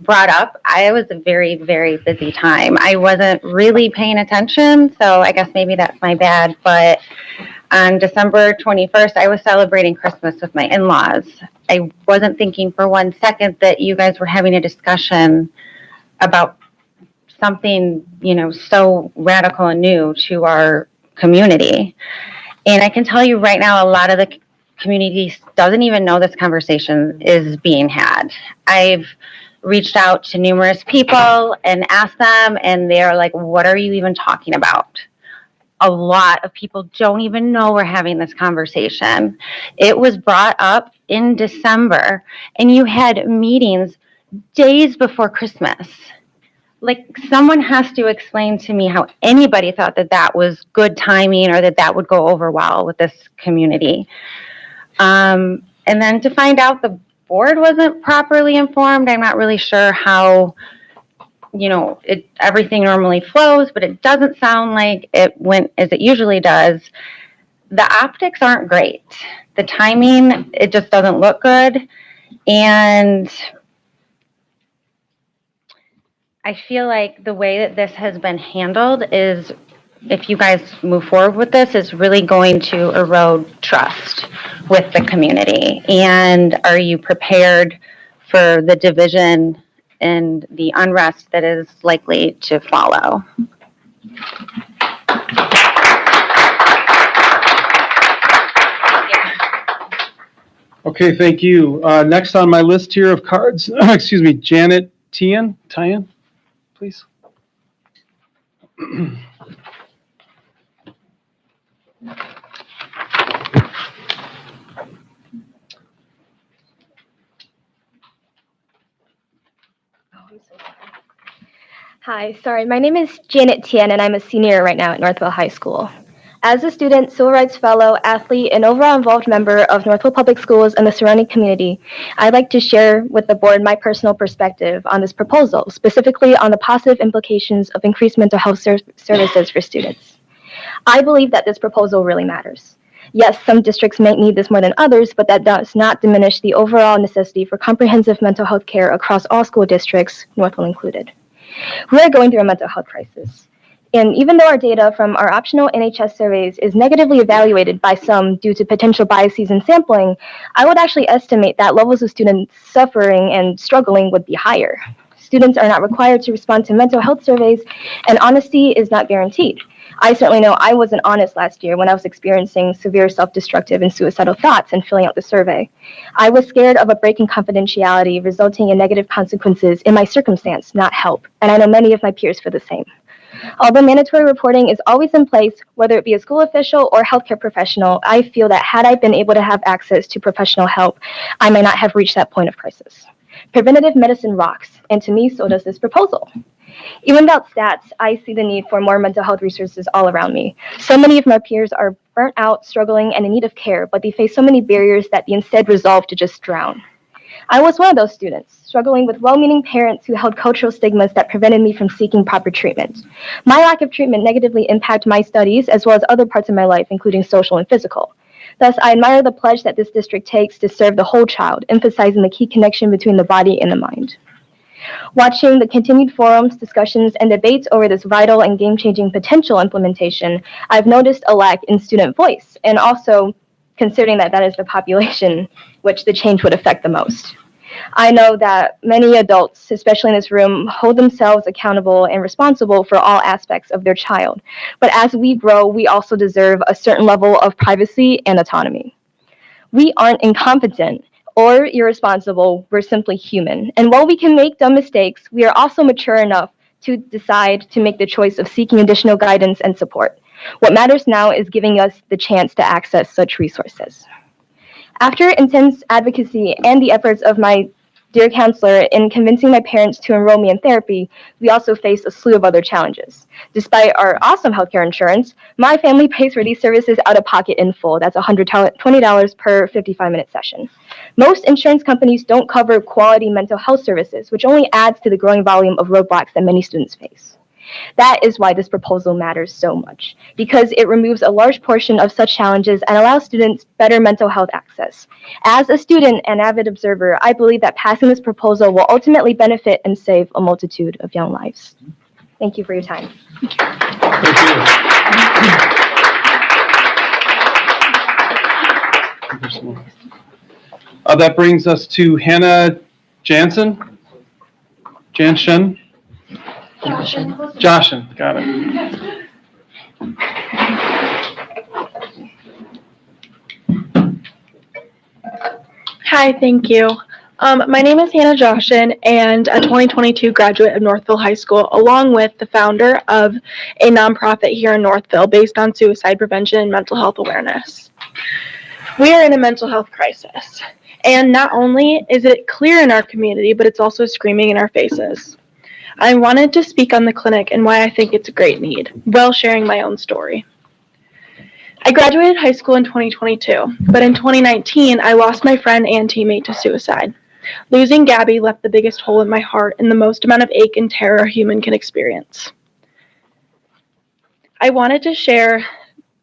brought up, I was a very, very busy time. I wasn't really paying attention, so I guess maybe that's my bad. But on December 21st, I was celebrating Christmas with my in-laws. I wasn't thinking for 1 second that you guys were having a discussion about something, so radical and new to our community. And I can tell you right now, a lot of the community doesn't even know this conversation is being had. I've reached out to numerous people and asked them, and they're like, what are you even talking about? A lot of people don't even know we're having this conversation. It was brought up in December, and you had meetings days before Christmas. Like, someone has to explain to me how anybody thought that that was good timing or that that would go over well with this community. And then to find out the board wasn't properly informed, I'm not really sure how, everything normally flows, but it doesn't sound like it went as it usually does. The optics aren't great. The timing, it just doesn't look good. And I feel like the way that this has been handled is, if you guys move forward with this, is really going to erode trust with the community. And are you prepared for the division and the unrest that is likely to follow? Okay, thank you. Next on my list here of cards, excuse me, Janet Tian, please. Hi, sorry. My name is Janet Tian, and I'm a senior right now at Northville High School. As a student, civil rights fellow, athlete, and overall involved member of Northville Public Schools and the surrounding community, I'd like to share with the board my personal perspective on this proposal, specifically on the positive implications of increased mental health services for students. I believe that this proposal really matters. Yes, some districts might need this more than others, but that does not diminish the overall necessity for comprehensive mental health care across all school districts, Northville included. We are going through a mental health crisis. And even though our data from our optional NHS surveys is negatively evaluated by some due to potential biases in sampling, I would actually estimate that levels of students suffering and struggling would be higher. Students are not required to respond to mental health surveys, and honesty is not guaranteed. I certainly know I wasn't honest last year when I was experiencing severe self-destructive and suicidal thoughts and filling out the survey. I was scared of a break in confidentiality resulting in negative consequences in my circumstance, not help, and I know many of my peers feel the same. Although mandatory reporting is always in place, whether it be a school official or healthcare professional, I feel that had I been able to have access to professional help, I might not have reached that point of crisis. Preventative medicine rocks, and to me, so does this proposal. Even without stats, I see the need for more mental health resources all around me. So many of my peers are burnt out, struggling, and in need of care, but they face so many barriers that they instead resolve to just drown. I was one of those students, struggling with well-meaning parents who held cultural stigmas that prevented me from seeking proper treatment. My lack of treatment negatively impacted my studies as well as other parts of my life, including social and physical. Thus, I admire the pledge that this district takes to serve the whole child, emphasizing the key connection between the body and the mind. Watching the continued forums, discussions, and debates over this vital and game-changing potential implementation, I've noticed a lack in student voice, and also considering that that is the population which the change would affect the most. I know that many adults, especially in this room, hold themselves accountable and responsible for all aspects of their child. But as we grow, we also deserve a certain level of privacy and autonomy. We aren't incompetent or irresponsible, we're simply human. And while we can make dumb mistakes, we are also mature enough to decide to make the choice of seeking additional guidance and support. What matters now is giving us the chance to access such resources. After intense advocacy and the efforts of my Dear counselor, in convincing my parents to enroll me in therapy, we also face a slew of other challenges. Despite our awesome healthcare insurance, my family pays for these services out of pocket in full. That's $120 per 55-minute session. Most insurance companies don't cover quality mental health services, which only adds to the growing volume of roadblocks that many students face. That is why this proposal matters so much, because it removes a large portion of such challenges and allows students better mental health access. As a student and avid observer, I believe that passing this proposal will ultimately benefit and save a multitude of young lives. Thank you for your time. That brings us to Hannah Jansen. Joshin, got it. Hi, thank you. My name is Hannah Joshin, and a 2022 graduate of Northville High School, along with the founder of a nonprofit here in Northville based on suicide prevention and mental health awareness. We are in a mental health crisis, and not only is it clear in our community, but it's also screaming in our faces. I wanted to speak on the clinic and why I think it's a great need, while sharing my own story. I graduated high school in 2022, but in 2019, I lost my friend and teammate to suicide. Losing Gabby left the biggest hole in my heart and the most amount of ache and terror a human can experience. I wanted to share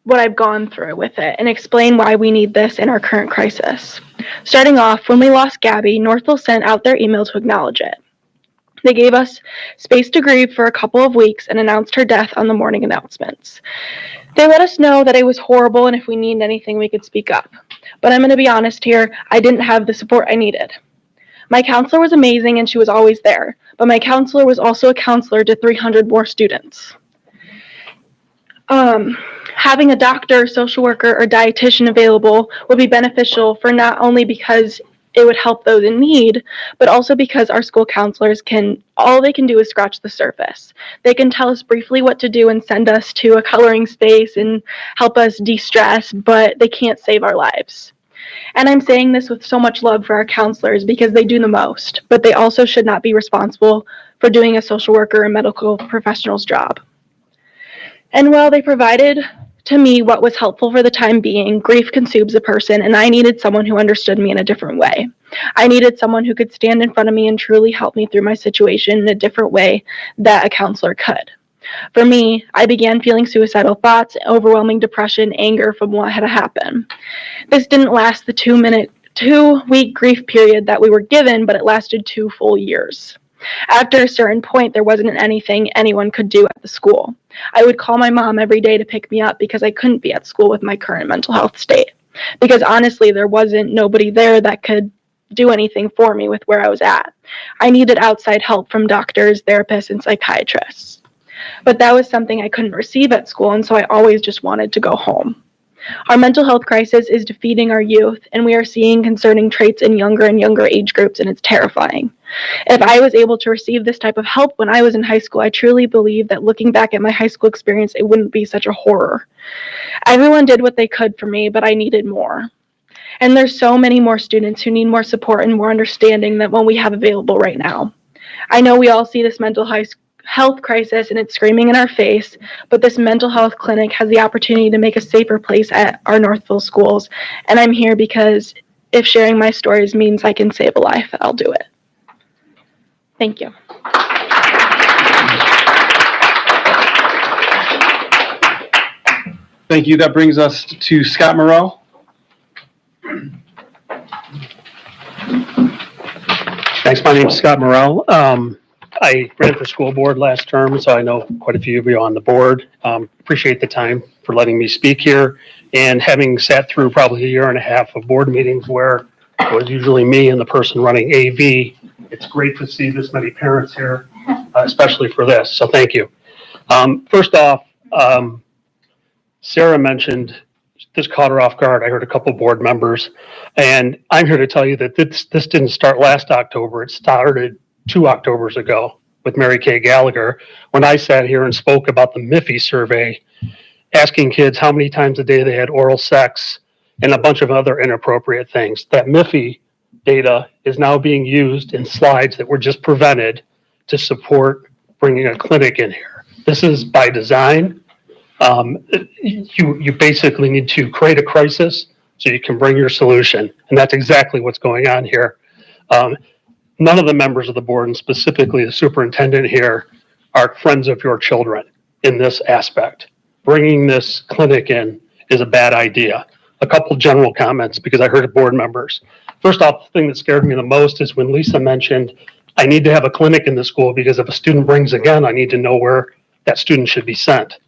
what I've gone through with it and explain why we need this in our current crisis. Starting off, when we lost Gabby, Northville sent out their email to acknowledge it. They gave us space to grieve for a couple of weeks and announced her death on the morning announcements. They let us know that it was horrible and if we needed anything, we could speak up. But I'm going to be honest here, I didn't have the support I needed. My counselor was amazing and she was always there, but my counselor was also a counselor to 300 more students. Having a doctor, social worker, or dietitian available would be beneficial for not only because it would help those in need, but also because our school counselors all they can do is scratch the surface. They can tell us briefly what to do and send us to a coloring space and help us de-stress, but they can't save our lives. And I'm saying this with so much love for our counselors because they do the most, but they also should not be responsible for doing a social worker or medical professional's job. And while they provided to me what was helpful for the time being, grief consumes a person, and I needed someone who understood me in a different way. I needed someone who could stand in front of me and truly help me through my situation in a different way that a counselor could. For me, I began feeling suicidal thoughts, overwhelming depression, anger from what had happened. This didn't last the 2-week grief period that we were given, but it lasted 2 full years. After a certain point, there wasn't anything anyone could do at the school. I would call my mom every day to pick me up because I couldn't be at school with my current mental health state. Because honestly, there wasn't nobody there that could do anything for me with where I was at. I needed outside help from doctors, therapists, and psychiatrists. But that was something I couldn't receive at school, and so I always just wanted to go home. Our mental health crisis is defeating our youth, and we are seeing concerning traits in younger and younger age groups, and it's terrifying. If I was able to receive this type of help when I was in high school, I truly believe that looking back at my high school experience, it wouldn't be such a horror. Everyone did what they could for me, but I needed more. And there's so many more students who need more support and more understanding than what we have available right now. I know we all see this mental health crisis and it's screaming in our face, but this mental health clinic has the opportunity to make a safer place at our Northville schools. And I'm here because if sharing my stories means I can save a life, I'll do it. Thank you. Thank you. That brings us to Scott Morrell. Thanks. My name is Scott Morrell. I ran for school board last term, so I know quite a few of you on the board. Appreciate the time for letting me speak here. And having sat through probably 1.5 years of board meetings where it was usually me and the person running AV, it's great to see this many parents here, especially for this. So thank you. First off, Sarah mentioned this caught her off guard. I heard a couple board members, and I'm here to tell you that this didn't start last October. It started 2 Octobers ago with Mary Kay Gallagher when I sat here and spoke about the MIFI survey, asking kids how many times a day they had oral sex and a bunch of other inappropriate things. That MIFI data is now being used in slides that were just prevented to support bringing a clinic in here. This is by design. You basically need to create a crisis so you can bring your solution. And that's exactly what's going on here. None of the members of the board, and specifically the superintendent here, are friends of your children in this aspect. Bringing this clinic in is a bad idea. A couple general comments because I heard of board members. First off, the thing that scared me the most is when Lisa mentioned, I need to have a clinic in the school because if a student brings a gun, I need to know where that student should be sent.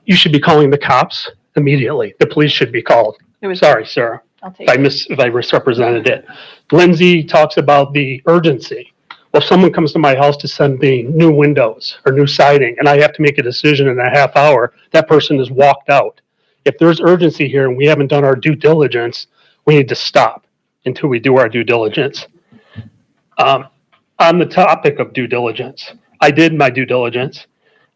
You should be calling the cops immediately. The police should be called. Sorry, Sarah, if I misrepresented it. Lindsay talks about the urgency. Well, if someone comes to my house to send me new windows or new siding and I have to make a decision in a half hour, that person has walked out. If there's urgency here and we haven't done our due diligence, we need to stop until we do our due diligence. On the topic of due diligence, I did my due diligence.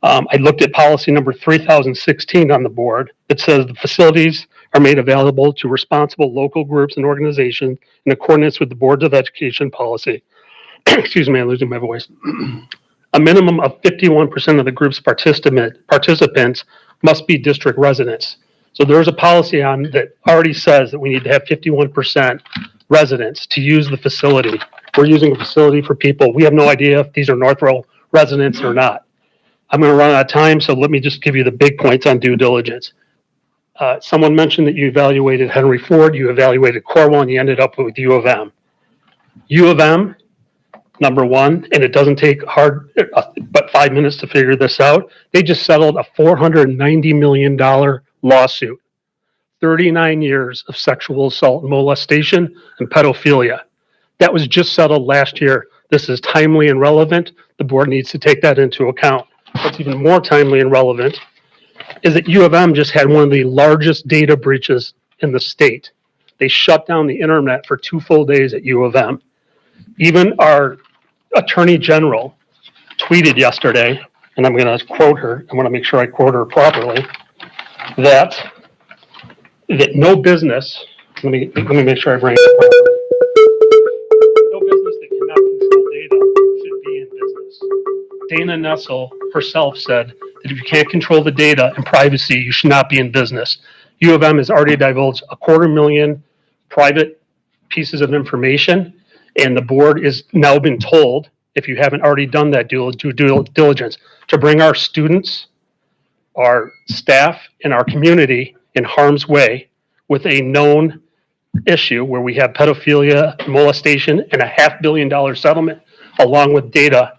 I looked at policy number 3016 on the board. It says the facilities are made available to responsible local groups and organizations in accordance with the Boards of Education policy. Excuse me, I'm losing my voice. A minimum of 51% of the group's participants must be district residents. So there's a policy on that already says that we need to have 51% residents to use the facility. We're using a facility for people. We have no idea if these are Northville residents or not. I'm going to run out of time, so let me just give you the big points on due diligence. Someone mentioned that you evaluated Henry Ford, you evaluated Cornwall, and you ended up with U of M. U of M, number one, and it doesn't take but 5 minutes to figure this out. They just settled a $490 million lawsuit. 39 years of sexual assault and molestation and pedophilia. That was just settled last year. This is timely and relevant. The board needs to take that into account. What's even more timely and relevant is that U of M just had one of the largest data breaches in the state. They shut down the internet for 2 full days at U of M. Even our attorney general tweeted yesterday, and I'm going to quote her, I want to make sure I quote her properly, that no business, let me make sure I bring it properly. No business that cannot control data should be in business. Dana Nessel herself said that if you can't control the data and privacy, you should not be in business. U of M has already divulged 250,000 private pieces of information, and the board is now been told, if you haven't already done that due diligence, to bring our students, our staff, and our community in harm's way with a known issue where we have pedophilia, molestation, and a $500 million settlement, along with data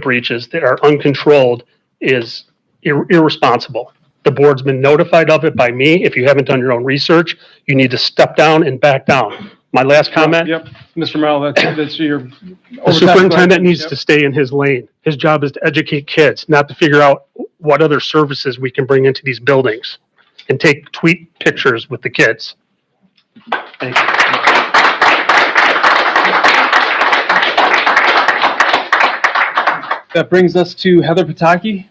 breaches that are uncontrolled, is irresponsible. The board's been notified of it by me. If you haven't done your own research, you need to step down and back down. My last comment. Yep, Mr. Merrill, that's your. The superintendent needs to stay in his lane. His job is to educate kids, not to figure out what other services we can bring into these buildings and tweet pictures with the kids. Thank you. That brings us to Heather Pataki.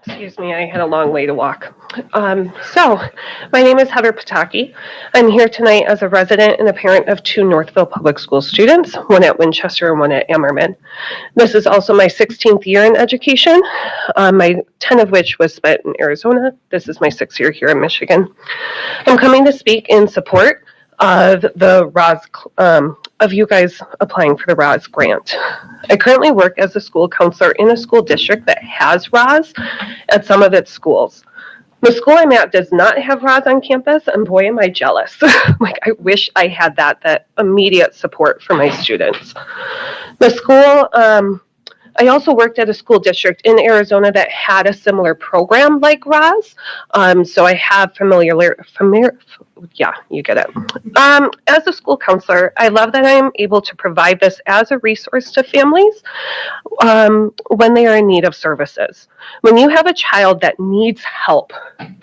Excuse me, I had a long way to walk. So, my name is Heather Pataki. I'm here tonight as a resident and a parent of 2 Northville Public School students, one at Winchester and one at Ammerman. This is also my 16th year in education, 10 of which was spent in Arizona. This is my 6th year here in Michigan. I'm coming to speak in support of the ROS, of you guys applying for the ROS grant. I currently work as a school counselor in a school district that has ROS at some of its schools. The school I'm at does not have ROS on campus, and boy, am I jealous. Like, I wish I had that immediate support for my students. The school, I also worked at a school district in Arizona that had a similar program like ROS, so I have yeah, you get it. As a school counselor, I love that I am able to provide this as a resource to families when they are in need of services. When you have a child that needs help,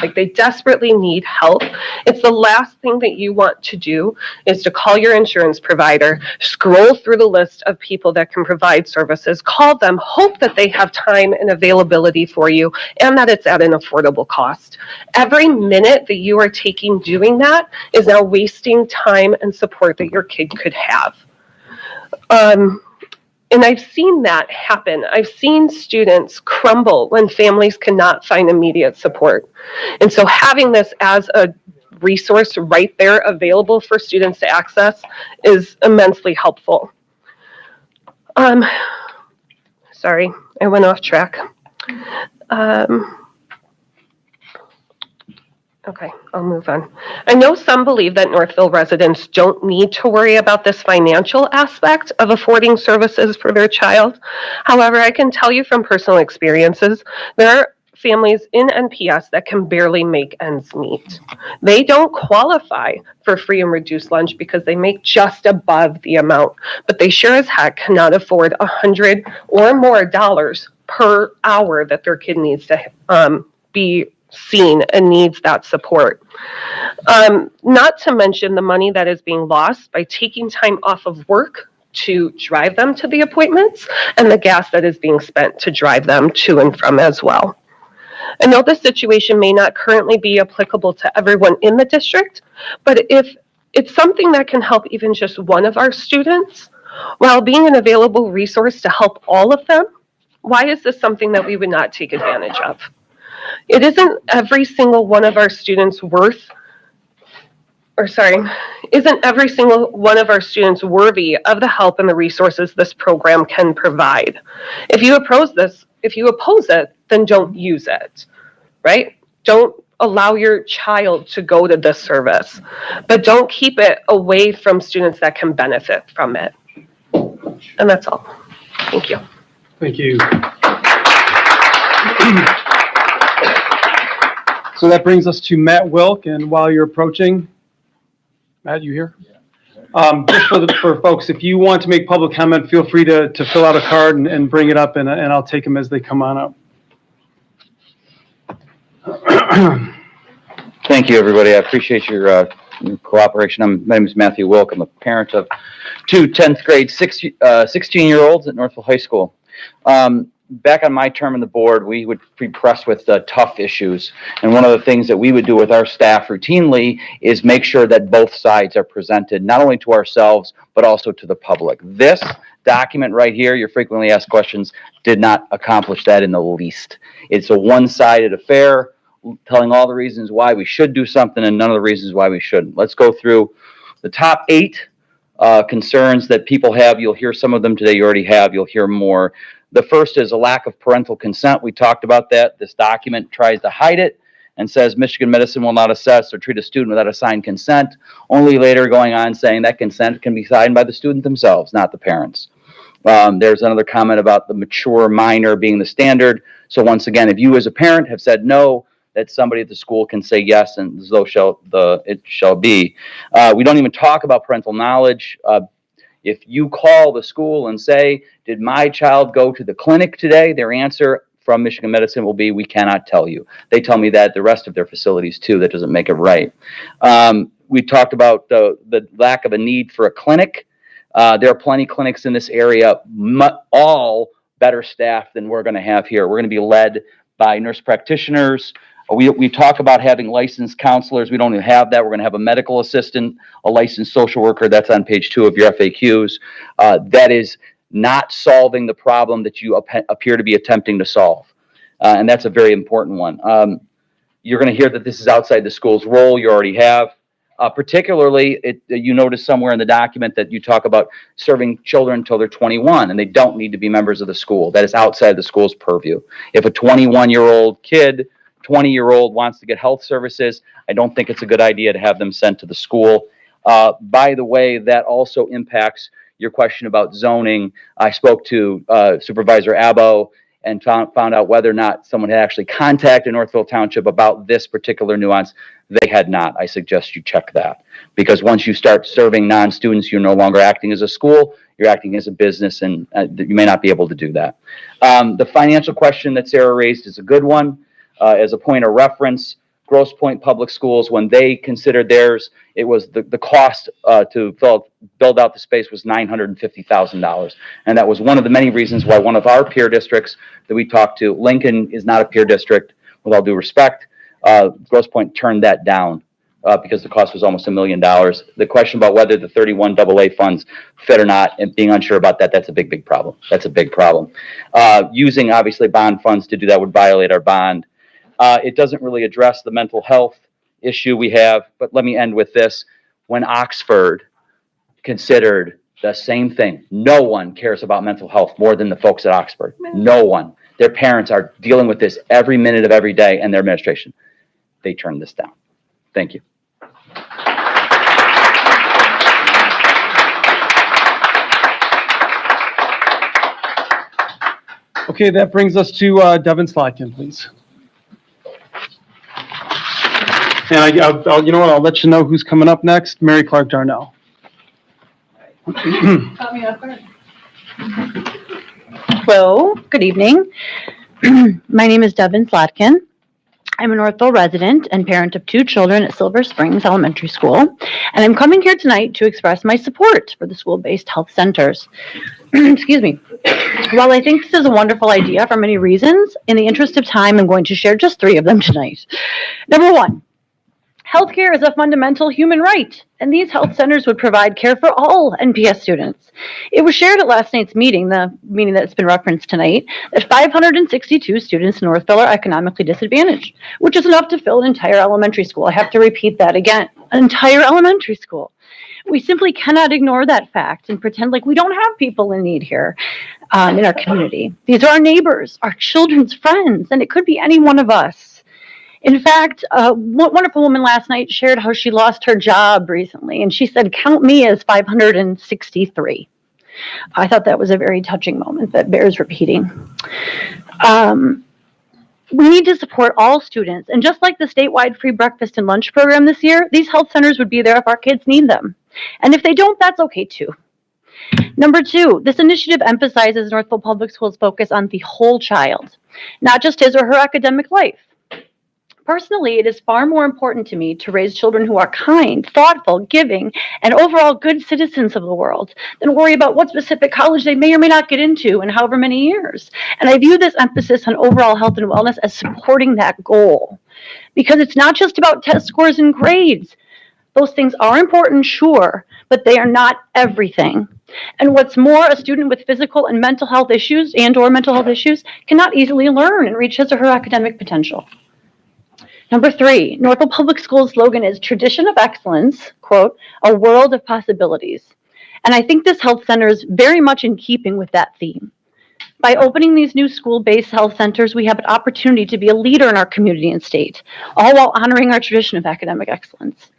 like they desperately need help, it's the last thing that you want to do is to call your insurance provider, scroll through the list of people that can provide services, call them, hope that they have time and availability for you, and that it's at an affordable cost. Every minute that you are taking doing that is now wasting time and support that your kid could have. And I've seen that happen. I've seen students crumble when families cannot find immediate support. And so having this as a resource right there available for students to access is immensely helpful. Sorry, I went off track. Okay, I'll move on. I know some believe that Northville residents don't need to worry about this financial aspect of affording services for their child. However, I can tell you from personal experiences, there are families in NPS that can barely make ends meet. They don't qualify for free and reduced lunch because they make just above the amount, but they sure as heck cannot afford $100 or more per hour that their kid needs to be seen and needs that support. Not to mention the money that is being lost by taking time off of work to drive them to the appointments and the gas that is being spent to drive them to and from as well. I know this situation may not currently be applicable to everyone in the district, but if it's something that can help even just one of our students, while being an available resource to help all of them, why is this something that we would not take advantage of? It isn't every single one of our students isn't every single one of our students worthy of the help and the resources this program can provide. If you oppose it, then don't use it, right? Don't allow your child to go to this service, but don't keep it away from students that can benefit from it. And that's all. Thank you. Thank you. So that brings us to Matt Wilk, and while you're approaching, Matt, you here? Just for folks, if you want to make public comment, feel free to fill out a card and bring it up, and I'll take them as they come on up. Thank you, everybody. I appreciate your cooperation. My name is Matthew Wilk. I'm a parent of two 10th grade 16-year-olds at Northville High School. Back on my term on the board, we would be pressed with tough issues. And one of the things that we would do with our staff routinely is make sure that both sides are presented, not only to ourselves, but also to the public. This document right here, your frequently asked questions, did not accomplish that in the least. It's a one-sided affair, telling all the reasons why we should do something and none of the reasons why we shouldn't. Let's go through the top 8 concerns that people have. You'll hear some of them today. You already have. You'll hear more. The first is a lack of parental consent. We talked about that. This document tries to hide it and says Michigan Medicine will not assess or treat a student without assigned consent, only later going on saying that consent can be signed by the student themselves, not the parents. There's another comment about the mature minor being the standard. So once again, if you as a parent have said no, that somebody at the school can say yes, and so it shall be. We don't even talk about parental knowledge. If you call the school and say, did my child go to the clinic today? Their answer from Michigan Medicine will be, we cannot tell you. They tell me that at the rest of their facilities too. That doesn't make it right. We talked about the lack of a need for a clinic. There are plenty of clinics in this area, all better staffed than we're going to have here. We're going to be led by nurse practitioners. We talk about having licensed counselors. We don't even have that. We're going to have a medical assistant, a licensed social worker. That's on page 2 of your FAQs. That is not solving the problem that you appear to be attempting to solve. And that's a very important one. You're going to hear that this is outside the school's role. You already have. Particularly, you notice somewhere in the document that you talk about serving children until they're 21, and they don't need to be members of the school. That is outside the school's purview. If a 21-year-old kid, 20-year-old wants to get health services, I don't think it's a good idea to have them sent to the school. By the way, that also impacts your question about zoning. I spoke to Supervisor Abbo and found out whether or not someone had actually contacted Northville Township about this particular nuance. They had not. I suggest you check that, because once you start serving non-students, you're no longer acting as a school, you're acting as a business, and you may not be able to do that. The financial question that Sarah raised is a good one. As a point of reference, Grosse Pointe Public Schools, when they considered theirs, it was the cost to build out the space was $950,000. And that was one of the many reasons why one of our peer districts that we talked to, Lincoln is not a peer district, with all due respect. Grosse Pointe turned that down because the cost was almost $1 million. The question about whether the 31 AA funds fit or not, and being unsure about that, that's a big problem. That's a big problem. Using, obviously, bond funds to do that would violate our bond. It doesn't really address the mental health issue we have, but let me end with this. When Oxford considered the same thing, no one cares about mental health more than the folks at Oxford. No one. Their parents are dealing with this every minute of every day, and their administration. They turned this down. Thank you. Okay, that brings us to Devin Slotkin, please. And I'll, you know what, I'll let you know who's coming up next. Mary Clark Darnell. Hello, good evening. My name is Devin Slotkin. I'm a Northville resident and parent of 2 children at Silver Springs Elementary School, and I'm coming here tonight to express my support for the school-based health centers. Excuse me. While I think this is a wonderful idea for many reasons, in the interest of time, I'm going to share just 3 of them tonight. Number 1. Healthcare is a fundamental human right, and these health centers would provide care for all NPS students. It was shared at last night's meeting, the meeting that's been referenced tonight, that 562 students in Northville are economically disadvantaged, which is enough to fill an entire elementary school. I have to repeat that again, an entire elementary school. We simply cannot ignore that fact and pretend like we don't have people in need here in our community. These are our neighbors, our children's friends, and it could be any one of us. In fact, a wonderful woman last night shared how she lost her job recently, and she said, "Count me as 563. I thought that was a very touching moment that bears repeating. We need to support all students, and just like the statewide free breakfast and lunch program this year, these health centers would be there if our kids need them. And if they don't, that's okay too. Number 2, this initiative emphasizes Northville Public Schools' focus on the whole child, not just his or her academic life. Personally, it is far more important to me to raise children who are kind, thoughtful, giving, and overall good citizens of the world than worry about what specific college they may or may not get into in however many years. And I view this emphasis on overall health and wellness as supporting that goal, because it's not just about test scores and grades. Those things are important, sure, but they are not everything. And what's more, a student with physical and mental health issues and/or mental health issues cannot easily learn and reach his or her academic potential. Number 3, Northville Public Schools' slogan is tradition of excellence, quote, a world of possibilities. And I think this health center is very much in keeping with that theme. By opening these new school-based health centers, we have an opportunity to be a leader in our community and state, all while honoring our tradition of academic excellence.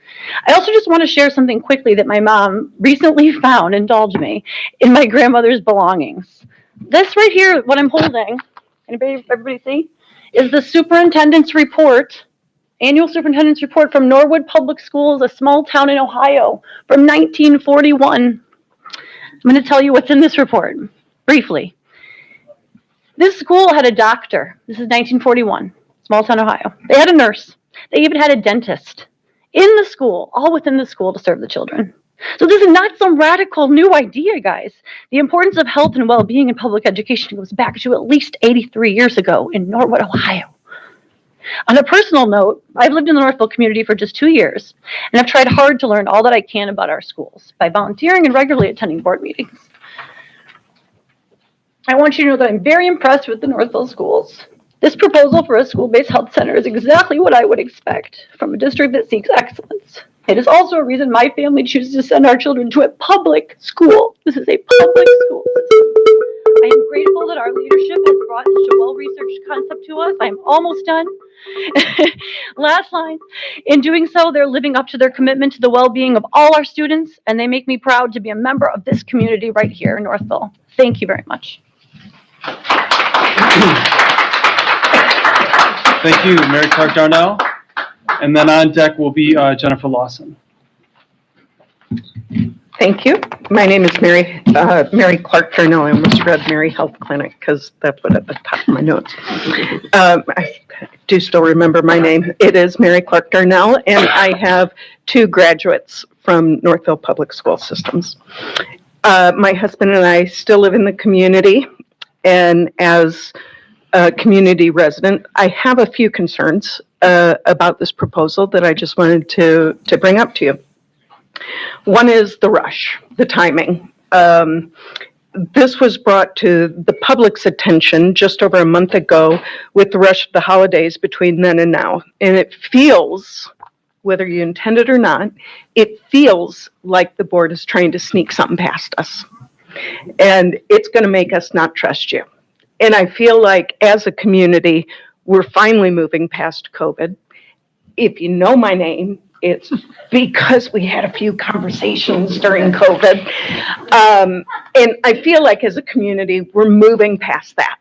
I also just want to share something quickly that my mom recently found, indulge me, in my grandmother's belongings. This right here, what I'm holding, everybody see, is the superintendent's report, annual superintendent's report from Norwood Public Schools, a small town in Ohio, from 1941. I'm going to tell you what's in this report, briefly. This school had a doctor. This is 1941, small town, Ohio. They had a nurse. They even had a dentist in the school, all within the school to serve the children. So this is not some radical new idea, guys. The importance of health and well-being in public education goes back to at least 83 years ago in Norwood, Ohio. On a personal note, I've lived in the Northville community for just 2 years, and I've tried hard to learn all that I can about our schools by volunteering and regularly attending board meetings. I want you to know that I'm very impressed with the Northville schools. This proposal for a school-based health center is exactly what I would expect from a district that seeks excellence. It is also a reason my family chooses to send our children to a public school. This is a public school system. I am grateful that our leadership has brought such a well-researched concept to us. I'm almost done. Last line. In doing so, they're living up to their commitment to the well-being of all our students, and they make me proud to be a member of this community right here in Northville. Thank you very much. Thank you, Mary Clark Darnell. And then on deck will be Jennifer Lawson. Thank you. My name is Mary Clark Darnell. I almost read Mary Health Clinic because that's what at the top of my notes. I do still remember my name. It is Mary Clark Darnell, and I have 2 graduates from Northville Public School Systems. My husband and I still live in the community, and as a community resident, I have a few concerns about this proposal that I just wanted to bring up to you. One is the rush, the timing. This was brought to the public's attention just over a month ago with the rush of the holidays between then and now. And it feels, whether you intend it or not, it feels like the board is trying to sneak something past us. And it's going to make us not trust you. And I feel like as a community, we're finally moving past COVID. If you know my name, it's because we had a few conversations during COVID. And I feel like as a community, we're moving past that.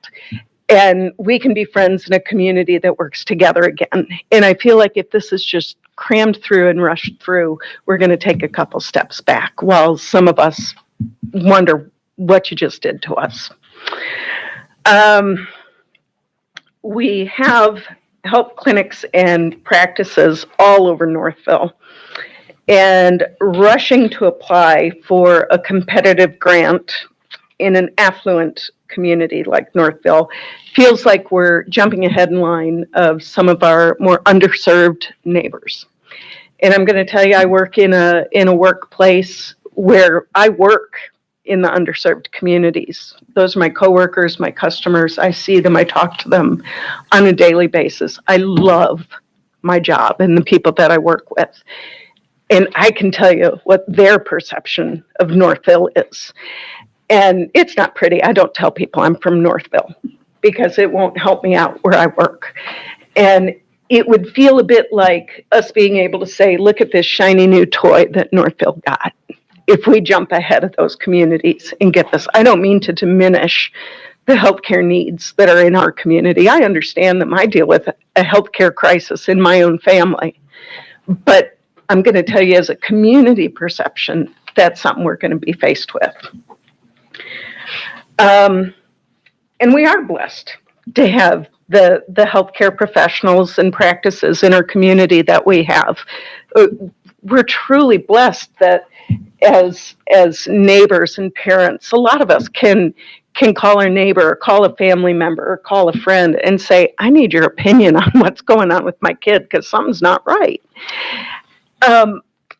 And we can be friends in a community that works together again. And I feel like if this is just crammed through and rushed through, we're going to take a couple steps back while some of us wonder what you just did to us. We have health clinics and practices all over Northville, and rushing to apply for a competitive grant in an affluent community like Northville feels like we're jumping ahead in line of some of our more underserved neighbors. And I'm going to tell you, I work in a workplace where I work in the underserved communities. Those are my coworkers, my customers. I see them, I talk to them on a daily basis. I love my job and the people that I work with. And I can tell you what their perception of Northville is. And it's not pretty. I don't tell people I'm from Northville because it won't help me out where I work. And it would feel a bit like us being able to say, look at this shiny new toy that Northville got, if we jump ahead of those communities and get this. I don't mean to diminish the healthcare needs that are in our community. I understand them. I deal with a healthcare crisis in my own family. But I'm going to tell you, as a community perception, that's something we're going to be faced with. And we are blessed to have the healthcare professionals and practices in our community that we have. We're truly blessed that as neighbors and parents, a lot of us can call our neighbor or call a family member or call a friend and say, I need your opinion on what's going on with my kid because something's not right.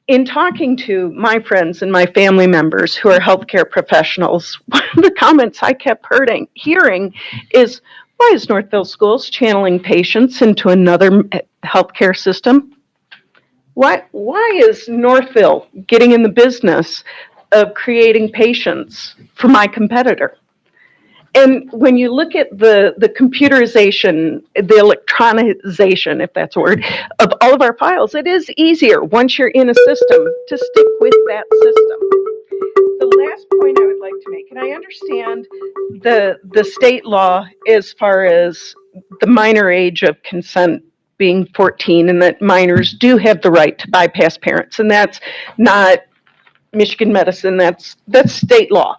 In talking to my friends and my family members who are healthcare professionals, one of the comments I kept hearing is, why is Northville Schools channeling patients into another healthcare system? Why is Northville getting in the business of creating patients for my competitor? And when you look at the computerization, the electronization, if that's a word, of all of our files, it is easier once you're in a system to stick with that system. The last point I would like to make, and I understand the state law as far as the minor age of consent being 14, and that minors do have the right to bypass parents, and that's not Michigan medicine, that's state law.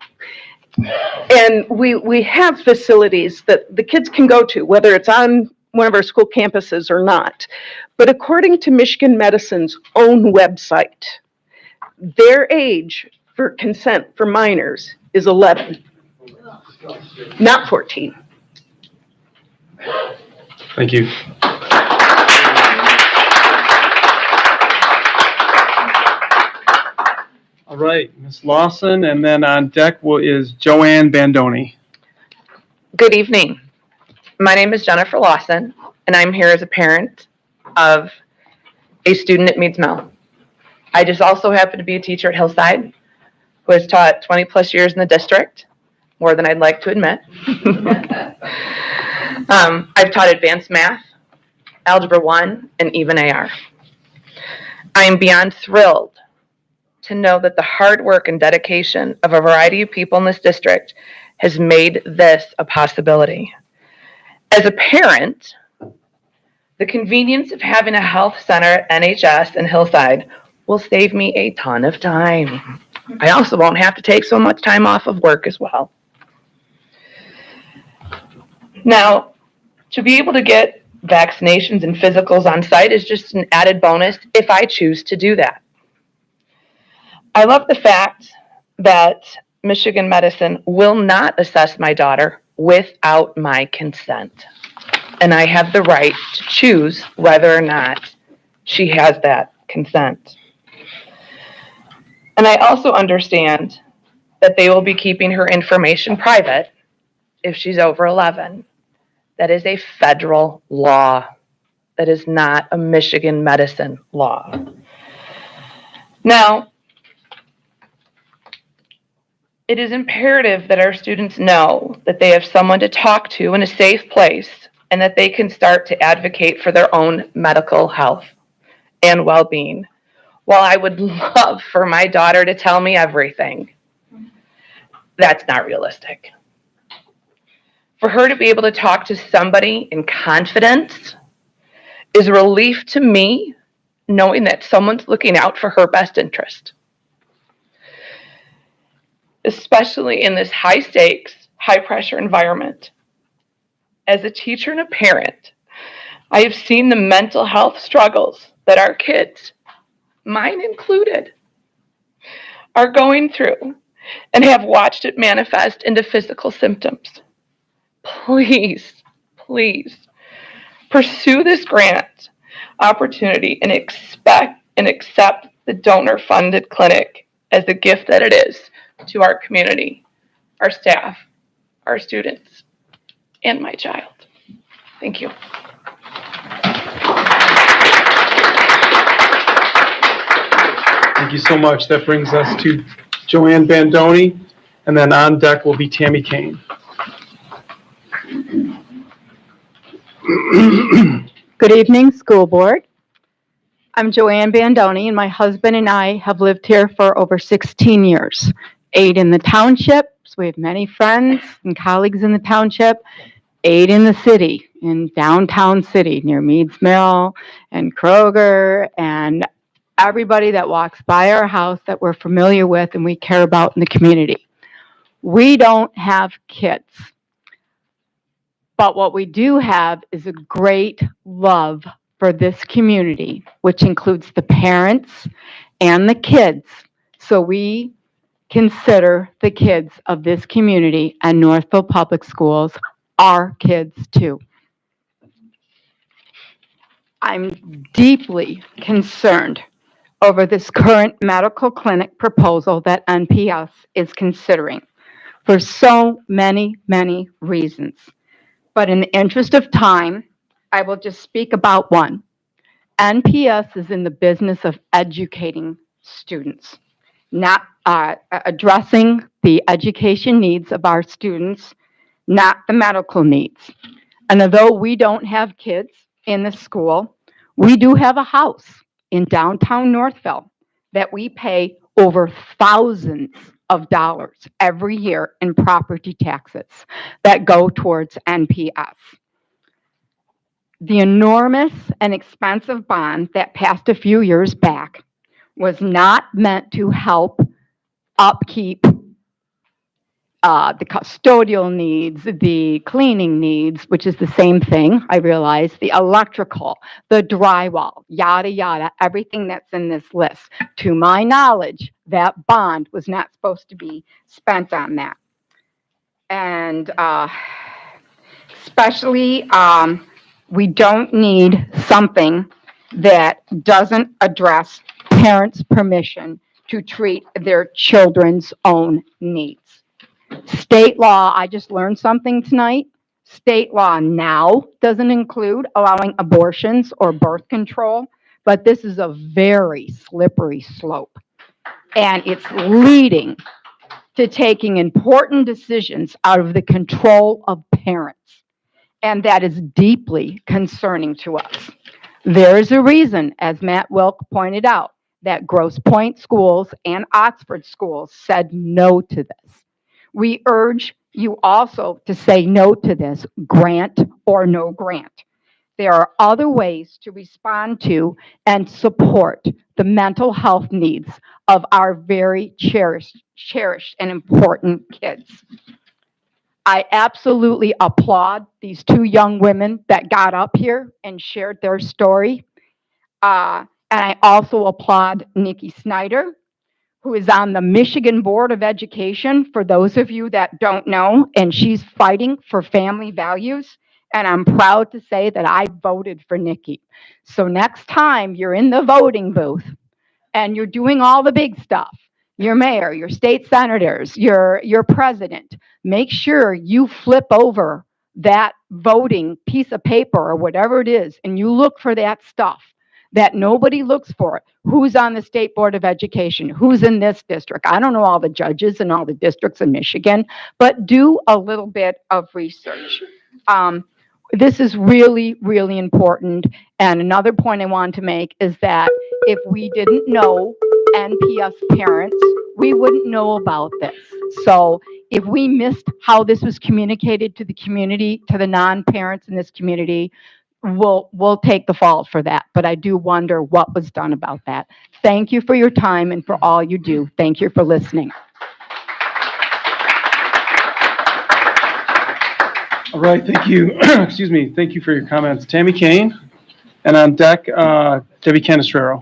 And we have facilities that the kids can go to, whether it's on one of our school campuses or not. But according to Michigan Medicine's own website, their age for consent for minors is 11, not 14. Thank you. All right, Ms. Lawson, and then on deck is Joanne Bandoni. Good evening. My name is Jennifer Lawson, and I'm here as a parent of a student at Meads Mill. I just also happen to be a teacher at Hillside who has taught 20 plus years in the district, more than I'd like to admit. I've taught advanced math, Algebra 1, and even AR. I am beyond thrilled to know that the hard work and dedication of a variety of people in this district has made this a possibility. As a parent, The convenience of having a health center at NHS in Hillside will save me a ton of time. I also won't have to take so much time off of work as well. Now, to be able to get vaccinations and physicals on site is just an added bonus if I choose to do that. I love the fact that Michigan Medicine will not assess my daughter without my consent. And I have the right to choose whether or not she has that consent. And I also understand that they will be keeping her information private if she's over 11. That is a federal law. That is not a Michigan Medicine law. Now, it is imperative that our students know that they have someone to talk to in a safe place and that they can start to advocate for their own medical health and well-being. While I would love for my daughter to tell me everything, that's not realistic. For her to be able to talk to somebody in confidence is a relief to me, knowing that someone's looking out for her best interest. Especially in this high stakes, high pressure environment. As a teacher and a parent, I have seen the mental health struggles that our kids, mine included, are going through and have watched it manifest into physical symptoms. Please, please pursue this grant opportunity and accept the donor funded clinic as the gift that it is to our community, our staff, our students, and my child. Thank you. Thank you so much. That brings us to Joanne Bandoni, and then on deck will be Tammy Kane. Good evening, school board. I'm Joanne Bandoni, and my husband and I have lived here for over 16 years. 8 in the township, so we have many friends and colleagues in the township. 8 in the city, in downtown city, near Meads Mill and Kroger, and everybody that walks by our house that we're familiar with and we care about in the community. We don't have kids. But what we do have is a great love for this community, which includes the parents and the kids. So we consider the kids of this community and Northville Public Schools our kids too. I'm deeply concerned over this current medical clinic proposal that NPS is considering for so many, many reasons. But in the interest of time, I will just speak about one. NPS is in the business of educating students, not addressing the education needs of our students, not the medical needs. And although we don't have kids in the school, we do have a house in downtown Northville that we pay over thousands of dollars every year in property taxes that go towards NPS. The enormous and expensive bond that passed a few years back was not meant to help upkeep the custodial needs, the cleaning needs, which is the same thing, I realize, the electrical, the drywall, yada, yada, everything that's in this list. To my knowledge, that bond was not supposed to be spent on that. And especially, we don't need something that doesn't address parents' permission to treat their children's own needs. State law, I just learned something tonight. State law now doesn't include allowing abortions or birth control, but this is a very slippery slope. And it's leading to taking important decisions out of the control of parents. And that is deeply concerning to us. There is a reason, as Matt Wilk pointed out, that Grosse Pointe schools and Oxford schools said no to this. We urge you also to say no to this, grant or no grant. there are other ways to respond to and support the mental health needs of our very cherished and important kids. I absolutely applaud these two young women that got up here and shared their story. And I also applaud Nikki Snyder, who is on the Michigan Board of Education, for those of you that don't know, and she's fighting for family values. And I'm proud to say that I voted for Nikki. So next time you're in the voting booth and you're doing all the big stuff, your mayor, your state senators, your president, make sure you flip over that voting piece of paper or whatever it is, and you look for that stuff that nobody looks for. Who's on the State Board of Education? Who's in this district? I don't know all the judges in all the districts in Michigan, but do a little bit of research. This is really, really important. And another point I want to make is that if we didn't know NPS parents, we wouldn't know about this. So if we missed how this was communicated to the community, to the non-parents in this community, we'll take the fall for that. But I do wonder what was done about that. Thank you for your time and for all you do. Thank you for listening. All right, thank you. Excuse me. Thank you for your comments. Tammy Kane, and on deck, Debbie Canestraro.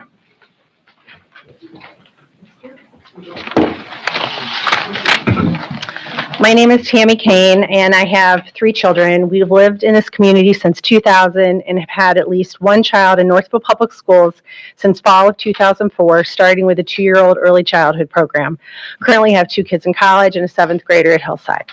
My name is Tammy Kane, and I have 3 children. We've lived in this community since 2000 and have had at least one child in Northville Public Schools since fall of 2004, starting with a 2-year-old early childhood program. Currently have 2 kids in college and a 7th grader at Hillside.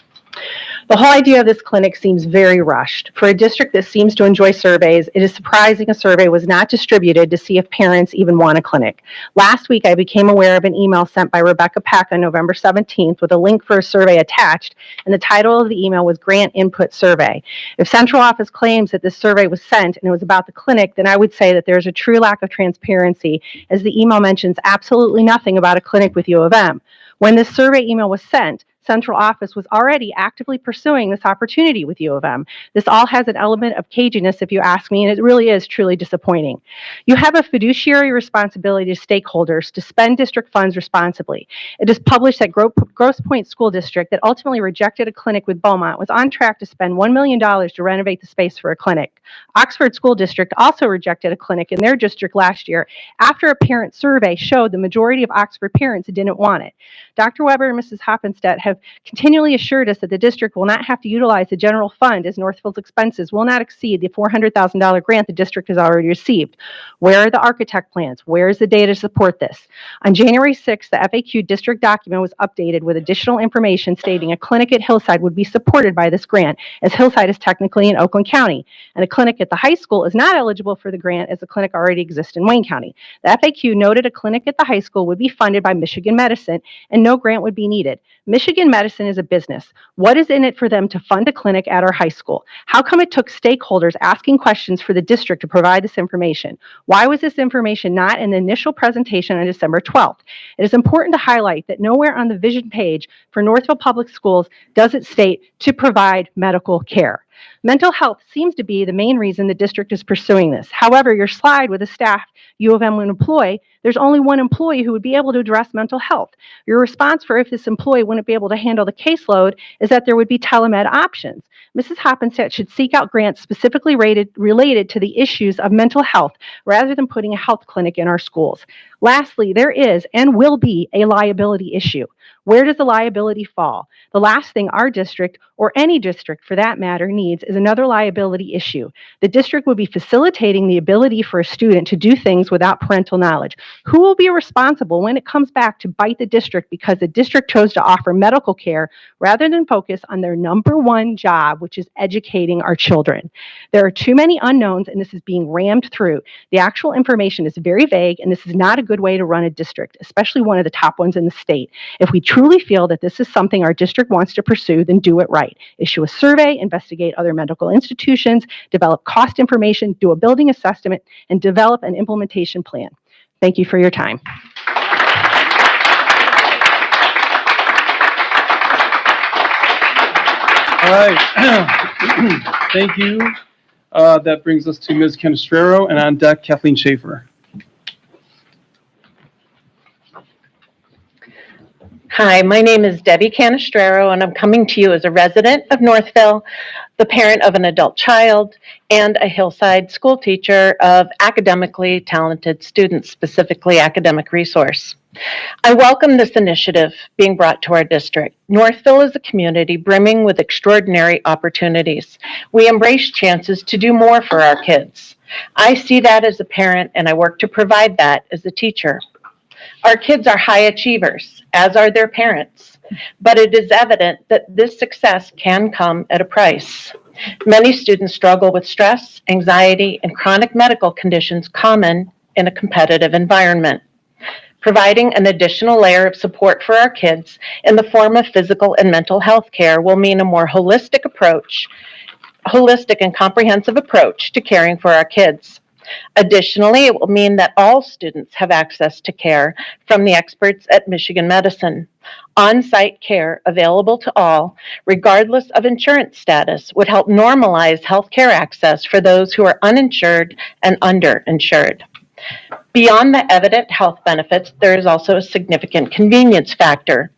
The whole idea of this clinic seems very rushed. For a district that seems to enjoy surveys, it is surprising a survey was not distributed to see if parents even want a clinic. Last week, I became aware of an email sent by Rebecca Peck on November 17th with a link for a survey attached, and the title of the email was Grant Input Survey. If central office claims that this survey was sent and it was about the clinic, then I would say that there's a true lack of transparency, as the email mentions absolutely nothing about a clinic with U of M. When this survey email was sent, central office was already actively pursuing this opportunity with U of M. This all has an element of caginess, if you ask me, and it really is truly disappointing. You have a fiduciary responsibility to stakeholders to spend district funds responsibly. It is published that Grosse Pointe School District, that ultimately rejected a clinic with Beaumont, was on track to spend $1 million to renovate the space for a clinic. Oxford School District also rejected a clinic in their district last year after a parent survey showed the majority of Oxford parents didn't want it. Dr. Weber and Mrs. Hoppenstedt have continually assured us that the district will not have to utilize the general fund, as Northville's expenses will not exceed the $400,000 grant the district has already received. Where are the architect plans? Where is the data to support this? On January 6th, the FAQ district document was updated with additional information stating a clinic at Hillside would be supported by this grant, as Hillside is technically in Oakland County, and a clinic at the high school is not eligible for the grant, as the clinic already exists in Wayne County. The FAQ noted a clinic at the high school would be funded by Michigan Medicine and no grant would be needed. Michigan Medicine is a business. What is in it for them to fund a clinic at our high school? How come it took stakeholders asking questions for the district to provide this information? Why was this information not in the initial presentation on December 12th? It is important to highlight that nowhere on the vision page for Northville Public Schools does it state to provide medical care. Mental health seems to be the main reason the district is pursuing this. However, your slide with the staff U of M would employ, there's only one employee who would be able to address mental health. Your response for if this employee wouldn't be able to handle the caseload is that there would be telemed options. Mrs. Hoppenstedt should seek out grants specifically related to the issues of mental health rather than putting a health clinic in our schools. Lastly, there is and will be a liability issue. Where does the liability fall? The last thing our district, or any district for that matter, needs is another liability issue. The district would be facilitating the ability for a student to do things without parental knowledge. Who will be responsible when it comes back to bite the district because the district chose to offer medical care rather than focus on their number one job, which is educating our children? There are too many unknowns, and this is being rammed through. The actual information is very vague, and this is not a good way to run a district, especially one of the top ones in the state. If we truly feel that this is something our district wants to pursue, then do it right. Issue a survey, investigate other medical institutions, develop cost information, do a building assessment, and develop an implementation plan. Thank you for your time. All right. Thank you. That brings us to Ms. Canestraro, and on deck, Kathleen Schaefer. Hi, my name is Debbie Canestraro, and I'm coming to you as a resident of Northville, the parent of an adult child, and a Hillside school teacher of academically talented students, specifically academic resource. I welcome this initiative being brought to our district. Northville is a community brimming with extraordinary opportunities. We embrace chances to do more for our kids. I see that as a parent, and I work to provide that as a teacher. Our kids are high achievers, as are their parents, but it is evident that this success can come at a price. Many students struggle with stress, anxiety, and chronic medical conditions common in a competitive environment. Providing an additional layer of support for our kids in the form of physical and mental health care will mean a more holistic and comprehensive approach to caring for our kids. Additionally, it will mean that all students have access to care from the experts at Michigan Medicine. On-site care available to all, regardless of insurance status, would help normalize healthcare access for those who are uninsured and underinsured. Beyond the evident health benefits, there is also a significant convenience factor.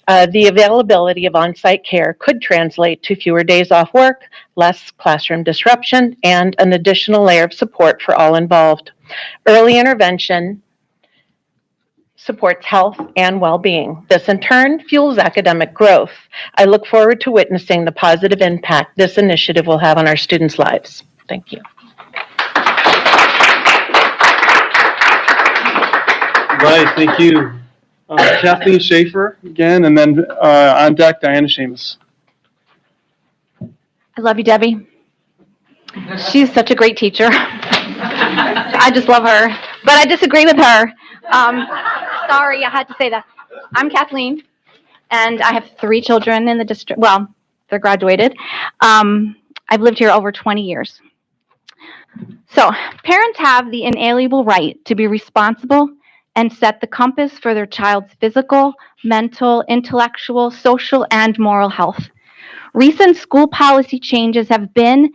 The availability of on-site care could translate to fewer days off work, less classroom disruption, and an additional layer of support for all involved. Early intervention supports health and well-being. This in turn fuels academic growth. I look forward to witnessing the positive impact this initiative will have on our students' lives. Thank you. Right, thank you. Kathleen Schaefer again, and then on deck, Diana Seamus. I love you, Debbie. She's such a great teacher. I just love her, but I disagree with her. Sorry, I had to say that. I'm Kathleen, and I have 3 children in the district. Well, they're graduated. I've lived here over 20 years. So, parents have the inalienable right to be responsible and set the compass for their child's physical, mental, intellectual, social, and moral health. Recent school policy changes have been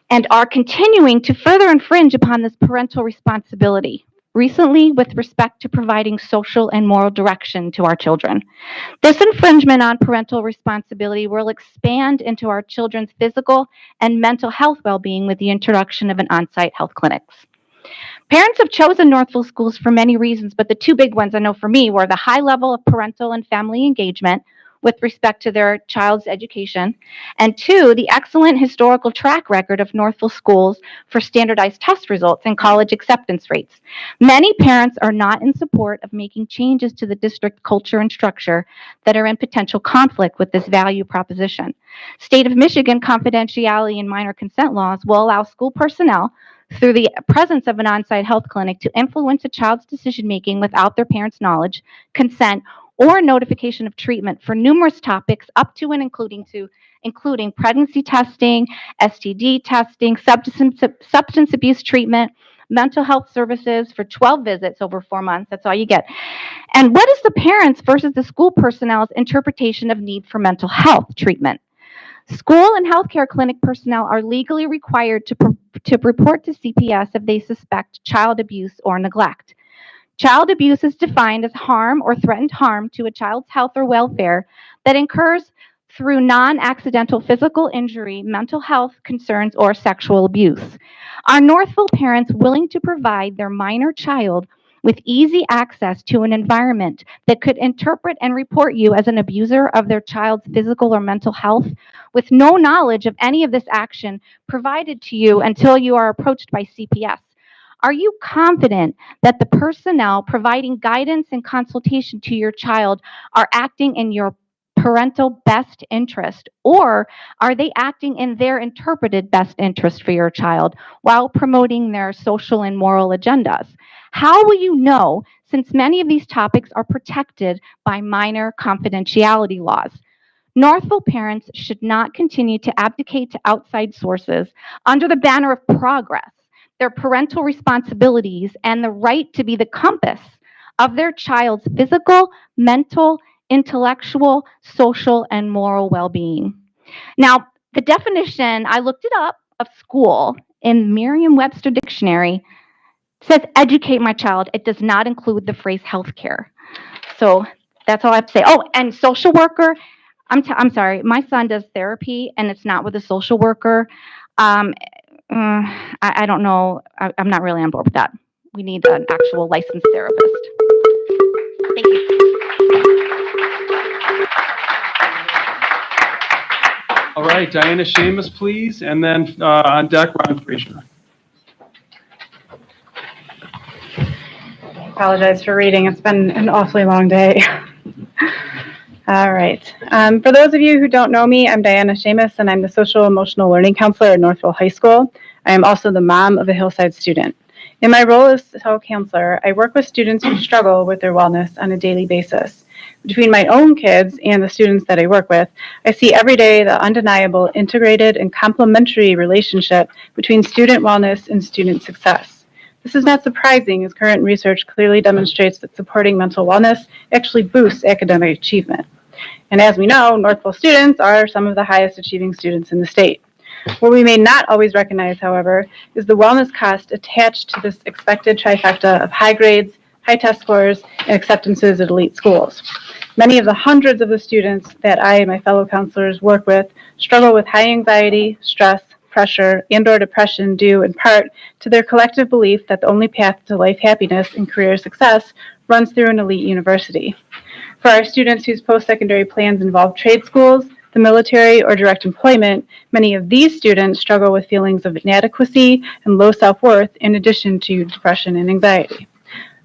and are continuing to further infringe upon this parental responsibility, recently with respect to providing social and moral direction to our children. This infringement on parental responsibility will expand into our children's physical and mental health well-being with the introduction of an on-site health clinics. Parents have chosen Northville schools for many reasons, but the 2 big ones I know for me were the high level of parental and family engagement with respect to their child's education, and 2, the excellent historical track record of Northville schools for standardized test results and college acceptance rates. Many parents are not in support of making changes to the district culture and structure that are in potential conflict with this value proposition. State of Michigan confidentiality and minor consent laws will allow school personnel through the presence of an on-site health clinic to influence a child's decision-making without their parents' knowledge, consent, or notification of treatment for numerous topics up to and including pregnancy testing, STD testing, substance abuse treatment, mental health services for 12 visits over 4 months. That's all you get. And what is the parents versus the school personnel's interpretation of need for mental health treatment? School and healthcare clinic personnel are legally required to report to CPS if they suspect child abuse or neglect. Child abuse is defined as harm or threatened harm to a child's health or welfare that occurs through non-accidental physical injury, mental health concerns, or sexual abuse. Are Northville parents willing to provide their minor child with easy access to an environment that could interpret and report you as an abuser of their child's physical or mental health with no knowledge of any of this action provided to you until you are approached by CPS? Are you confident that the personnel providing guidance and consultation to your child are acting in your parental best interest, or are they acting in their interpreted best interest for your child while promoting their social and moral agendas? How will you know, since many of these topics are protected by minor confidentiality laws? Northville parents should not continue to abdicate to outside sources under the banner of progress, their parental responsibilities, and the right to be the compass of their child's physical, mental, intellectual, social, and moral well-being. Now, the definition, I looked it up, of school in Merriam-Webster dictionary says educate my child. It does not include the phrase healthcare. So that's all I have to say. Oh, and social worker. I'm sorry. My son does therapy, and it's not with a social worker. I don't know. I'm not really on board with that. We need an actual licensed therapist. Thank you. All right, Diana Seamus, please, and then on deck, Ron Frazier. Apologize for reading. It's been an awfully long day. All right. For those of you who don't know me, I'm Diana Seamus, and I'm the Social Emotional Learning Counselor at Northville High School. I am also the mom of a Hillside student. In my role as counselor, I work with students who struggle with their wellness on a daily basis. Between my own kids and the students that I work with, I see every day the undeniable integrated and complementary relationship between student wellness and student success. This is not surprising, as current research clearly demonstrates that supporting mental wellness actually boosts academic achievement. And as we know, Northville students are some of the highest achieving students in the state. What we may not always recognize, however, is the wellness cost attached to this expected trifecta of high grades, high test scores, and acceptances at elite schools. Many of the hundreds of the students that I and my fellow counselors work with struggle with high anxiety, stress, pressure, and/or depression due in part to their collective belief that the only path to life happiness and career success runs through an elite university. For our students whose post-secondary plans involve trade schools, the military, or direct employment, many of these students struggle with feelings of inadequacy and low self-worth in addition to depression and anxiety.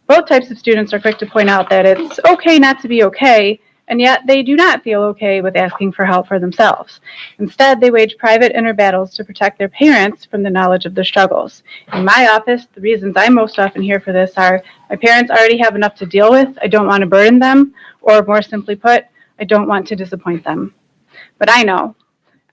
Both types of students are quick to point out that it's okay not to be okay, and yet they do not feel okay with asking for help for themselves. Instead, they wage private inner battles to protect their parents from the knowledge of their struggles. In my office, the reasons I most often hear for this are, my parents already have enough to deal with, I don't want to burden them, or more simply put, I don't want to disappoint them. But I know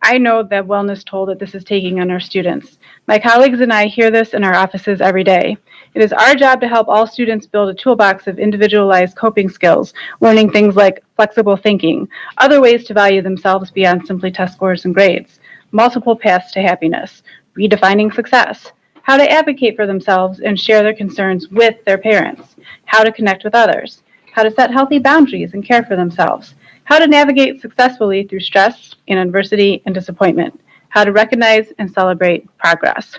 the wellness toll that this is taking on our students. My colleagues and I hear this in our offices every day. It is our job to help all students build a toolbox of individualized coping skills, learning things like flexible thinking, other ways to value themselves beyond simply test scores and grades, multiple paths to happiness, redefining success, how to advocate for themselves and share their concerns with their parents, how to connect with others, how to set healthy boundaries and care for themselves, how to navigate successfully through stress and adversity and disappointment, how to recognize and celebrate progress.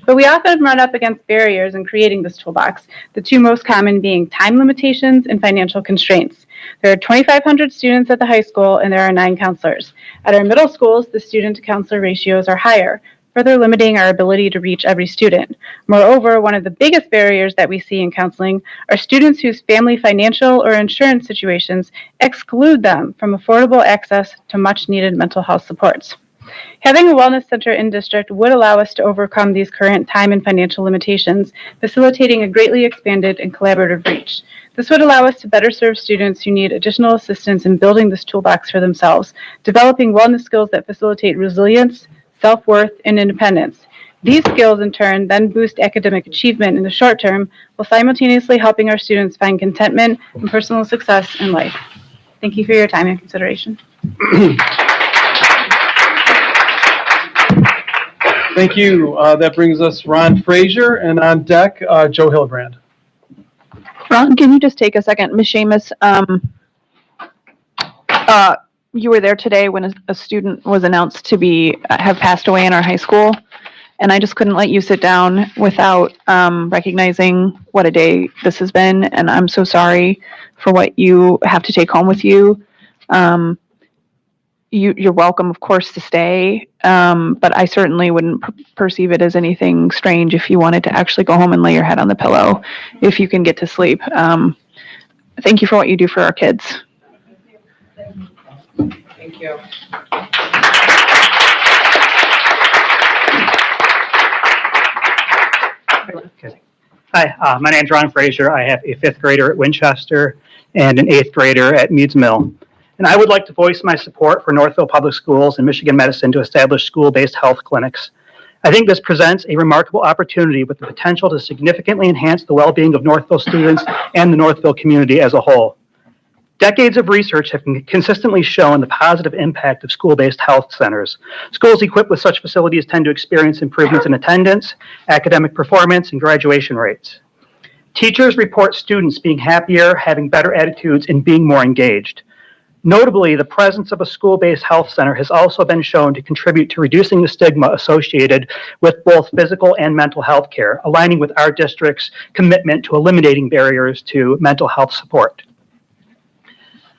But we often run up against barriers in creating this toolbox, the two most common being time limitations and financial constraints. There are 2,500 students at the high school and there are 9 counselors. At our middle schools, the student-to-counselor ratios are higher, further limiting our ability to reach every student. Moreover, one of the biggest barriers that we see in counseling are students whose family financial or insurance situations exclude them from affordable access to much-needed mental health supports. Having a wellness center in district would allow us to overcome these current time and financial limitations, facilitating a greatly expanded and collaborative reach. This would allow us to better serve students who need additional assistance in building this toolbox for themselves, developing wellness skills that facilitate resilience, self-worth, and independence. These skills, in turn, then boost academic achievement in the short term, while simultaneously helping our students find contentment and personal success in life. Thank you for your time and consideration. Thank you. That brings us Ron Frazier, and on deck, Joe Hillebrand. Ron, can you just take a second? Ms. Seamus, you were there today when a student was announced to have passed away in our high school, and I just couldn't let you sit down without recognizing what a day this has been, and I'm so sorry for what you have to take home with you. You're welcome, of course, to stay, but I certainly wouldn't perceive it as anything strange if you wanted to actually go home and lay your head on the pillow if you can get to sleep. Thank you for what you do for our kids. Thank you. Hi, my name's Ron Frazier. I have a 5th grader at Winchester and an 8th grader at Meads Mill. And I would like to voice my support for Northville Public Schools and Michigan Medicine to establish school-based health clinics. I think this presents a remarkable opportunity with the potential to significantly enhance the well-being of Northville students and the Northville community as a whole. Decades of research have consistently shown the positive impact of school-based health centers. Schools equipped with such facilities tend to experience improvements in attendance, academic performance, and graduation rates. Teachers report students being happier, having better attitudes, and being more engaged. Notably, the presence of a school-based health center has also been shown to contribute to reducing the stigma associated with both physical and mental health care, aligning with our district's commitment to eliminating barriers to mental health support.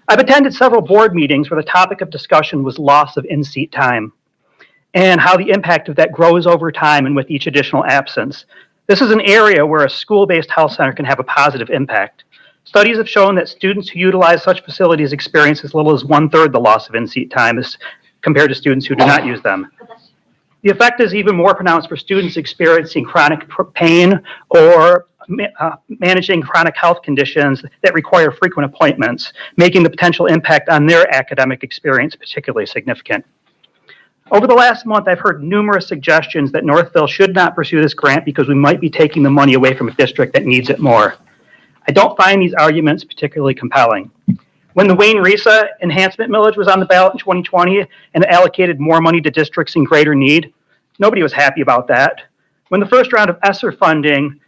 I've attended several board meetings where the topic of discussion was loss of in-seat time and how the impact of that grows over time and with each additional absence. This is an area where a school-based health center can have a positive impact. Studies have shown that students who utilize such facilities experience as little as 1/3 the loss of in-seat time as compared to students who do not use them. The effect is even more pronounced for students experiencing chronic pain or managing chronic health conditions that require frequent appointments, making the potential impact on their academic experience particularly significant. Over the last month, I've heard numerous suggestions that Northville should not pursue this grant because we might be taking the money away from a district that needs it more. I don't find these arguments particularly compelling. When the Wayne Risa enhancement millage was on the ballot in 2020 and allocated more money to districts in greater need, nobody was happy about that. When the first round of ESSER funding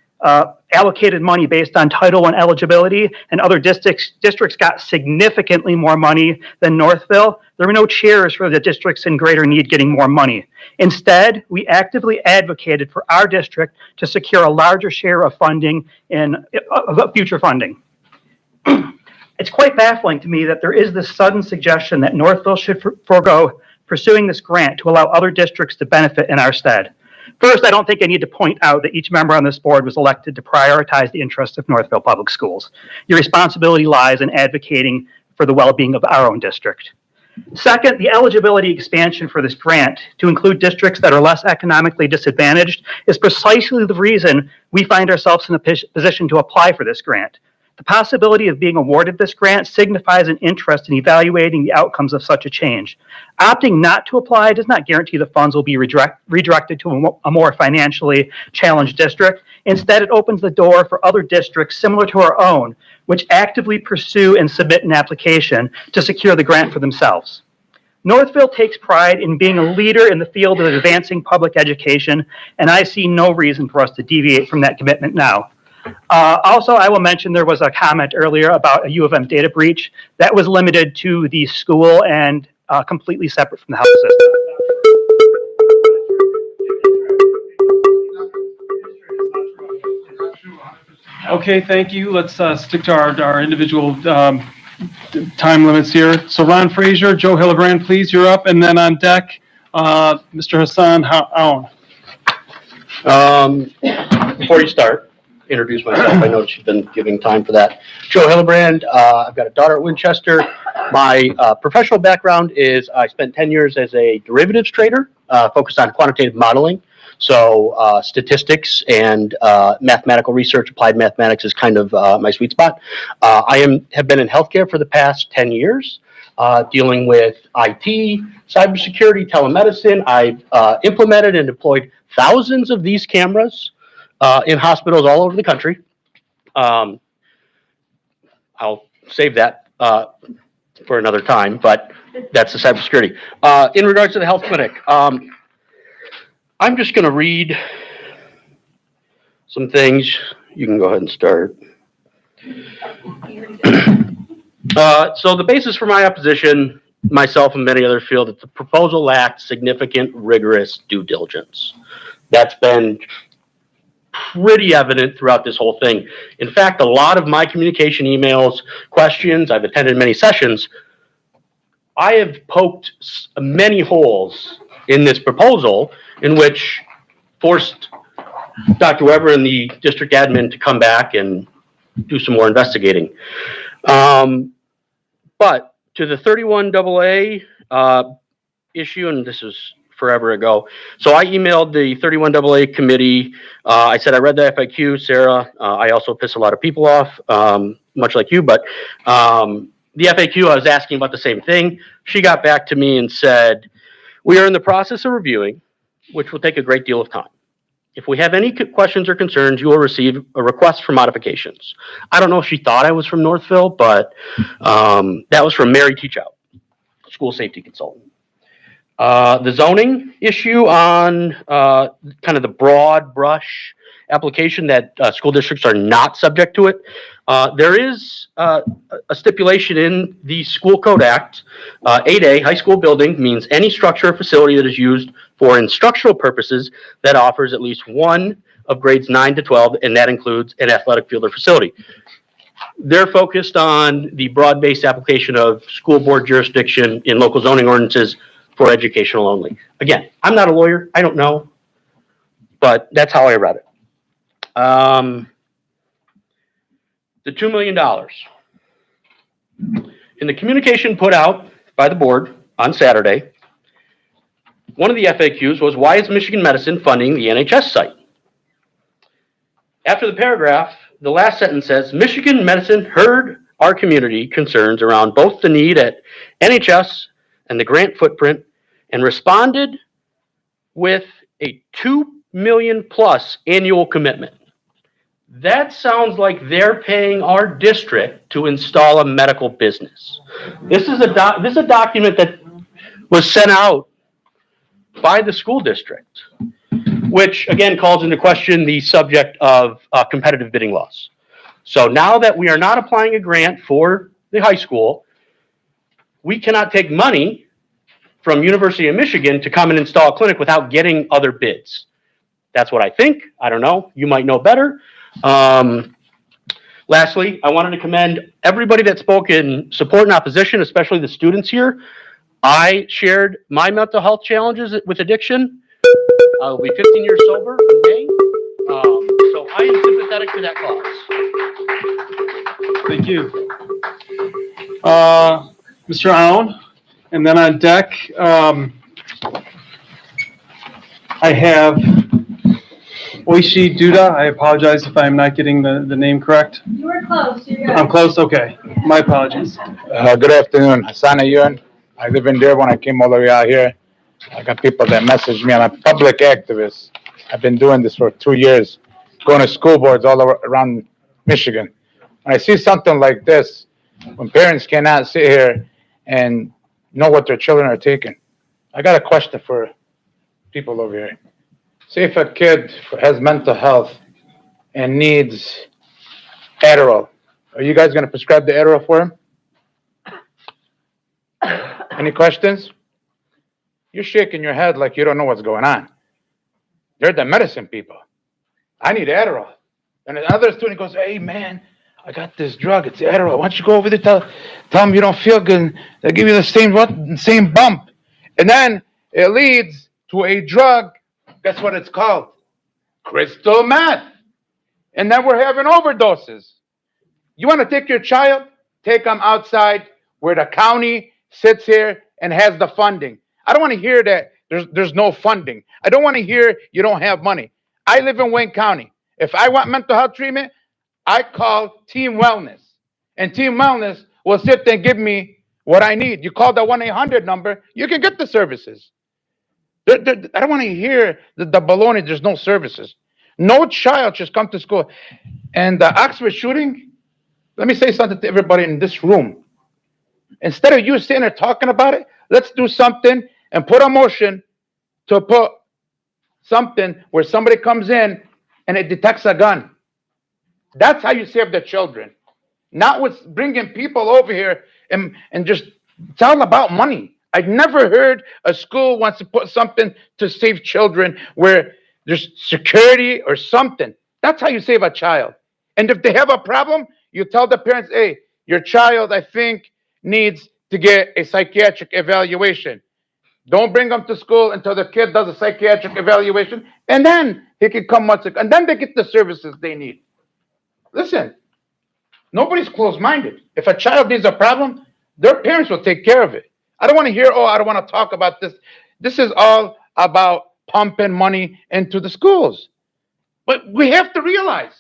allocated money based on Title I eligibility and other districts got significantly more money than Northville, there were no cheers for the districts in greater need getting more money. Instead, we actively advocated for our district to secure a larger share of funding in future funding. It's quite baffling to me that there is this sudden suggestion that Northville should forego pursuing this grant to allow other districts to benefit in our stead. First, I don't think I need to point out that each member on this board was elected to prioritize the interests of Northville Public Schools. Your responsibility lies in advocating for the well-being of our own district. Second, the eligibility expansion for this grant to include districts that are less economically disadvantaged is precisely the reason we find ourselves in a position to apply for this grant. The possibility of being awarded this grant signifies an interest in evaluating the outcomes of such a change. Opting not to apply does not guarantee the funds will be redirected to a more financially challenged district. Instead, it opens the door for other districts similar to our own, which actively pursue and submit an application to secure the grant for themselves. Northville takes pride in being a leader in the field of advancing public education, and I see no reason for us to deviate from that commitment now. Also, I will mention there was a comment earlier about a U of M data breach that was limited to the school and completely separate from the health system. Okay, thank you. Let's stick to our individual time limits here. So Ron Frazier, Joe Hillebrand, please, you're up. And then on deck, Mr. Hassan Aoun. Before you start, introduce myself. I know she's been giving time for that. Joe Hillebrand. I've got a daughter at Winchester. My professional background is I spent 10 years as a derivatives trader, focused on quantitative modeling. So statistics and mathematical research, applied mathematics is kind of my sweet spot. I have been in healthcare for the past 10 years, dealing with IT, cybersecurity, telemedicine. I've implemented and deployed thousands of these cameras in hospitals all over the country. I'll save that for another time, but that's the cybersecurity. In regards to the health clinic, I'm just going to read some things. You can go ahead and start. So the basis for my opposition, myself and many others feel that the proposal lacked significant, rigorous due diligence. That's been pretty evident throughout this whole thing. In fact, a lot of my communication emails, questions, I've attended many sessions, I have poked many holes in this proposal in which forced Dr. Weber and the district admin to come back and do some more investigating. But to the 31AA issue, and this is forever ago. So I emailed the 31AA committee. I said, I read the FAQ, Sarah. I also piss a lot of people off, much like you, but the FAQ, I was asking about the same thing. She got back to me and said, we are in the process of reviewing, which will take a great deal of time. If we have any questions or concerns, you will receive a request for modifications. I don't know if she thought I was from Northville, but that was from Mary Teachout, school safety consultant. The zoning issue on kind of the broad brush application that school districts are not subject to it. There is a stipulation in the School Code Act. 8A, high school building means any structure or facility that is used for instructional purposes that offers at least one of grades 9 to 12, and that includes an athletic field or facility. They're focused on the broad-based application of school board jurisdiction in local zoning ordinances for educational only. Again, I'm not a lawyer. I don't know, but that's how I read it. The $2 million. In the communication put out by the board on Saturday, one of the FAQs was, why is Michigan Medicine funding the NHS site? After the paragraph, the last sentence says, Michigan Medicine heard our community concerns around both the need at NHS and the grant footprint and responded with a $2 million plus annual commitment. That sounds like they're paying our district to install a medical business. This is a document that was sent out by the school district, which again calls into question the subject of competitive bidding laws. So now that we are not applying a grant for the high school, we cannot take money from University of Michigan to come and install a clinic without getting other bids. That's what I think. I don't know. You might know better. Lastly, I wanted to commend everybody that spoke in support and opposition, especially the students here. I shared my mental health challenges with addiction. I'll be 15 years sober in May. So I am sympathetic to that cause. Thank you. Mr. Aoun, and then on deck, I have Oishi Duda. I apologize if I'm not getting the name correct. You were close. You're good. I'm close? Okay. My apologies. Good afternoon. Hassan Ayun. I live in Dearborn. I came all the way out here. I got people that message me. I'm a public activist. I've been doing this for 2 years, going to school boards all around Michigan. When I see something like this, when parents cannot sit here and know what their children are taking, I got a question for people over here. Say if a kid has mental health and needs Adderall, are you guys going to prescribe the Adderall for him? Any questions? You're shaking your head like you don't know what's going on. They're the medicine people. I need Adderall. And another student goes, hey, man, I got this drug. It's Adderall. Why don't you go over there, tell them you don't feel good. They'll give you the same bump. And then it leads to a drug. Guess what it's called? Crystal meth. And then we're having overdoses. You want to take your child? Take them outside where the county sits here and has the funding. I don't want to hear that there's no funding. I don't want to hear you don't have money. I live in Wayne County. If I want mental health treatment, I call Team Wellness. And Team Wellness will sit there and give me what I need. You call the 1-800 number, you can get the services. I don't want to hear the baloney, there's no services. No child should come to school. And the Oxford shooting, let me say something to everybody in this room. Instead of you sitting there talking about it, let's do something and put a motion to put something where somebody comes in and it detects a gun. That's how you save the children. Not with bringing people over here and just, it's all about money. I've never heard a school wants to put something to save children where there's security or something. That's how you save a child. And if they have a problem, you tell the parents, hey, your child, I think, needs to get a psychiatric evaluation. Don't bring them to school until the kid does a psychiatric evaluation, and then he can come once again, and then they get the services they need. Listen, nobody's closed-minded. If a child needs a problem, their parents will take care of it. I don't want to hear, oh, I don't want to talk about this. This is all about pumping money into the schools. But we have to realize,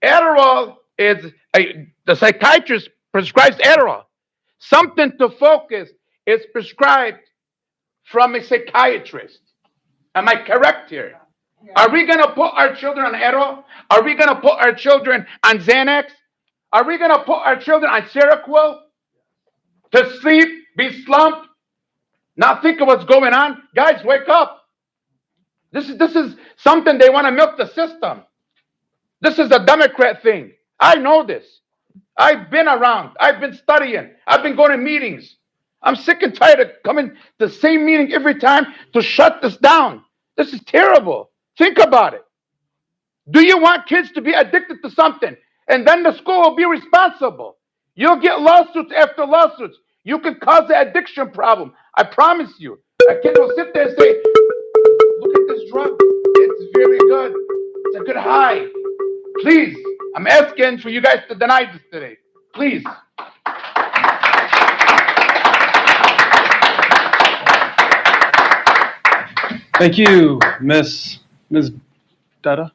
Adderall is, the psychiatrist prescribes Adderall. Something to focus is prescribed from a psychiatrist. Am I correct here? Are we gonna put our children on Arrow? Are we gonna put our children on Xanax? Are we gonna put our children on Seroquel to sleep, be slumped, not think of what's going on? Guys, wake up. This is something they want to milk the system. This is a Democrat thing. I know this. I've been around. I've been studying. I've been going to meetings. I'm sick and tired of coming to the same meeting every time to shut this down. This is terrible. Think about it. Do you want kids to be addicted to something? And then the school will be responsible. You'll get lawsuits after lawsuits. You can cause the addiction problem. I promise you. A kid will sit there and say, look at this drug. It's very good. It's a good high. Please, I'm asking for you guys to deny this today. Please. Thank you, Miss Dutta.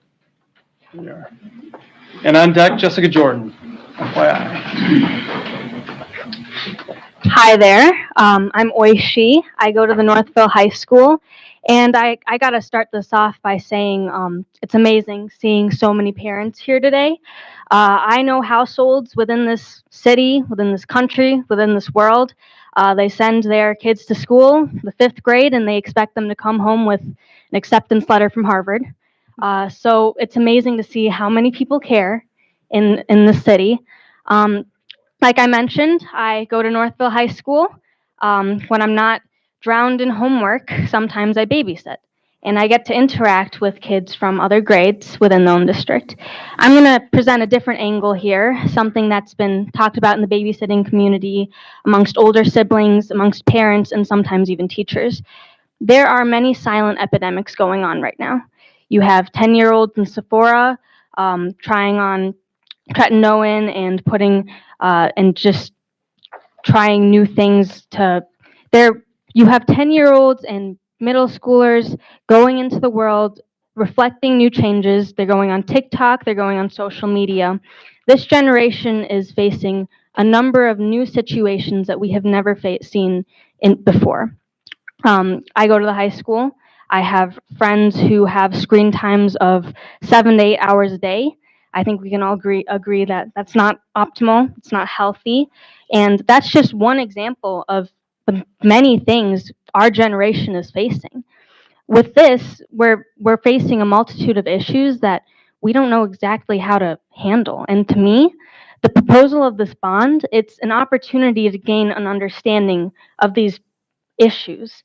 And on deck, Jessica Jordan, FYI. Hi there. I'm Oishi. I go to the Northville High School, and I got to start this off by saying it's amazing seeing so many parents here today. I know households within this city, within this country, within this world. They send their kids to school, the 5th grade, and they expect them to come home with an acceptance letter from Harvard. So it's amazing to see how many people care in the city. Like I mentioned, I go to Northville High School. When I'm not drowned in homework, sometimes I babysit. And I get to interact with kids from other grades within the own district. I'm going to present a different angle here, something that's been talked about in the babysitting community, amongst older siblings, amongst parents, and sometimes even teachers. There are many silent epidemics going on right now. You have 10-year-olds in Sephora trying on tretinoin and putting and just trying new things to there. You have 10-year-olds and middle schoolers going into the world, reflecting new changes. They're going on TikTok, they're going on social media. This generation is facing a number of new situations that we have never seen before. I go to the high school. I have friends who have screen times of 7 to 8 hours a day. I think we can all agree that that's not optimal, it's not healthy, and that's just one example of the many things our generation is facing. With this, we're facing a multitude of issues that we don't know exactly how to handle. And to me, the proposal of this bond, it's an opportunity to gain an understanding of these issues.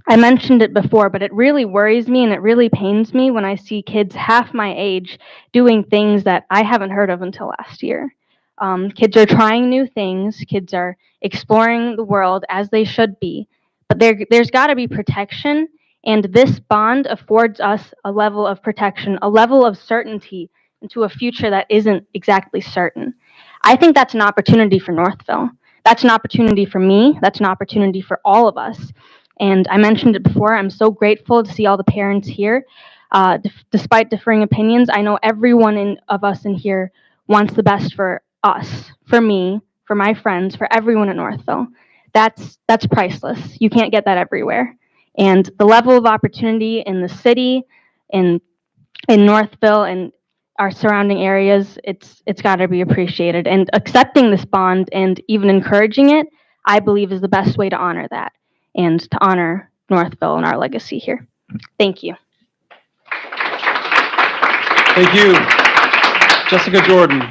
I mentioned it before, but it really worries me and it really pains me when I see kids half my age doing things that I haven't heard of until last year. Kids are trying new things. Kids are exploring the world as they should be. But there's got to be protection, and this bond affords us a level of protection, a level of certainty into a future that isn't exactly certain. I think that's an opportunity for Northville. That's an opportunity for me. That's an opportunity for all of us. And I mentioned it before, I'm so grateful to see all the parents here. Despite differing opinions, I know everyone of us in here wants the best for us, for me, for my friends, for everyone at Northville. That's priceless. You can't get that everywhere. And the level of opportunity in the city, in Northville, and our surrounding areas, it's got to be appreciated. And accepting this bond and even encouraging it, I believe, is the best way to honor that and to honor Northville and our legacy here. Thank you. Thank you, Jessica Jordan.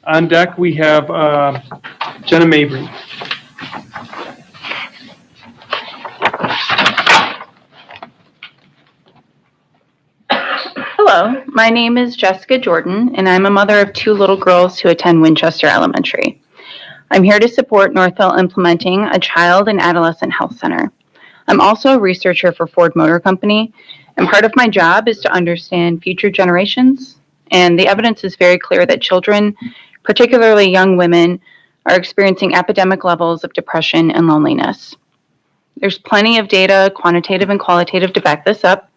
On deck, we have Jenna Mabry. Hello, my name is Jessica Jordan, and I'm a mother of 2 little girls who attend Winchester Elementary. I'm here to support Northville implementing a child and adolescent health center. I'm also a researcher for Ford Motor Company, and part of my job is to understand future generations, and the evidence is very clear that children, particularly young women, are experiencing epidemic levels of depression and loneliness. There's plenty of data, quantitative and qualitative, to back this up,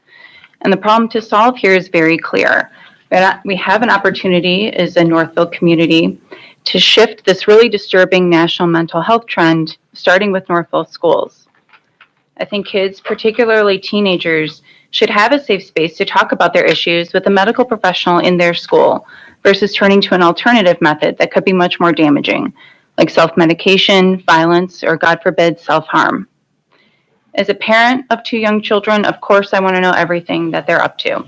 and the problem to solve here is very clear. We have an opportunity as a Northville community to shift this really disturbing national mental health trend, starting with Northville schools. I think kids, particularly teenagers, should have a safe space to talk about their issues with a medical professional in their school versus turning to an alternative method that could be much more damaging, like self-medication, violence, or God forbid, self-harm. As a parent of 2 young children, of course I want to know everything that they're up to,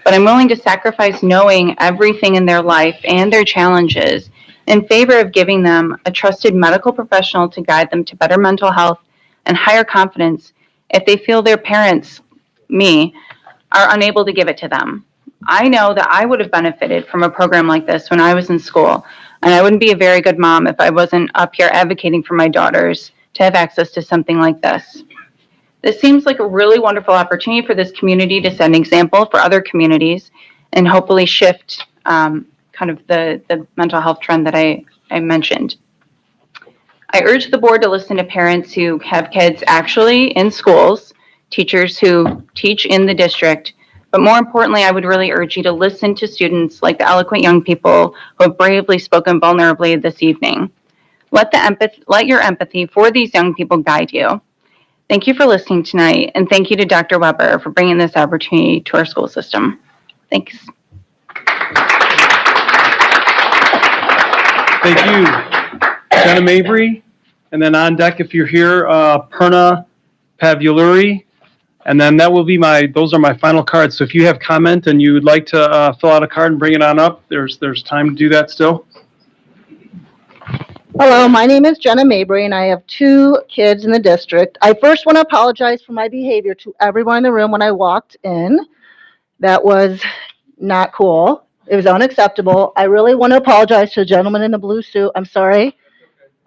but I'm willing to sacrifice knowing everything in their life and their challenges in favor of giving them a trusted medical professional to guide them to better mental health and higher confidence if they feel their parents, me, are unable to give it to them. I know that I would have benefited from a program like this when I was in school, and I wouldn't be a very good mom if I wasn't up here advocating for my daughters to have access to something like this. This seems like a really wonderful opportunity for this community to set an example for other communities and hopefully shift kind of the mental health trend that I mentioned. I urge the board to listen to parents who have kids actually in schools, teachers who teach in the district, but more importantly, I would really urge you to listen to students like the eloquent young people who have bravely spoken vulnerably this evening. Let your empathy for these young people guide you. Thank you for listening tonight, and thank you to Dr. Weber for bringing this opportunity to our school system. Thanks. Thank you, Jenna Mabry. And then on deck, if you're here, Perna Pavuluri. And then that will be those are my final cards. So if you have comment and you would like to fill out a card and bring it on up, there's time to do that still. Hello, my name is Jenna Mabry, and I have 2 kids in the district. I first want to apologize for my behavior to everyone in the room when I walked in. That was not cool. It was unacceptable. I really want to apologize to the gentleman in the blue suit. I'm sorry.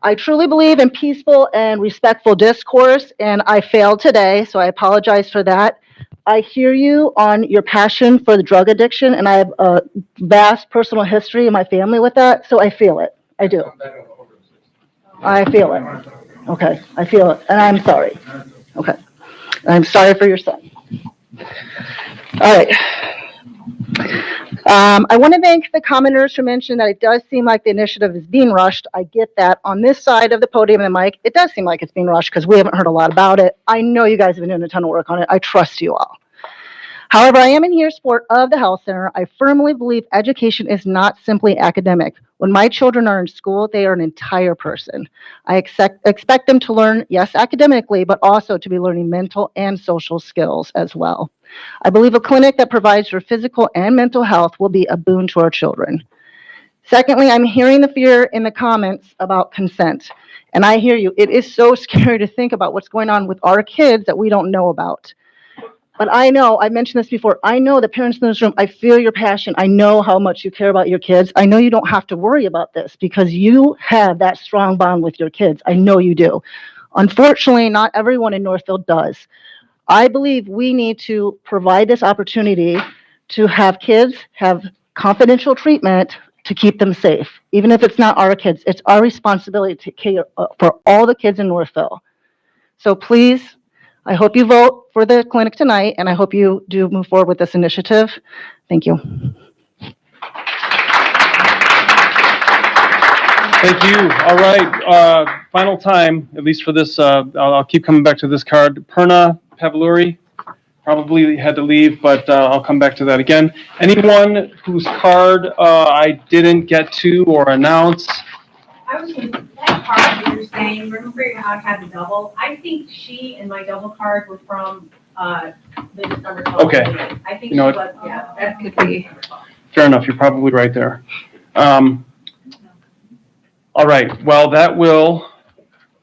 I truly believe in peaceful and respectful discourse, and I failed today, so I apologize for that. I hear you on your passion for the drug addiction, and I have a vast personal history in my family with that, so I feel it. I do. I feel it. Okay, I feel it, and I'm sorry. Okay. I'm sorry for your son. All right. I want to thank the commenters who mentioned that it does seem like the initiative is being rushed. I get that. On this side of the podium and the mic, it does seem like it's being rushed because we haven't heard a lot about it. I know you guys have been doing a ton of work on it. I trust you all. However, I am in here support of the health center. I firmly believe education is not simply academic. When my children are in school, they are an entire person. I expect them to learn, yes, academically, but also to be learning mental and social skills as well. I believe a clinic that provides for physical and mental health will be a boon to our children. Secondly, I'm hearing the fear in the comments about consent. And I hear you. It is so scary to think about what's going on with our kids that we don't know about. But I know, I mentioned this before, I know the parents in this room, I feel your passion. I know how much you care about your kids. I know you don't have to worry about this because you have that strong bond with your kids. I know you do. Unfortunately, not everyone in Northville does. I believe we need to provide this opportunity to have kids have confidential treatment to keep them safe. Even if it's not our kids, it's our responsibility to care for all the kids in Northville. So please, I hope you vote for the clinic tonight, and I hope you do move forward with this initiative. Thank you. Thank you. All right. Final time, at least for this. I'll keep coming back to this card. Perna Pavuluri probably had to leave, but I'll come back to that again. Anyone whose card I didn't get to or announce? I was going to, that card that you're saying, remember how I had the double? I think she and my double card were from the December 12th. Okay. Meeting. I think You know she what? was, yeah, that could be. Fair enough. You're probably right there. All right. Well, that will,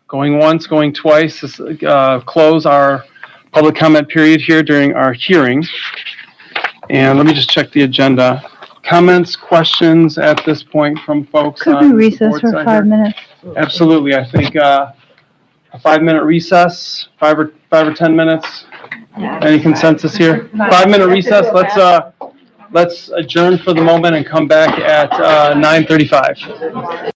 going once, going twice, close our public comment period here during our hearing. And let me just check the agenda. Comments, questions at this point from folks? Could we recess for 5 minutes? Absolutely. I think a 5-minute recess, 5 or 10 minutes. Any consensus here? 5-minute recess. Let's adjourn for the moment and come back at 9:35.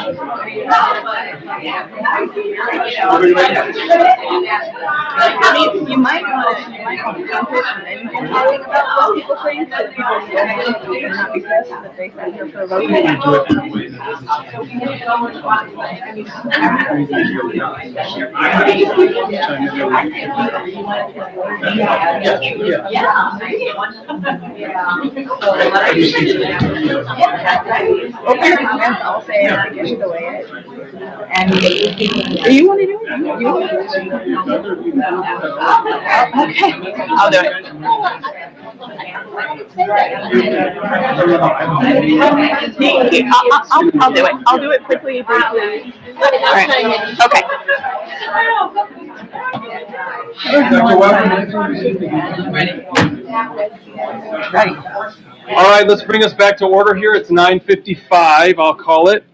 You might want to jump in and talking about what people think, that people not because that they send her for a vote. Open comments, I'll say it, I guess the way it. And you want to do it? You want to do it? Okay, I'll do it. I'll do it. I'll do it quickly, briefly. All right. Okay. Ready. All right, let's bring us back to order here. It's 9:55, I'll call it.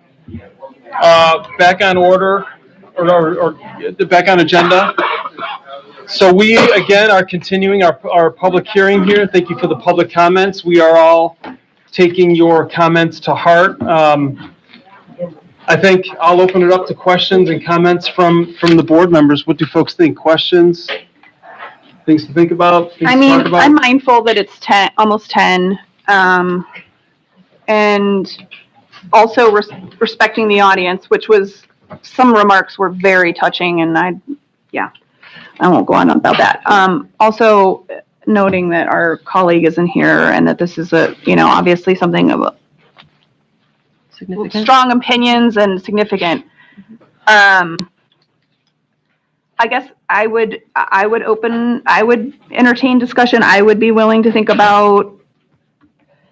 Back on order, or back on agenda. So we, again, are continuing our public hearing here. Thank you for the public comments. We are all taking your comments to heart. I think I'll open it up to questions and comments from the board members. What do folks think? Questions? Things to think about? Things I to mean, talk about? I'm mindful that it's 10, almost 10, and also respecting the audience, which was, some remarks were very touching, and I won't go on about that. Also noting that our colleague isn't here and that this is obviously something of a strong opinions and significant. I guess I would entertain discussion. I would be willing to think about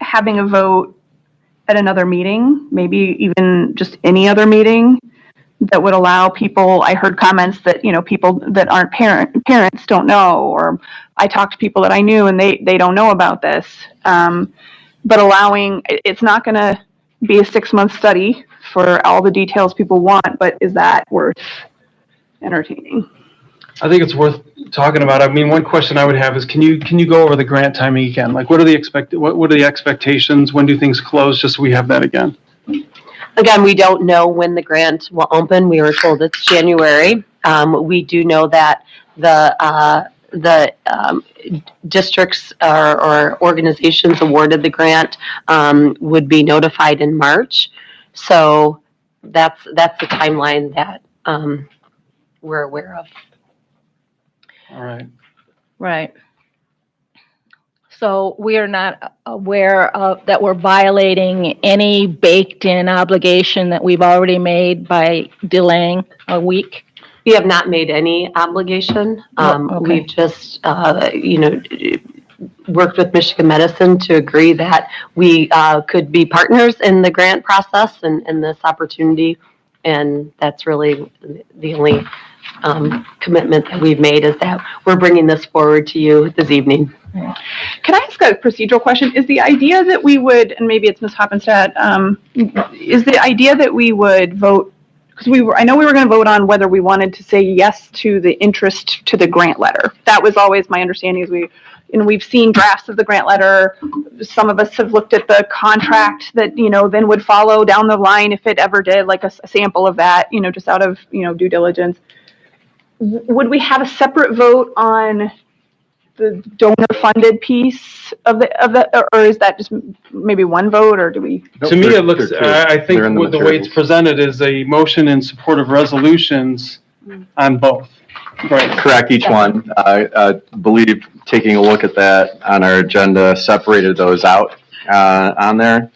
having a vote at another meeting, maybe even just any other meeting that would allow people. I heard comments that, people that aren't parents don't know, or I talked to people that I knew and they don't know about this. But allowing, it's not going to be a 6-month study for all the details people want, but is that worth entertaining? I think it's worth talking about. I mean, one question I would have is, can you go over the grant timing again? Like, what are the expectations? When do things close? Just so we have that again. Again, we don't know when the grant will open. We were told it's January. We do know that the districts or organizations awarded the grant would be notified in March. So that's the timeline that we're aware of. All right. Right. So we are not aware of that we're violating any baked-in obligation that we've already made by delaying a week? We have not made any obligation. Okay. We've just, worked with Michigan Medicine to agree that we could be partners in the grant process and this opportunity. And that's really the only commitment that we've made, is that we're bringing this forward to you this evening. Can I ask a procedural question? Is the idea that we would, and maybe it's Ms. Hoppenstadt, is the idea that we would vote, because I know we were going to vote on whether we wanted to say yes to the interest to the grant letter. That was always my understanding. We've seen drafts of the grant letter. Some of us have looked at the contract that, then would follow down the line if it ever did, like a sample of that, just out of, due diligence. Would we have a separate vote on the donor-funded piece of the, or is that just maybe one vote, or do we? To me, it looks, I think the way it's presented is a motion in support of resolutions on both. Right. Correct, each one. I believe taking a look at that on our agenda separated those out on there.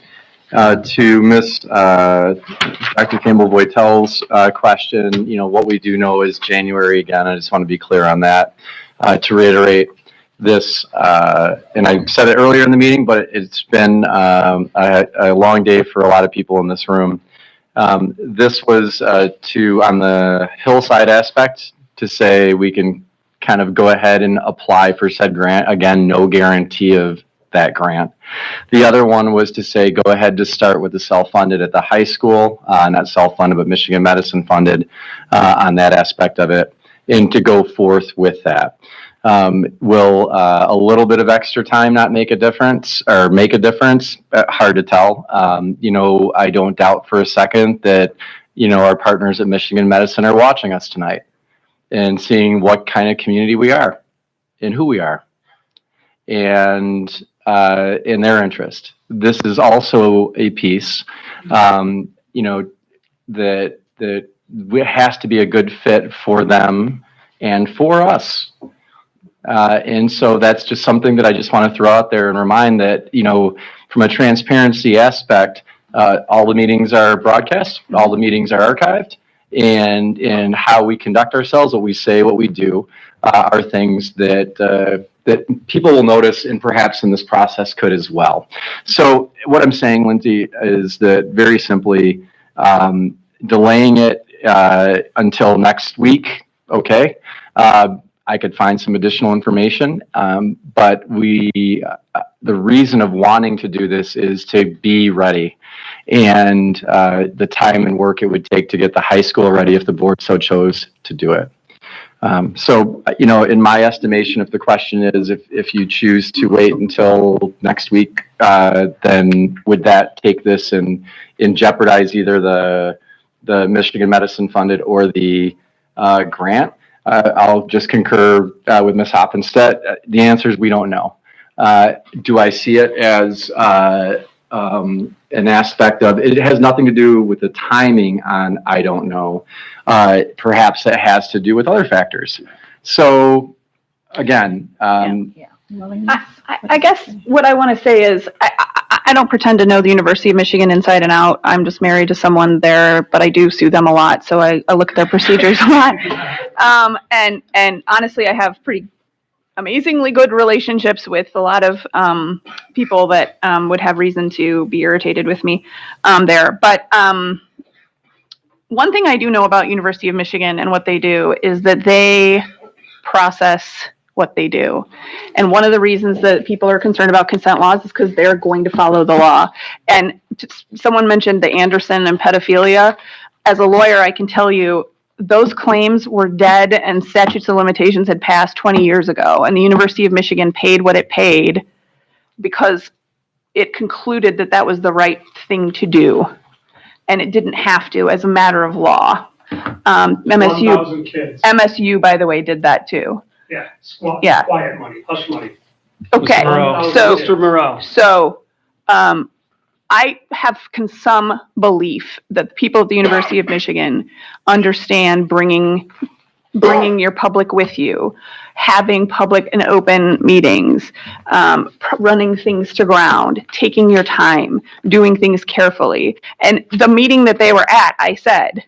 To Miss Dr. Campbell-Voitel's question, what we do know is January again. I just want to be clear on that. To reiterate this, and I said it earlier in the meeting, but it's been a long day for a lot of people in this room. This was on the hillside aspect, to say we can kind of go ahead and apply for said grant. Again, no guarantee of that grant. The other one was to say, go ahead to start with the self-funded at the high school, not self-funded, but Michigan Medicine funded on that aspect of it, and to go forth with that. Will a little bit of extra time not make a difference or make a difference? Hard to tell. I don't doubt for a second that, our partners at Michigan Medicine are watching us tonight and seeing what kind of community we are and who we are and in their interest. This is also a piece, that it has to be a good fit for them and for us. And so that's just something that I just want to throw out there and remind that, from a transparency aspect, all the meetings are broadcast, all the meetings are archived, and how we conduct ourselves, what we say, what we do, are things that people will notice and perhaps in this process could as well. So what I'm saying, Lindsay, is that very simply, delaying it until next week, okay? I could find some additional information, but the reason of wanting to do this is to be ready, and the time and work it would take to get the high school ready if the board so chose to do it. So, in my estimation, if the question is if you choose to wait until next week, then would that take this and jeopardize either the Michigan Medicine funded or the grant? I'll just concur with Ms. Hoppenstedt. The answer is we don't know. Do I see it as an aspect of it? Has nothing to do with the timing on I don't know. Perhaps it has to do with other factors. So again, I guess what I want to say is I don't pretend to know the University of Michigan inside and out. I'm just married to someone there, but I do sue them a lot, so I look at their procedures a lot. And honestly, I have pretty amazingly good relationships with a lot of people that would have reason to be irritated with me there. But one thing I do know about University of Michigan and what they do is that they process what they do. And one of the reasons that people are concerned about consent laws is because they're going to follow the law. And someone mentioned the Anderson and pedophilia. As a lawyer, I can tell you those claims were dead and statutes of limitations had passed 20 years ago. And the University of Michigan paid what it paid because it concluded that that was the right thing to do. And it didn't have to as a matter of law. 1,000 kids. MSU, by the way, did that too. Yeah, Yeah. quiet money, hush money. Okay, so Mr. Morrell. So, I have some belief that the people at the University of Michigan understand bringing your public with you, having public and open meetings, running things to ground, taking your time, doing things carefully. And the meeting that they were at, I said,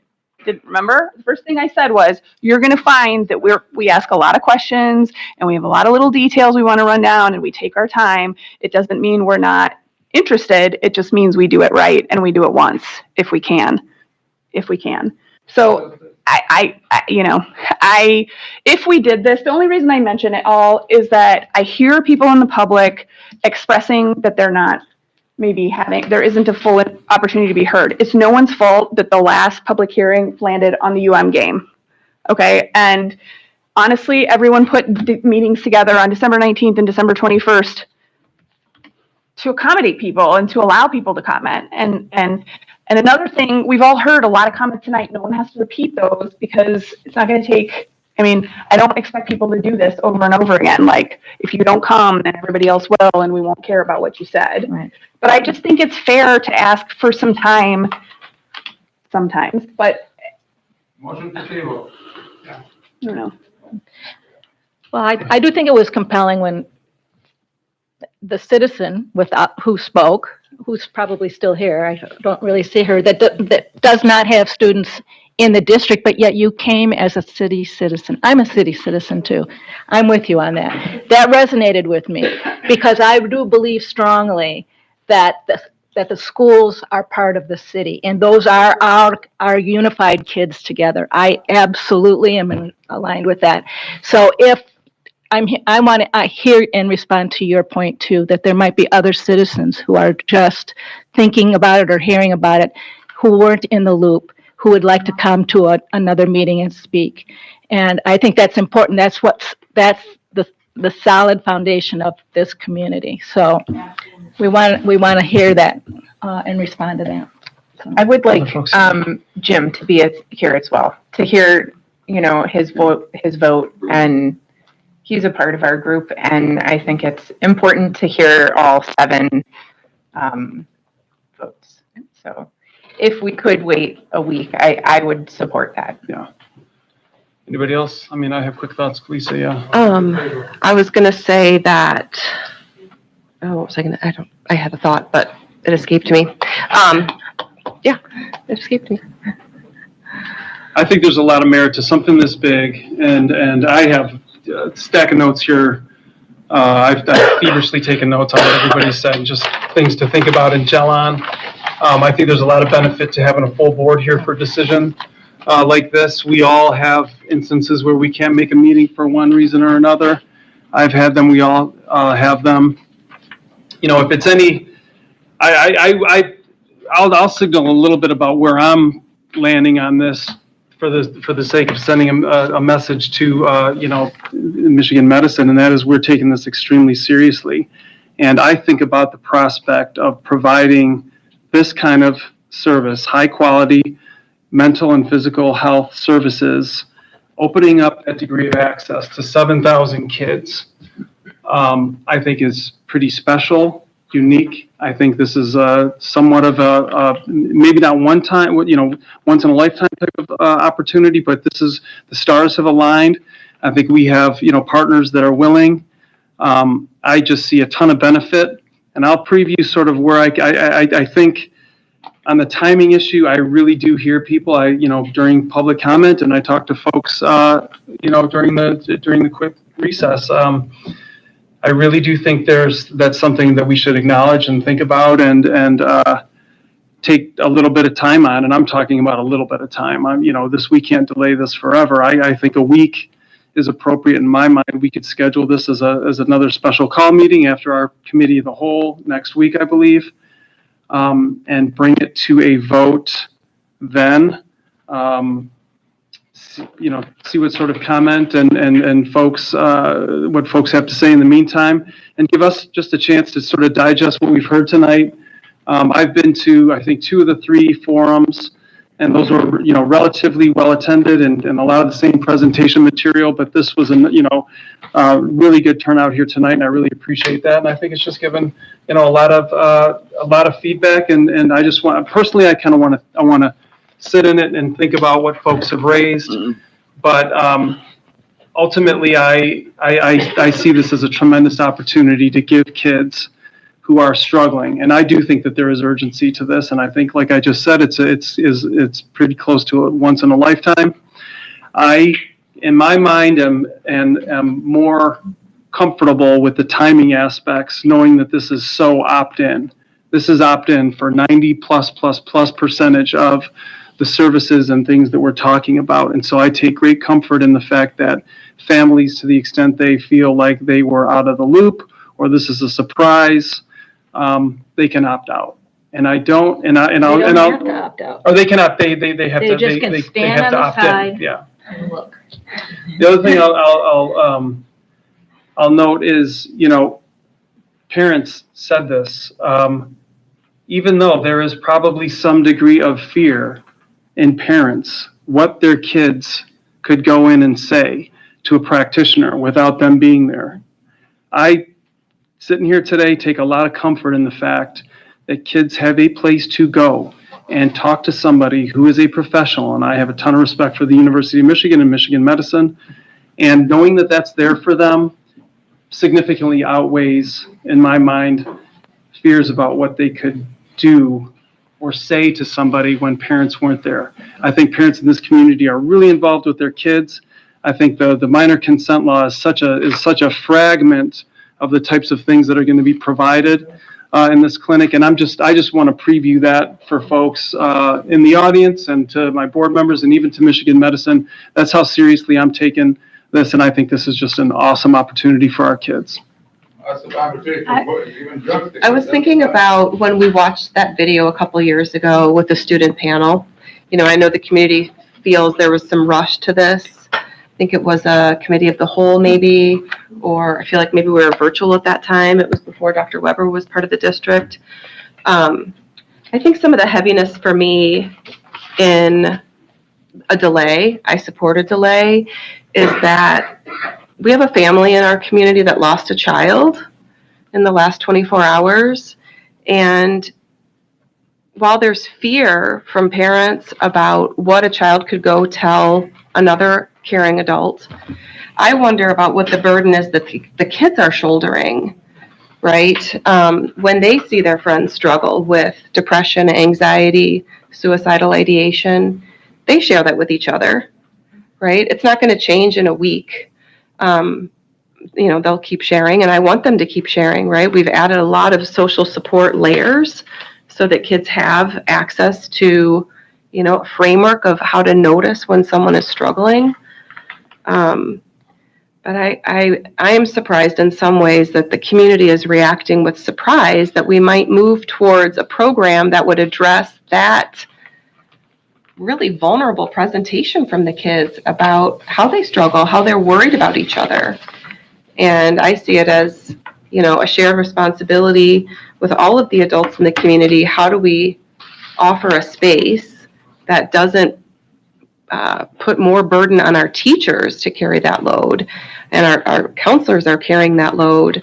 remember? The first thing I said was, you're going to find that we ask a lot of questions and we have a lot of little details we want to run down and we take our time. It doesn't mean we're not interested. It just means we do it right and we do it once if we can. So if we did this, the only reason I mention it all is that I hear people in the public expressing that they're not there isn't a full opportunity to be heard. It's no one's fault that the last public hearing landed on the UM game. Okay. And honestly, everyone put the meetings together on December 19th and December 21st to accommodate people and to allow people to comment. And another thing, we've all heard a lot of comments tonight. No one has to repeat those because it's not going to take, I don't expect people to do this over and over again. Like, if you don't come, then everybody else will, and we won't care about what you said. Right. But I just think it's fair to ask for some time sometimes, but Motion to table. I don't know. Well, I do think it was compelling when the citizen who spoke, who's probably still here, I don't really see her, that does not have students in the district, but yet you came as a city citizen. I'm a city citizen too. I'm with you on that. That resonated with me because I do believe strongly that the schools are part of the city and those are our unified kids together. I absolutely am aligned with that. So if I hear and respond to your point too, that there might be other citizens who are just thinking about it or hearing about it, who weren't in the loop, who would like to come to another meeting and speak. And I think that's important. That's the the solid foundation of this community. So we want to hear that and respond to that. I would like Jim to be here as well, to hear, his vote, and he's a part of our group, and I think it's important to hear all 7 votes. So if we could wait a week, I would support that. Yeah. Anybody else? I mean, I have quick thoughts. Lisa, yeah. I was gonna say that, what was I gonna, I had a thought, but it escaped me. Yeah, it escaped me. I think there's a lot of merit to something this big, and I have a stack of notes here. I've feverishly taken notes on what everybody's said, just things to think about and gel on. I think there's a lot of benefit to having a full board here for a decision like this. We all have instances where we can't make a meeting for one reason or another. I've had them. We all have them. If it's any, I'll signal a little bit about where I'm landing on this for the sake of sending a message to Michigan Medicine, and that is we're taking this extremely seriously. And I think about the prospect of providing this kind of service, high quality mental and physical health services, opening up that degree of access to 7,000 kids, I think is pretty special. Unique. I think this is somewhat of a maybe not once in a lifetime type of opportunity, but the stars have aligned. I think we have partners that are willing. I just see a ton of benefit, and I'll preview sort of where I think on the timing issue. I really do hear people. During public comment, and I talk to folks during the quick recess. I really do think that's something that we should acknowledge and think about and take a little bit of time on. And I'm talking about a little bit of time. We can't delay this forever. I think a week is appropriate in my mind. We could schedule this as another special call meeting after our committee of the whole next week, I believe, and bring it to a vote then. See what sort of comment and folks, what folks have to say in the meantime, and give us just a chance to sort of digest what we've heard tonight. I've been to, I think, 2 of the 3 forums, and those were, relatively well attended and a lot of the same presentation material, but this was a really good turnout here tonight, and I really appreciate that. And I think it's just given, a lot of feedback, and I just want, personally, I want to sit in it and think about what folks have raised. But ultimately, I see this as a tremendous opportunity to give kids who are struggling, and I do think that there is urgency to this. And I think, like I just said, it's pretty close to a once in a lifetime. I, in my mind, am more comfortable with the timing aspects, knowing that this is so opt-in. This is opt-in for 90+% of the services and things that we're talking about. And so I take great comfort in the fact that families, to the extent they feel like they were out of the loop or this is a surprise, they can opt out. And I don't, and I'll, have to opt out. or they can opt, they have They to, just can they stand have on to the opt side in. Yeah. and look. The other thing I'll note is, parents said this, even though there is probably some degree of fear in parents, what their kids could go in and say to a practitioner without them being there. I, sitting here today, take a lot of comfort in the fact that kids have a place to go and talk to somebody who is a professional, and I have a ton of respect for the University of Michigan and Michigan Medicine, and knowing that that's there for them significantly outweighs, in my mind, fears about what they could do or say to somebody when parents weren't there. I think parents in this community are really involved with their kids. I think the minor consent law is such a fragment of the types of things that are going to be provided in this clinic, and I just want to preview that for folks in the audience and to my board members and even to Michigan Medicine. That's how seriously I'm taking this, and I think this is just an awesome opportunity for our kids. I was thinking about when we watched that video a couple years ago with the student panel. I know the community feels there was some rush to this, think it was a committee of the whole maybe, or I feel like maybe we were virtual at that time. It was before Dr. Weber was part of the district. I think some of the heaviness for me in a delay, I support a delay, is that we have a family in our community that lost a child in the last 24 hours. And while there's fear from parents about what a child could go tell another caring adult, I wonder about what the burden is that the kids are shouldering, right? When they see their friends struggle with depression, anxiety, suicidal ideation, they share that with each other, right? It's not going to change in a week. They'll keep sharing, and I want them to keep sharing, right? We've added a lot of social support layers so that kids have access to, a framework of how to notice when someone is struggling. But I am surprised in some ways that the community is reacting with surprise that we might move towards a program that would address that really vulnerable presentation from the kids about how they struggle, how they're worried about each other. And I see it as, a shared responsibility with all of the adults in the community. How do we offer a space that doesn't put more burden on our teachers to carry that load, and our counselors are carrying that load,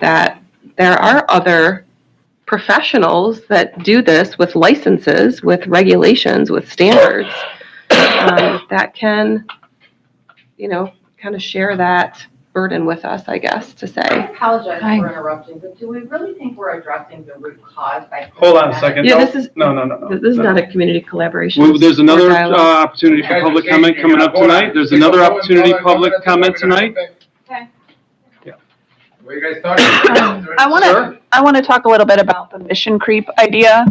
that there are other professionals that do this with licenses, with regulations, with standards, that can, kind of share that burden with us, I guess, to say. I apologize for interrupting, but do we really think we're addressing the root cause by? Hold on a second. Yeah, No, this is no. This is not a community collaboration. Well, there's another dialogue. opportunity for public comment coming up tonight. There's another opportunity public comment tonight. What you guys talking? I want to talk a little bit about the mission creep idea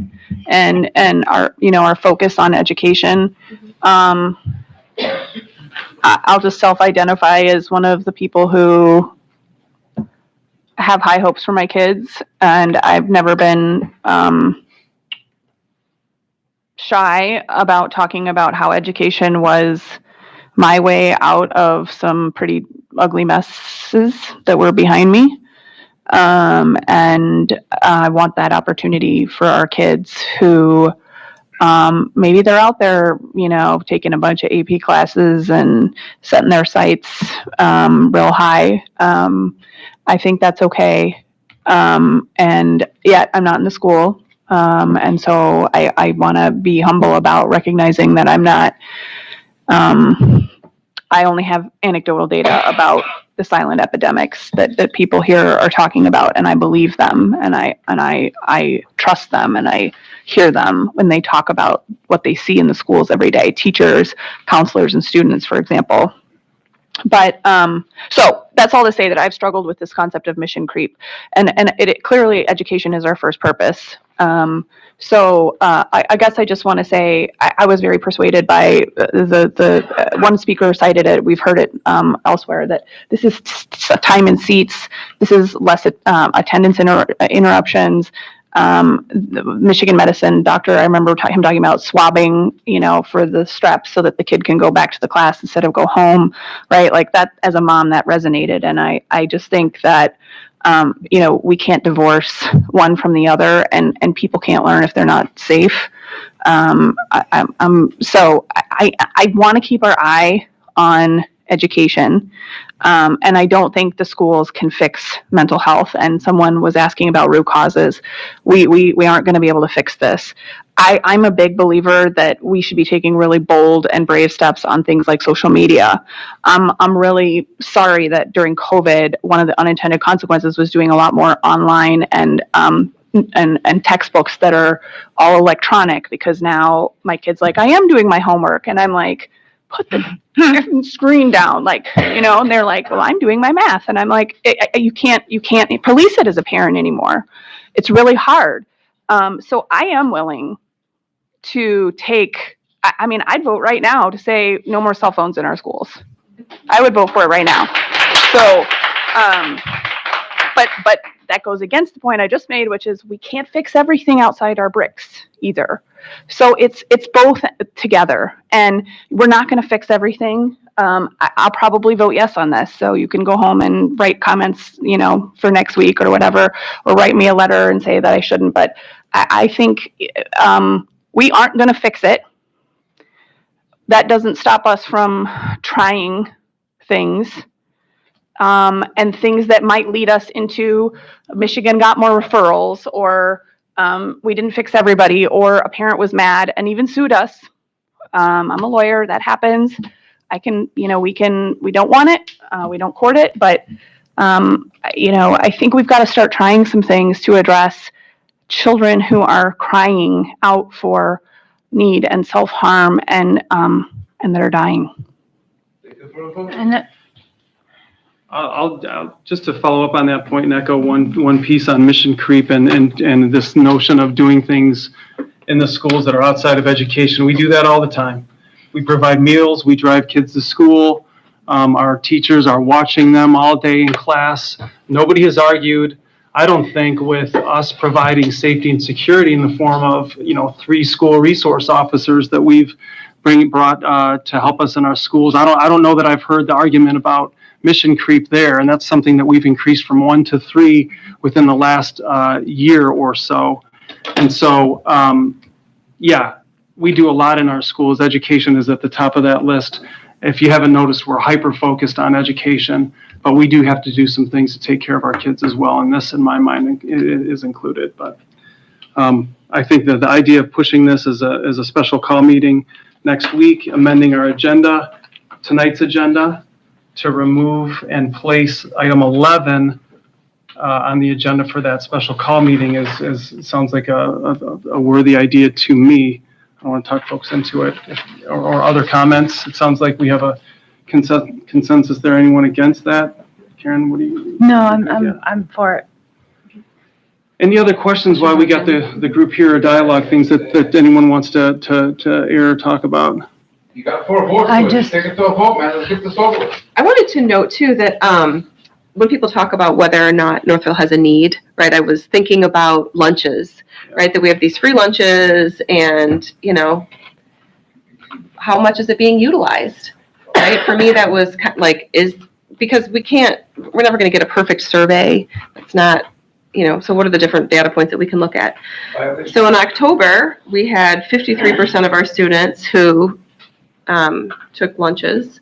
and our focus on education. I'll just self-identify as one of the people who have high hopes for my kids, and I've never been shy about talking about how education was my way out of some pretty ugly messes that were behind me. And I want that opportunity for our kids who maybe they're out there, taking a bunch of AP classes and setting their sights real high. I think that's okay. And yet I'm not in the school. And so I want to be humble about recognizing that I'm not, I only have anecdotal data about the silent epidemics that people here are talking about, and I believe them, and I trust them, and I hear them when they talk about what they see in the schools every day, teachers, counselors, and students, for example. But so that's all to say that I've struggled with this concept of mission creep, and it clearly education is our first purpose. So I guess I just want to say I was very persuaded by the one speaker cited it. We've heard it elsewhere that this is time and seats. This is less attendance interruptions. The Michigan medicine doctor, I remember him talking about swabbing, for the straps so that the kid can go back to the class instead of go home, right? Like that, as a mom, that resonated. And I just think that, we can't divorce one from the other, and people can't learn if they're not safe. So I want to keep our eye on education. And I don't think the schools can fix mental health. And someone was asking about root causes. We aren't going to be able to fix this. I'm a big believer that we should be taking really bold and brave steps on things like social media. I'm really sorry that during COVID, one of the unintended consequences was doing a lot more online and textbooks that are all electronic, because now my kid's like, I am doing my homework. And I'm like, put the screen down, and they're like, well, I'm doing my math. And I'm like, you can't police it as a parent anymore. It's really hard. So I am willing to take, I'd vote right now to say no more cell phones in our schools. I would vote for it right now. So, but that goes against the point I just made, which is we can't fix everything outside our bricks either. So it's both together, and we're not going to fix everything. I'll probably vote yes on this. So you can go home and write comments, for next week or whatever, or write me a letter and say that I shouldn't. But I think we aren't going to fix it. That doesn't stop us from trying things. And things that might lead us into Michigan got more referrals, or we didn't fix everybody, or a parent was mad and even sued us. I'm a lawyer, that happens. We don't want it, we don't court it, but I think we've got to start trying some things to address children who are crying out for need and self-harm and that are dying. And I'll just to follow up on that point and echo one piece on mission creep and this notion of doing things in the schools that are outside of education. We do that all the time. We provide meals, we drive kids to school. Our teachers are watching them all day in class. Nobody has argued, I don't think, with us providing safety and security in the form of 3 school resource officers that we've brought to help us in our schools. I don't know that I've heard the argument about mission creep there, and that's something that we've increased from 1 to 3 within the last year or so. And so, we do a lot in our schools. Education is at the top of that list. If you haven't noticed, we're hyper-focused on education, but we do have to do some things to take care of our kids as well, and this, in my mind, is included. But I think that the idea of pushing this as a special call meeting next week, amending our agenda, tonight's agenda, to remove and place item 11 on the agenda for that special call meeting sounds like a worthy idea to me. I don't want to talk folks into it or other comments. It sounds like we have a consensus there. Anyone against that? Karen, what do you? no, I'm for it. Any other questions while we got the group here or dialogue, things that anyone wants to air or talk about? You got 4 votes, take it to a vote, man, let's get this over with. I wanted to note too that when people talk about whether or not Northville has a need, right, I was thinking about lunches, right, that we have these free lunches and, how much is it being utilized, right? For me, that was because we're never going to get a perfect survey. It's not, so what are the different data points that we can look at? So in October, we had 53% of our students who took lunches.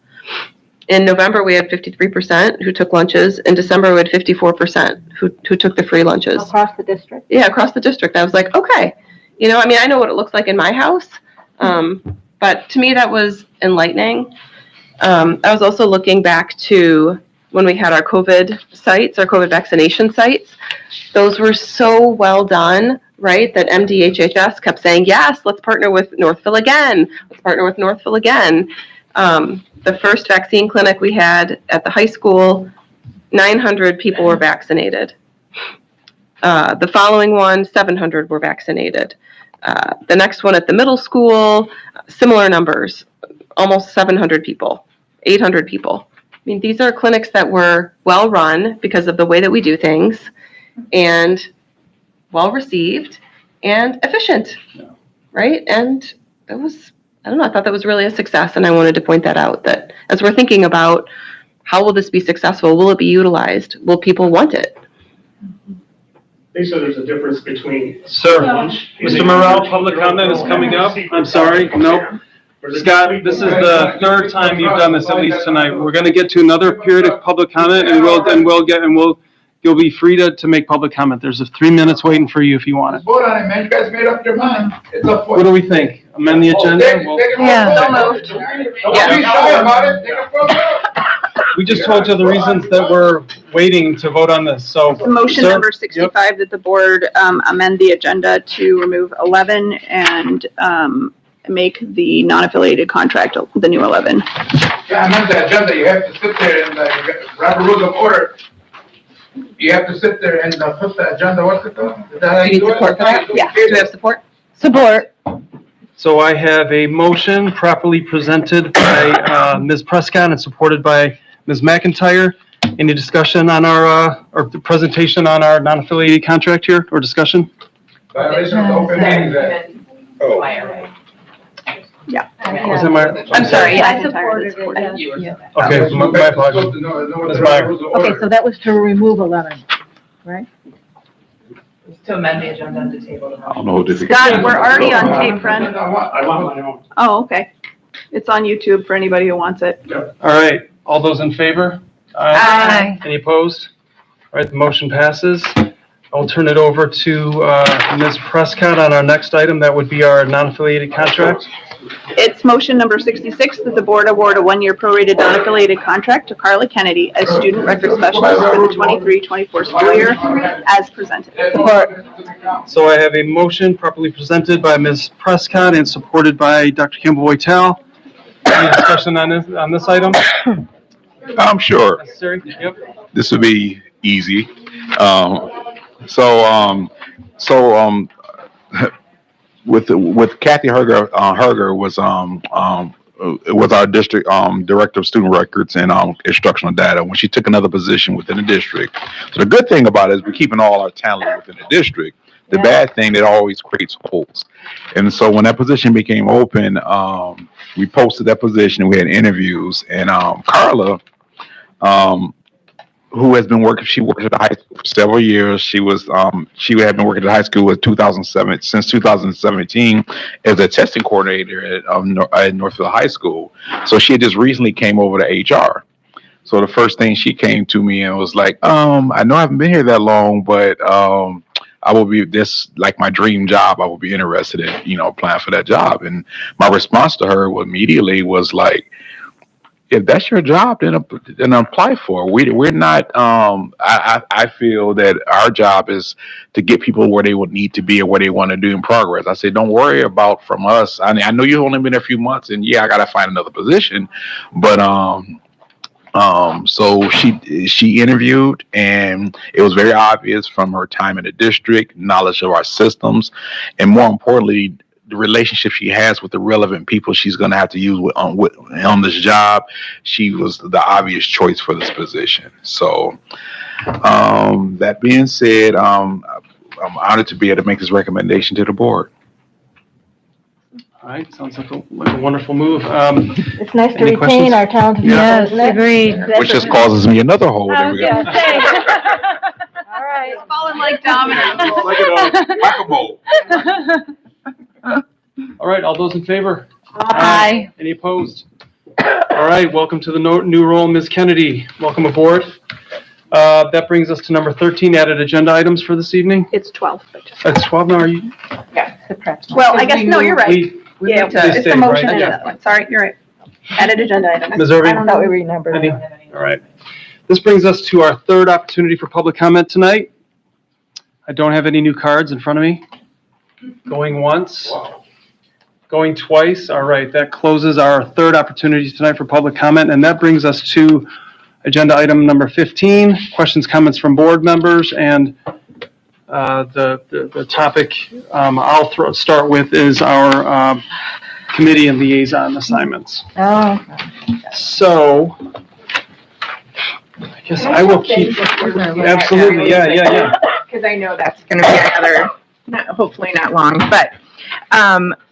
In November, we had 53% who took lunches. In December, we had 54% who took the free lunches. Across the district? Yeah, across the district. I was like, okay. I know what it looks like in my house. But to me, that was enlightening. I was also looking back to when we had our COVID sites, our COVID vaccination sites. Those were so well done, right, that MDHHS kept saying, yes, let's partner with Northville again. Let's partner with Northville again. The first vaccine clinic we had at the high school, 900 people were vaccinated. The following one, 700 were vaccinated. The next one at the middle school, similar numbers, almost 700 people, 800 people. I mean, these are clinics that were well run because of the way that we do things and well received and efficient, right? And it was, I don't know, I thought that was really a success, and I wanted to point that out, that as we're thinking about how will this be successful, will it be utilized, will people want it? So there's a difference between. Sir, Mr. Morrell, public comment is coming up. I'm sorry, nope. Scott, this is the 3rd time you've done this, at least tonight. We're going to get to another period of public comment, and you'll be free to make public comment. There's 3 minutes waiting for you if you want it. Vote on it, man, you guys made up your mind. It's up for What do we think? Amend the agenda? So moved. Don't be shy about it, take a vote. We just told you the reasons that we're waiting to vote on this, so. Motion sir? number 65, that the board amend the agenda to remove 11 and make the non-affiliated contract the new 11. Yeah, amend the agenda, you have to sit there and Robert Rules of Order. You have to sit there and put the agenda, what's it called? Is that how you do it? Support for that? Yeah. Do we have support? Support. So I have a motion properly presented by Ms. Prescott and supported by Ms. McIntyre. Any discussion on our, or the presentation on our non-affiliated contract here, or discussion? Violation of the Open Meetings Act. Oh. Yeah. Was it my? I'm sorry, yeah. I supported it, yes. Okay, my apologies. Ms. Meyer. Okay, so that was to remove 11, right? To amend the agenda to table. I don't know who this is. Scott, we're already on tape, friend. I want my own. Oh, okay. It's on YouTube for anybody who wants it. All right, all those in favor? Aye. Any opposed? All right, the motion passes. I'll turn it over to Ms. Prescott on our next item. That would be our non-affiliated contract. It's motion number 66 that the board award a one-year prorated non-affiliated contract to Carla Kennedy as student record specialist for the 23-24 school year as presented. So I have a motion properly presented by Ms. Prescott and supported by Dr. Campbell Boytel. Any discussion on this item? I'm sure. Necessary? Yep. This would be easy. With Kathy Herger was our district director of student records and instructional data when she took another position within the district. So the good thing about it is we're keeping all our talent within the district. The bad thing, it always creates holes. And so when that position became open, we posted that position. We had interviews, and Carla, who has been working, she worked at the high school for several years. She had been working at high school since 2017 as a testing coordinator at Northville High School. So she had just recently came over to HR. So the first thing she came to me and was like, I know I haven't been here that long, but I will be like my dream job. I will be interested in, applying for that job. And my response to her immediately was like, if that's your job, then apply for it. We're not. I feel that our job is to get people where they would need to be and where they want to do in progress. I said, don't worry about from us. I know you've only been there a few months, and I got to find another position. But so she interviewed, and it was very obvious from her time in the district, knowledge of our systems, and more importantly, the relationship she has with the relevant people she's going to have to use on this job. She was the obvious choice for this position. So that being said, I'm honored to be able to make this recommendation to the board. All right, sounds like a wonderful move. It's nice to Any retain questions? our talented. Yes, people, isn't it? agreed. Which just causes me another hole. There we go. All right. Falling like dominoes. Whack-a-mole. All right, all those in favor? Aye. Any opposed? All right, welcome to the new role, Ms. Kennedy. Welcome aboard. That brings us to number 13, added agenda items for this evening. It's 12. It's 12 now, are you? Yeah. Well, I guess, no, you're right. Yeah, they it's stayed, the motion right? in that one. Sorry, you're right. Added agenda items. Ms. Irving? I thought we renumbered. Any? All right. This brings us to our third opportunity for public comment tonight. I don't have any new cards in front of me. Going once. Going twice. All right, that closes our third opportunity tonight for public comment, and that brings us to agenda item number 15, questions, comments from board members, and the topic I'll start with is our committee and liaison assignments. Oh. So, I guess I will keep, absolutely, yeah. Because I know that's going to be another, hopefully not long, but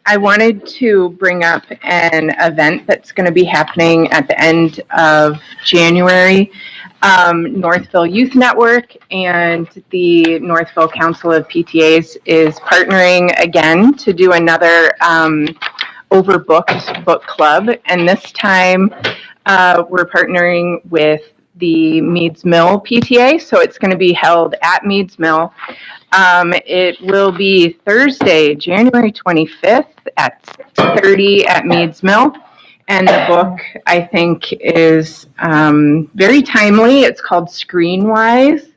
I wanted to bring up an event that's going to be happening at the end of January. Northville Youth Network and the Northville Council of PTAs is partnering again to do another Overbooked book club. And this time we're partnering with the Meads Mill PTA. So it's going to be held at Meads Mill. It will be Thursday, January 25th at 6:30 at Meads Mill. And the book, I think, is very timely. It's called Screenwise.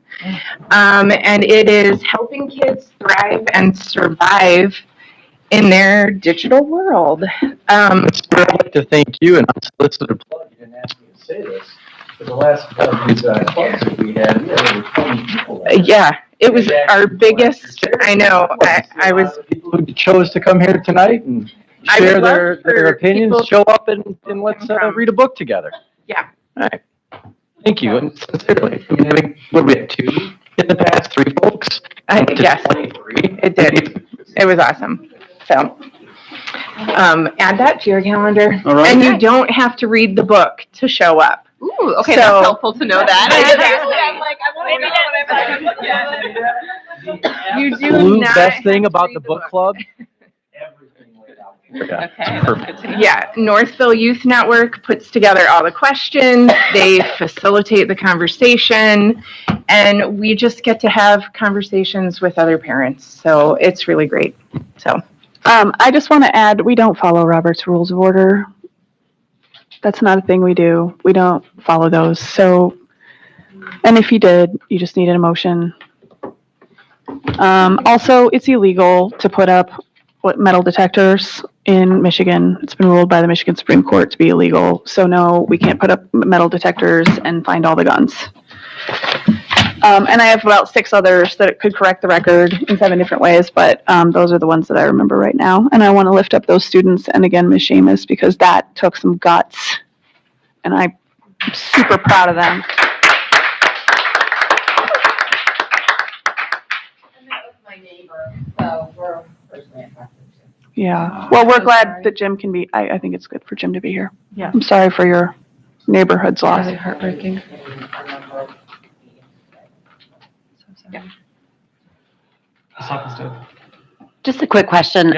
And it is helping kids thrive and survive in their digital world. I'd like to thank you, and unsolicited plug, you didn't ask me to say this. For the last clubs that we had over 20 people. Yeah, it was our biggest, I know, I was. People who chose to come here tonight and share their opinions, show up and let's read a book together. Yeah. All right. Thank you, and sincerely, I mean, what we had 2 in the past, 3 folks? Yes, 23. it did. It was awesome. So, add that to your calendar. All right. And you don't have to read the book to show up. Ooh, okay, So- that's helpful to know that. You do Absolute not best have thing to about read the book club. Yeah, it's perfect. Yeah, Northville Youth Network puts together all the questions, they facilitate the conversation, and we just get to have conversations with other parents. So it's really great. So, I just want to add, we don't follow Robert's Rules of Order. That's not a thing we do. We don't follow those. So, and if you did, you just needed a motion. Also, it's illegal to put up metal detectors in Michigan. It's been ruled by the Michigan Supreme Court to be illegal. So no, we can't put up metal detectors and find all the guns. And I have about 6 others that could correct the record in 7 different ways, but those are the ones that I remember right now. And I want to lift up those students and again, Ms. Seamus, because that took some guts. And I'm super proud of them. And that was my neighbor, so we're personally affected. Yeah. Well, we're glad that Jim can be, I think it's good for Jim to be here. Yeah. I'm sorry for your neighborhood's loss. Really heartbreaking. Just a quick question.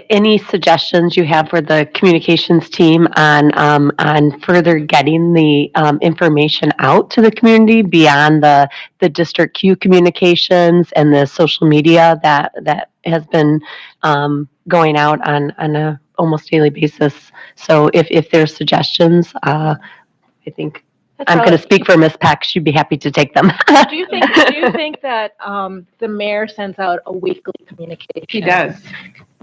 Any suggestions you have for the communications team on further getting the information out to the community beyond the District Q communications and the social media that has been going out on a almost daily basis? So if there's suggestions, I think I'm going to speak for Ms. Peck. She'd be happy to take them. Do you think that the mayor sends out a weekly communication? he does.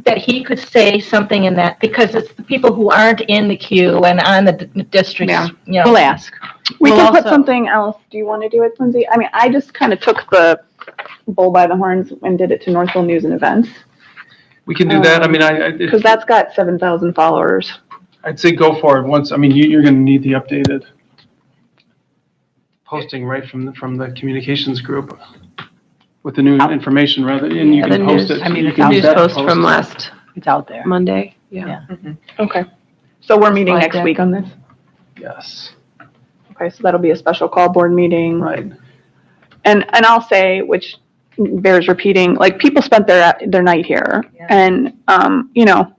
That he could say something in that, because it's the people who aren't in the queue and on the districts, Yeah. you know. We'll ask. We We'll can put also- something else. Do you want to do it, Lindsay? I mean, I just kind of took the bull by the horns and did it to Northville News and Events. We can do that. I mean, Because that's got 7,000 followers. I'd say go for it once. I mean, you're going to need the updated posting right from the communications group with the new information rather, and you Yeah, can the post news- it. I mean, You it's can out use there. that to Post from last It's out there. Monday. Yeah. Okay. So we're meeting Slide next deck. week on this? Yes. Okay, so that'll be a special call board meeting. Right. And I'll say, which bears repeating, like, people spent their night here and, you know,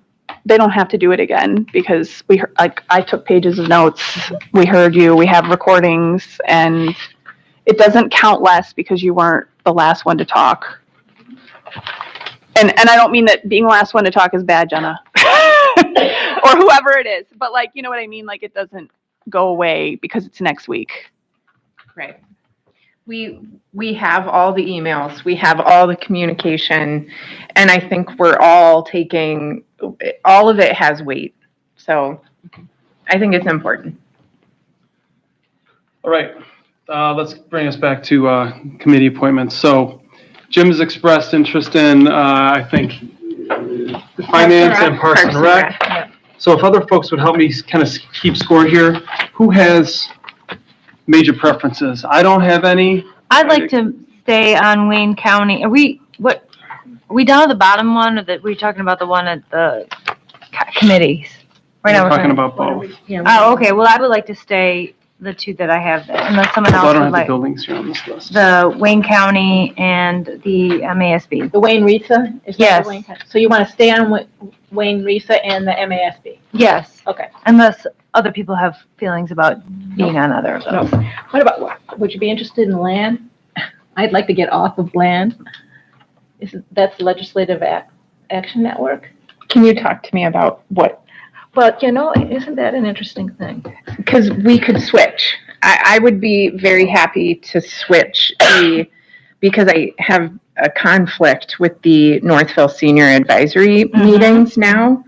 they don't have to do it again because I took pages of notes. We heard you, we have recordings, and it doesn't count less because you weren't the last one to talk. And I don't mean that being the last one to talk is bad, Jenna. Or whoever it is, but like, you know what I mean? Like, it doesn't go away because it's next week. Right. We have all the emails, we have all the communication, and I think we're all taking, all of it has weight. So I think it's important. All right. Let's bring us back to committee appointments. So Jim has expressed interest in, I think, finance and Parks and Rec. So if other folks would help me kind of keep score here, who has major preferences? I don't have any. I'd like to stay on Wayne County. Are we down at the bottom one, or that we're talking about the one at the committees? Right now We're we're talking about both. Oh, okay. Well, I would like to stay the two that I have there, unless someone I else don't would have the like. buildings here on this list. The Wayne County and the MASB. The Wayne Risa? Is that Yes. the Wayne County? So you want to stay on Wayne Risa and the MASB? Yes. Okay. Unless other people have feelings about being on other of those. What about, would you be interested in land? I'd like to get off of land. That's Legislative Action Network? Can you talk to me about what? But, you know, isn't that an interesting thing? Because we could switch. I would be very happy to switch because I have a conflict with the Northville Senior Advisory meetings now,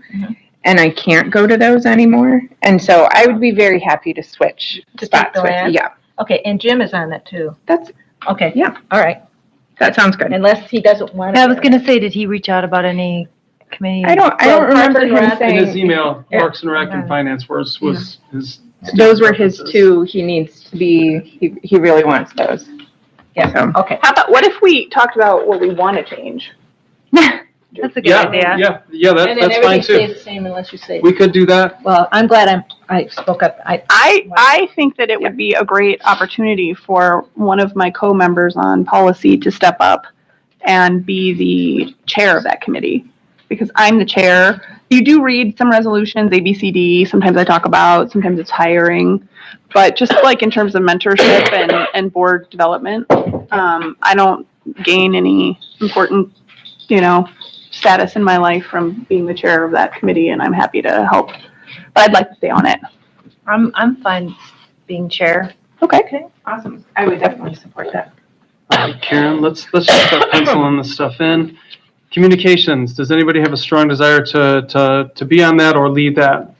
and I can't go to those anymore. And so I would be very happy to switch spots the with land? you. Yeah, Okay, and Jim is on that too. that's, Okay. yeah, All right. that sounds good. Unless he doesn't want to. I was gonna say, did he reach out about any committee? I don't remember him In his saying. email, Parks and Rec and Finance was his Those were his two. He needs to be, he really wants those. Yeah, okay. How about, what if we talked about what we want to change? That's a good idea. Yeah, And then that's fine everything stays too. the same unless you say. We could do that. Well, I'm glad I spoke up. I think that it would be a great opportunity for one of my co-members on policy to step up and be the chair of that committee. Because I'm the chair. You do read some resolutions, A, B, C, D. Sometimes I talk about, sometimes it's hiring. But just like in terms of mentorship and board development, I don't gain any important, status in my life from being the chair of that committee, and I'm happy to help. But I'd like to stay on it. I'm fine being chair. Okay. Awesome. I would definitely support that. All right, Karen, let's just start penciling this stuff in. Communications, does anybody have a strong desire to be on that or lead that?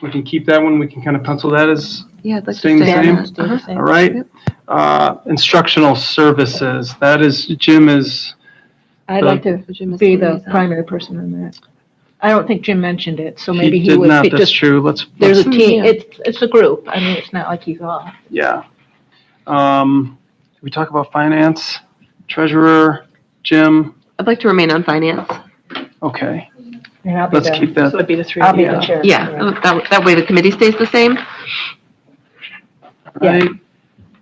We can keep that one, we can kind of pencil that as Yeah, I'd like staying to the stay on same. that. All right. Instructional services, that is, Jim is. I'd like to be the primary person on that. I don't think Jim mentioned it, so maybe he did would. not, be that's just- true, let's. There's a let's- team, it's a group. I mean, it's not like he's all. Yeah. Did we talk about finance, treasurer, Jim? I'd like to remain on finance. Okay, And I'll be let's the- keep that. So it'd be the three I'll of be you. the chair. Yeah, that way the committee stays the same. Right.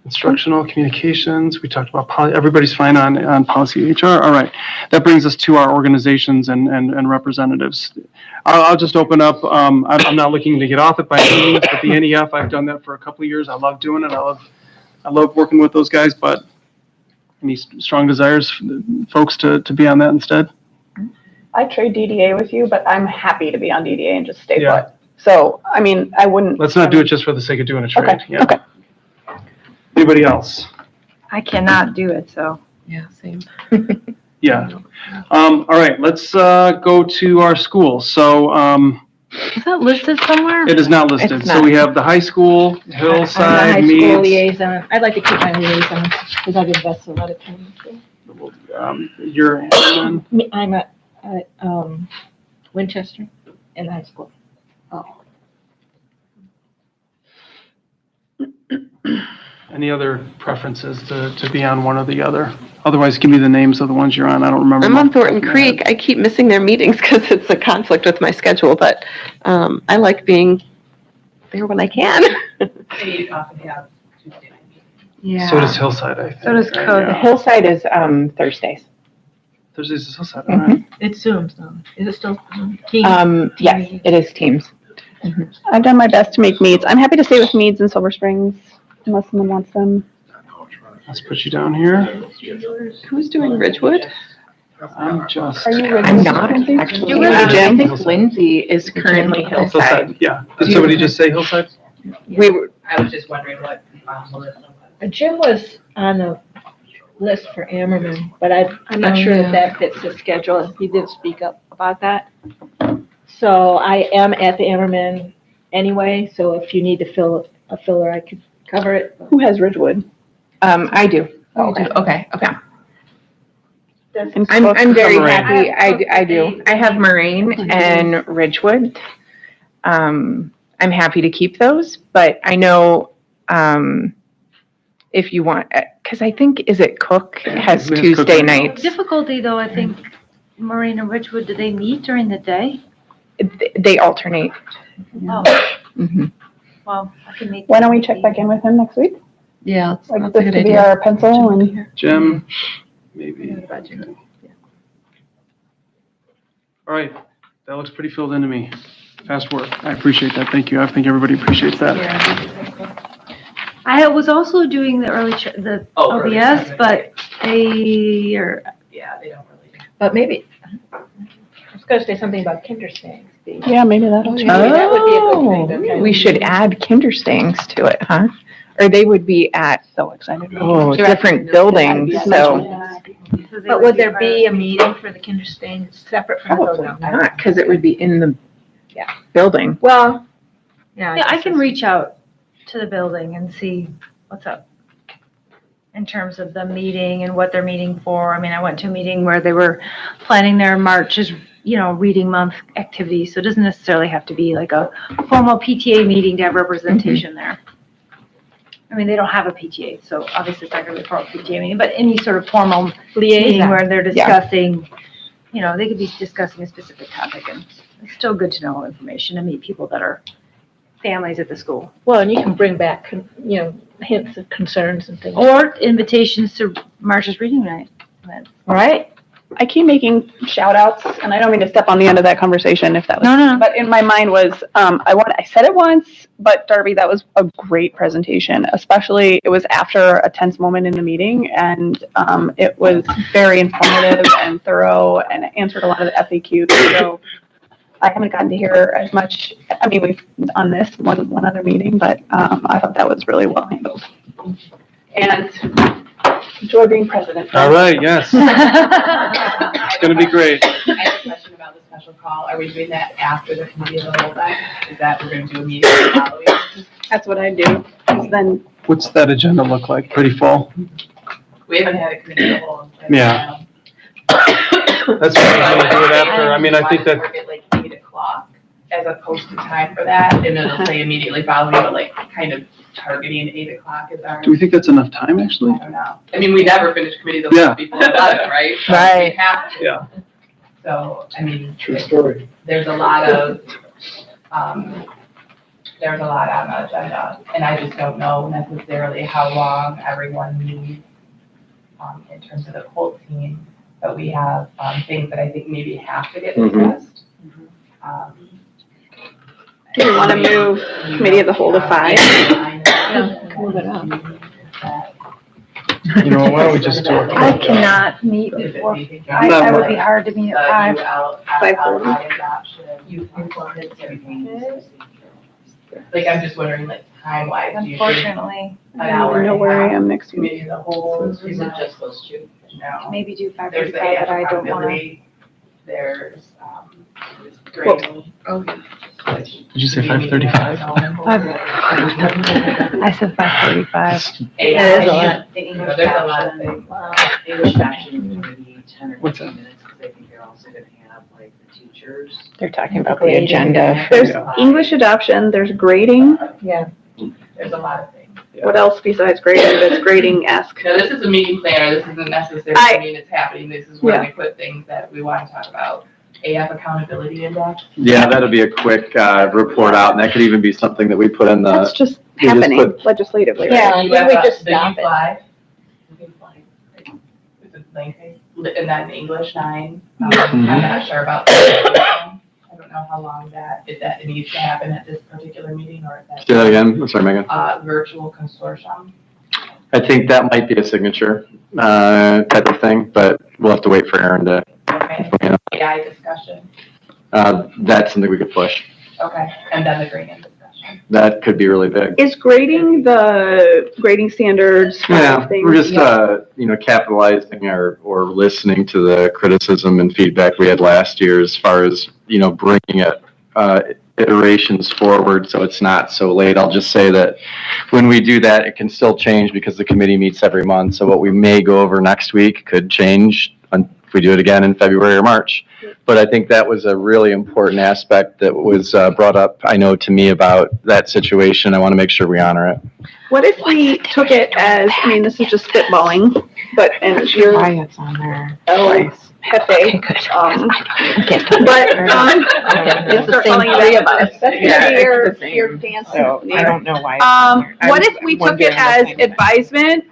Instructional communications, we talked about everybody's fine on policy HR. All right. That brings us to our organizations and representatives. I'll just open up, I'm not looking to get off it by any means, but the NEF, I've done that for a couple of years. I love doing it. I love working with those guys, but any strong desires, folks, to be on that instead? I trade DDA with you, but I'm happy to be on DDA and just stay Yeah. put. So, I mean, I wouldn't. Let's not do it just for the sake of doing a trade. Okay, Yeah. okay. Anybody else? I cannot do it, so. Yeah, same. Yeah. All right, let's go to our schools. So Is that listed somewhere? it is not listed. It's So we not. have the high school, I'm the Hillside, high school Meads. liaison. I'd like to keep my liaison because I've invested a lot of time into it. You're Hamilton. I'm at Winchester in high school. Any other preferences to be on one or the other? Otherwise, give me the names of the ones you're on. I don't remember. I'm them on off the top Thornton of my Creek. head. I keep missing their meetings because it's a conflict with my schedule, but I like being there when I can. They often have Tuesday night meetings. Yeah. So does Hillside, I think. So does right? Code. The Yeah. Hillside is Thursdays. Thursdays is Hillside, all right. It's Zooms though. Is it still Teams? Yes, it is Teams. I've done my best to make Meads. I'm happy to stay with Meads in Silver Springs unless someone wants them. Let's put you down here. Who's doing Ridgewood? I'm just. Are you I'm not actually. I think Lindsay is currently Hillside. Yeah. Did somebody just say Hillside? We were, I was just wondering what Melissa was. Jim was on the list for Ammerman, but I'm not sure that fits his schedule. He did speak up about that. So I am at the Ammerman anyway, so if you need to fill a filler, I could cover it. Who has Ridgewood? I do. Oh, okay. Okay. And I'm very Moraine. happy. I do. I have Moraine and Ridgewood. I'm happy to keep those, but I know, if you want, because I think, is it Cook has Cook Tuesday right now. nights? Difficulty though, I think, Maureen and Ridgewood, do they meet during the day? They alternate. Oh, Mhm. well, I can make. Why don't we check back in with him next week? Yeah, Like that's a this good to be idea. our pencil and. Jim, maybe. All right, that looks pretty filled in to me. Fast work. I appreciate that. Thank you. I think everybody appreciates that. I was also doing the the early LBS, segment. but they are, Yeah, they don't really. But maybe, I was gonna say something about Kinderstaying. Yeah, maybe that'll change. Maybe that would be a good thing to kind of- We should add Kinderstings to it, huh? Or they would be at So excited. different buildings, so But would there be a meeting for the Kinderstaying separate from the probably building? not, because it would be in the Yeah. building. Well, yeah. yeah, I can reach out to the building and see what's up in terms of the meeting and what they're meeting for. I mean, I went to a meeting where they were planning their marches reading month activity. So it doesn't necessarily have to be like a formal PTA meeting to have representation there. I mean, they don't have a PTA, so obviously it's not going to be a formal PTA meeting, but any sort of formal meeting where they're discussing, they could be discussing a specific topic, and it's still good to know information and meet people that are families at the school. Well, and you can bring back, hints of concerns and things. Or invitations to Marcia's reading night. Right. I keep making shout outs, and I don't mean to step on the end of that conversation if that was, No. but in my mind was, I said it once, but Darby, that was a great presentation, especially it was after a tense moment in the meeting, and it was very informative and thorough and answered a lot of the FAQs. So I haven't gotten to hear as much. I mean, we've on this one other meeting, but I thought that was really well handled. And enjoy being president. All right, yes. It's going to be great. I have a question about the special call. Are we doing that after the committee of the whole thing? Is that we're going to do immediately following? That's what I do. 'Cause then What's that agenda look like? Pretty full? We haven't had a committee of the whole. Yeah. That's why I'm going to do it after. I mean, I think that, Target like 8:00 as opposed to time for that, and then it'll say immediately following, but like kind of targeting 8:00 is our. do we think that's enough time, actually? I don't know. I mean, we never finish committee the Yeah. whole before 11, right? So Right. We have to. Yeah. So, I mean. True story. There's a lot of, there's a lot on the agenda, and I just don't know necessarily how long everyone needs, in terms of the whole team. But we have, things that I think maybe have to get discussed. do we want to move committee of the whole to 5? Move it up. You know, why don't we just do it? I cannot meet before, I would be hard to meet at 5. Like, I'm just wondering, like, time-wise, do you think Unfortunately, an hour? I know where I am next Committee week. of the whole, is it just those two? No. maybe do There's the 5:45, but I don't want to. accountability, there's, grading. Did you say 5:35? I said 5:45. Yeah, is a lot. there's a lot of things. English action maybe 10 or What's 15 minutes, because I think they're also going to have like the teachers. They're talking about the Grading. agenda. There's English adoption, there's grading. Yeah. There's a lot of things. What else besides grading that's grading-esque? No, this is a meeting planner, this isn't necessarily mean it's happening, this is where we put things that we want to talk about. AF accountability index. Yeah, that'll be a quick report out, and that could even be something that we put in That's the, just you just happening put- legislatively, Yeah. right? You maybe have we a- just the stop it. U5. Is it lengthy? And then English 9, I'm not sure about that. I don't know how long if that needs to happen at this particular meeting, or if that's. say that again, I'm sorry, Megan. Virtual consortium. I think that might be a signature type of thing, but we'll have to wait for Aaron to, Okay, you know, AI discussion, that's something we could push. okay, and then the grading discussion. That could be really big. Is grading the grading standards kind Yeah, of thing? we're just, capitalizing or listening to the criticism and feedback we had last year as far as, bringing it, iterations forward so it's not so late. I'll just say that when we do that, it can still change because the committee meets every month. So what we may go over next week could change if we do it again in February or March. But I think that was a really important aspect that was brought up, I know, to me about that situation. I want to make sure we honor it. What if we took it as, I mean, this is just spitballing, but, and you're, Riots on there. it's Hefe. But, It's the start same calling you three that. of us. That's Yeah, gonna be it's your, the same. your fancy So I name. don't know why. it's on there. I What was if we took wondering it as what kind of- advisement,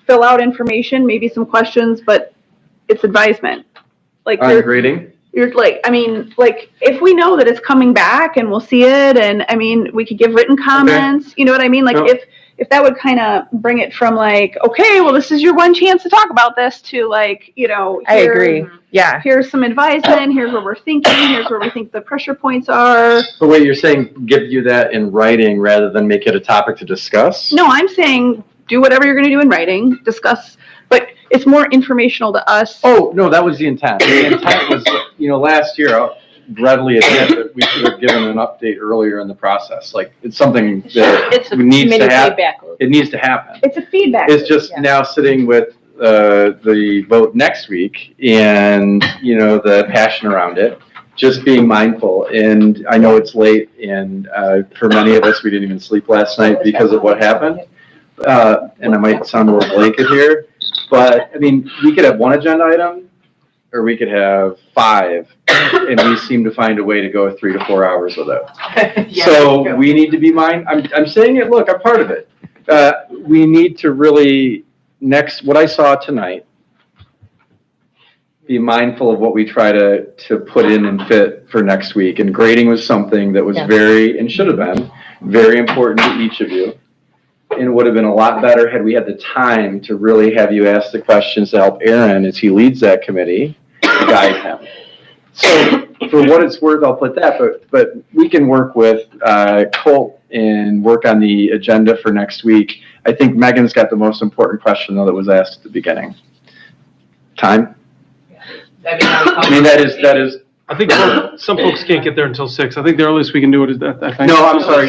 fill out information, maybe some questions, but it's advisement? Like, On you're, grading? you're like, I mean, like, if we know that it's coming back and we'll see it, and I mean, we could give written comments, you know what I mean? Like, Yep. if that would kind of bring it from like, okay, well, this is your one chance to talk about this, to like, I agree. Yeah. Here's some advisement, here's what we're thinking, here's where we think the pressure points are. But wait, you're saying give you that in writing rather than make it a topic to discuss? No, I'm saying, do whatever you're gonna do in writing, discuss, but it's more informational to us. Oh, no, that was the intent. The intent was, last year, I'll readily admit that we should have given an update earlier in the process. Like, it's something that It's a needs to committee happen. feedback. It needs to happen. It's a feedback. It's just now sitting with the vote next week and, you know, the passion around it, just being mindful. And I know it's late, and for many of us, we didn't even sleep last night because of what happened. And I might sound a little blanket here, but I mean, we could have one agenda item, or we could have 5, and we seem to find a way to go 3 to 4 hours with it. So we need to be I'm saying it, look, I'm part of it. We need to really, what I saw tonight, be mindful of what we try to put in and fit for next week. And grading was something that was very, and should have been, very important to each of you. And would have been a lot better had we had the time to really have you ask the questions to help Aaron as he leads that committee, to guide him. So for what it's worth, I'll put that, but we can work with Colt and work on the agenda for next week. I think Megan's got the most important question though that was asked at the beginning. Time? I mean, that is. I think some folks can't get there until 6. I think the earliest we can do it is that, I think. No, I'm sorry.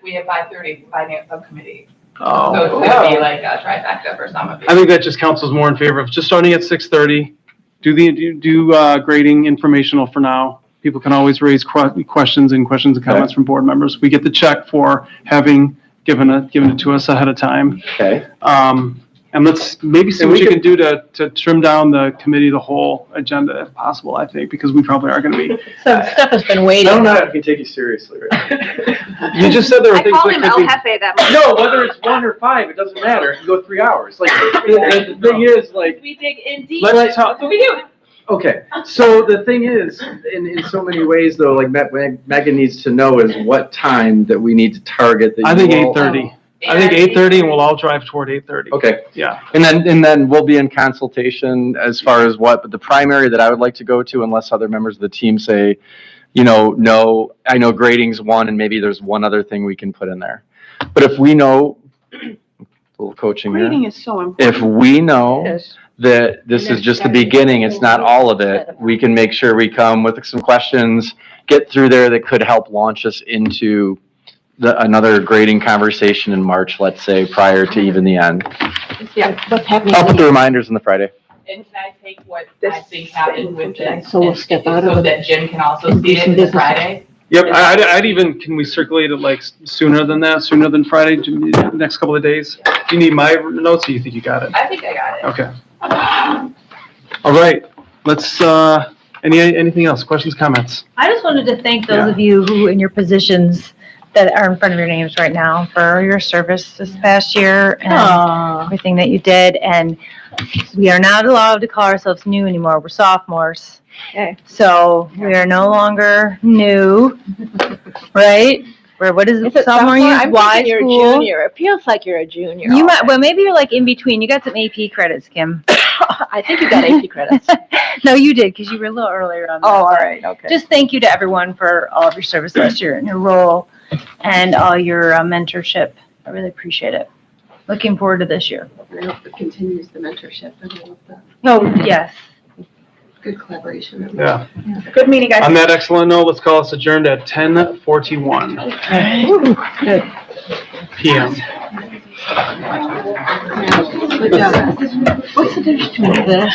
We have 5:30 finance subcommittee. Oh. So it's gonna be like a trifecta for some of you. I think that just council's more in favor of just starting at 6:30. Do grading informational for now. People can always raise questions and comments from board members. We get the check for having given it to us ahead of time. Okay. And let's maybe see what you can do to trim down the committee, the whole agenda if possible, I think, because we probably are going to be. Some stuff has been waiting. I don't know if I can take you seriously right now. You just said there were things that could be. that much. No, whether it's 1 or 5, it doesn't matter. It can go 3 hours. Like, the thing is, like, We dig in deep. Let's talk. That's what we do. okay. So the thing is, in so many ways, though, like Megan needs to know is what time that we need to target. That I think you all- 8:30. I think 8:30, and we'll all drive toward 8:30. Okay. Yeah. And then we'll be in consultation as far as what, but the primary that I would like to go to, unless other members of the team say, you know, no, I know grading's one, and maybe there's one other thing we can put in there. But if we know, a little coaching here. Grading is so important. If we know that this is just the beginning, it's not all of it, we can make sure we come with some questions, get through there that could help launch us into another grading conversation in March, let's say, prior to even the end. Yeah, what's happening? I'll put the reminders on the Friday. And can I take what I think happened with this? So we'll step out of So it. that Jim can also see it some this business. Friday? Yep. I'd even, can we circulate it like sooner than that, sooner than Friday, the next couple of days? Do you need my notes, or you think you got it? I think I got it. Okay. All right. Let's, anything else? Questions, comments? I just wanted to thank those of you who in your positions that are in front of your names right now for your service this past year and everything that you did. And we are not allowed to call ourselves new anymore. We're sophomores. Okay. So we are no longer new, right? Or what is it? Sophomore year? I'm Y thinking you're a school? junior. It feels like you're a junior. You might, well, maybe you're like in between. You got some AP credits, Kim. I think you got AP credits. No, you did, because you were a little earlier on that. Oh, all right, okay. Just thank you to everyone for all of your service last year and your role and all your mentorship. I really appreciate it. Looking forward to this year. I hope it continues the mentorship and all of the Oh, yes. good collaboration. Yeah. Good meeting, guys. On that excellent note, let's call us adjourned at 10:41 Good. PM. Good job. What's the difference between this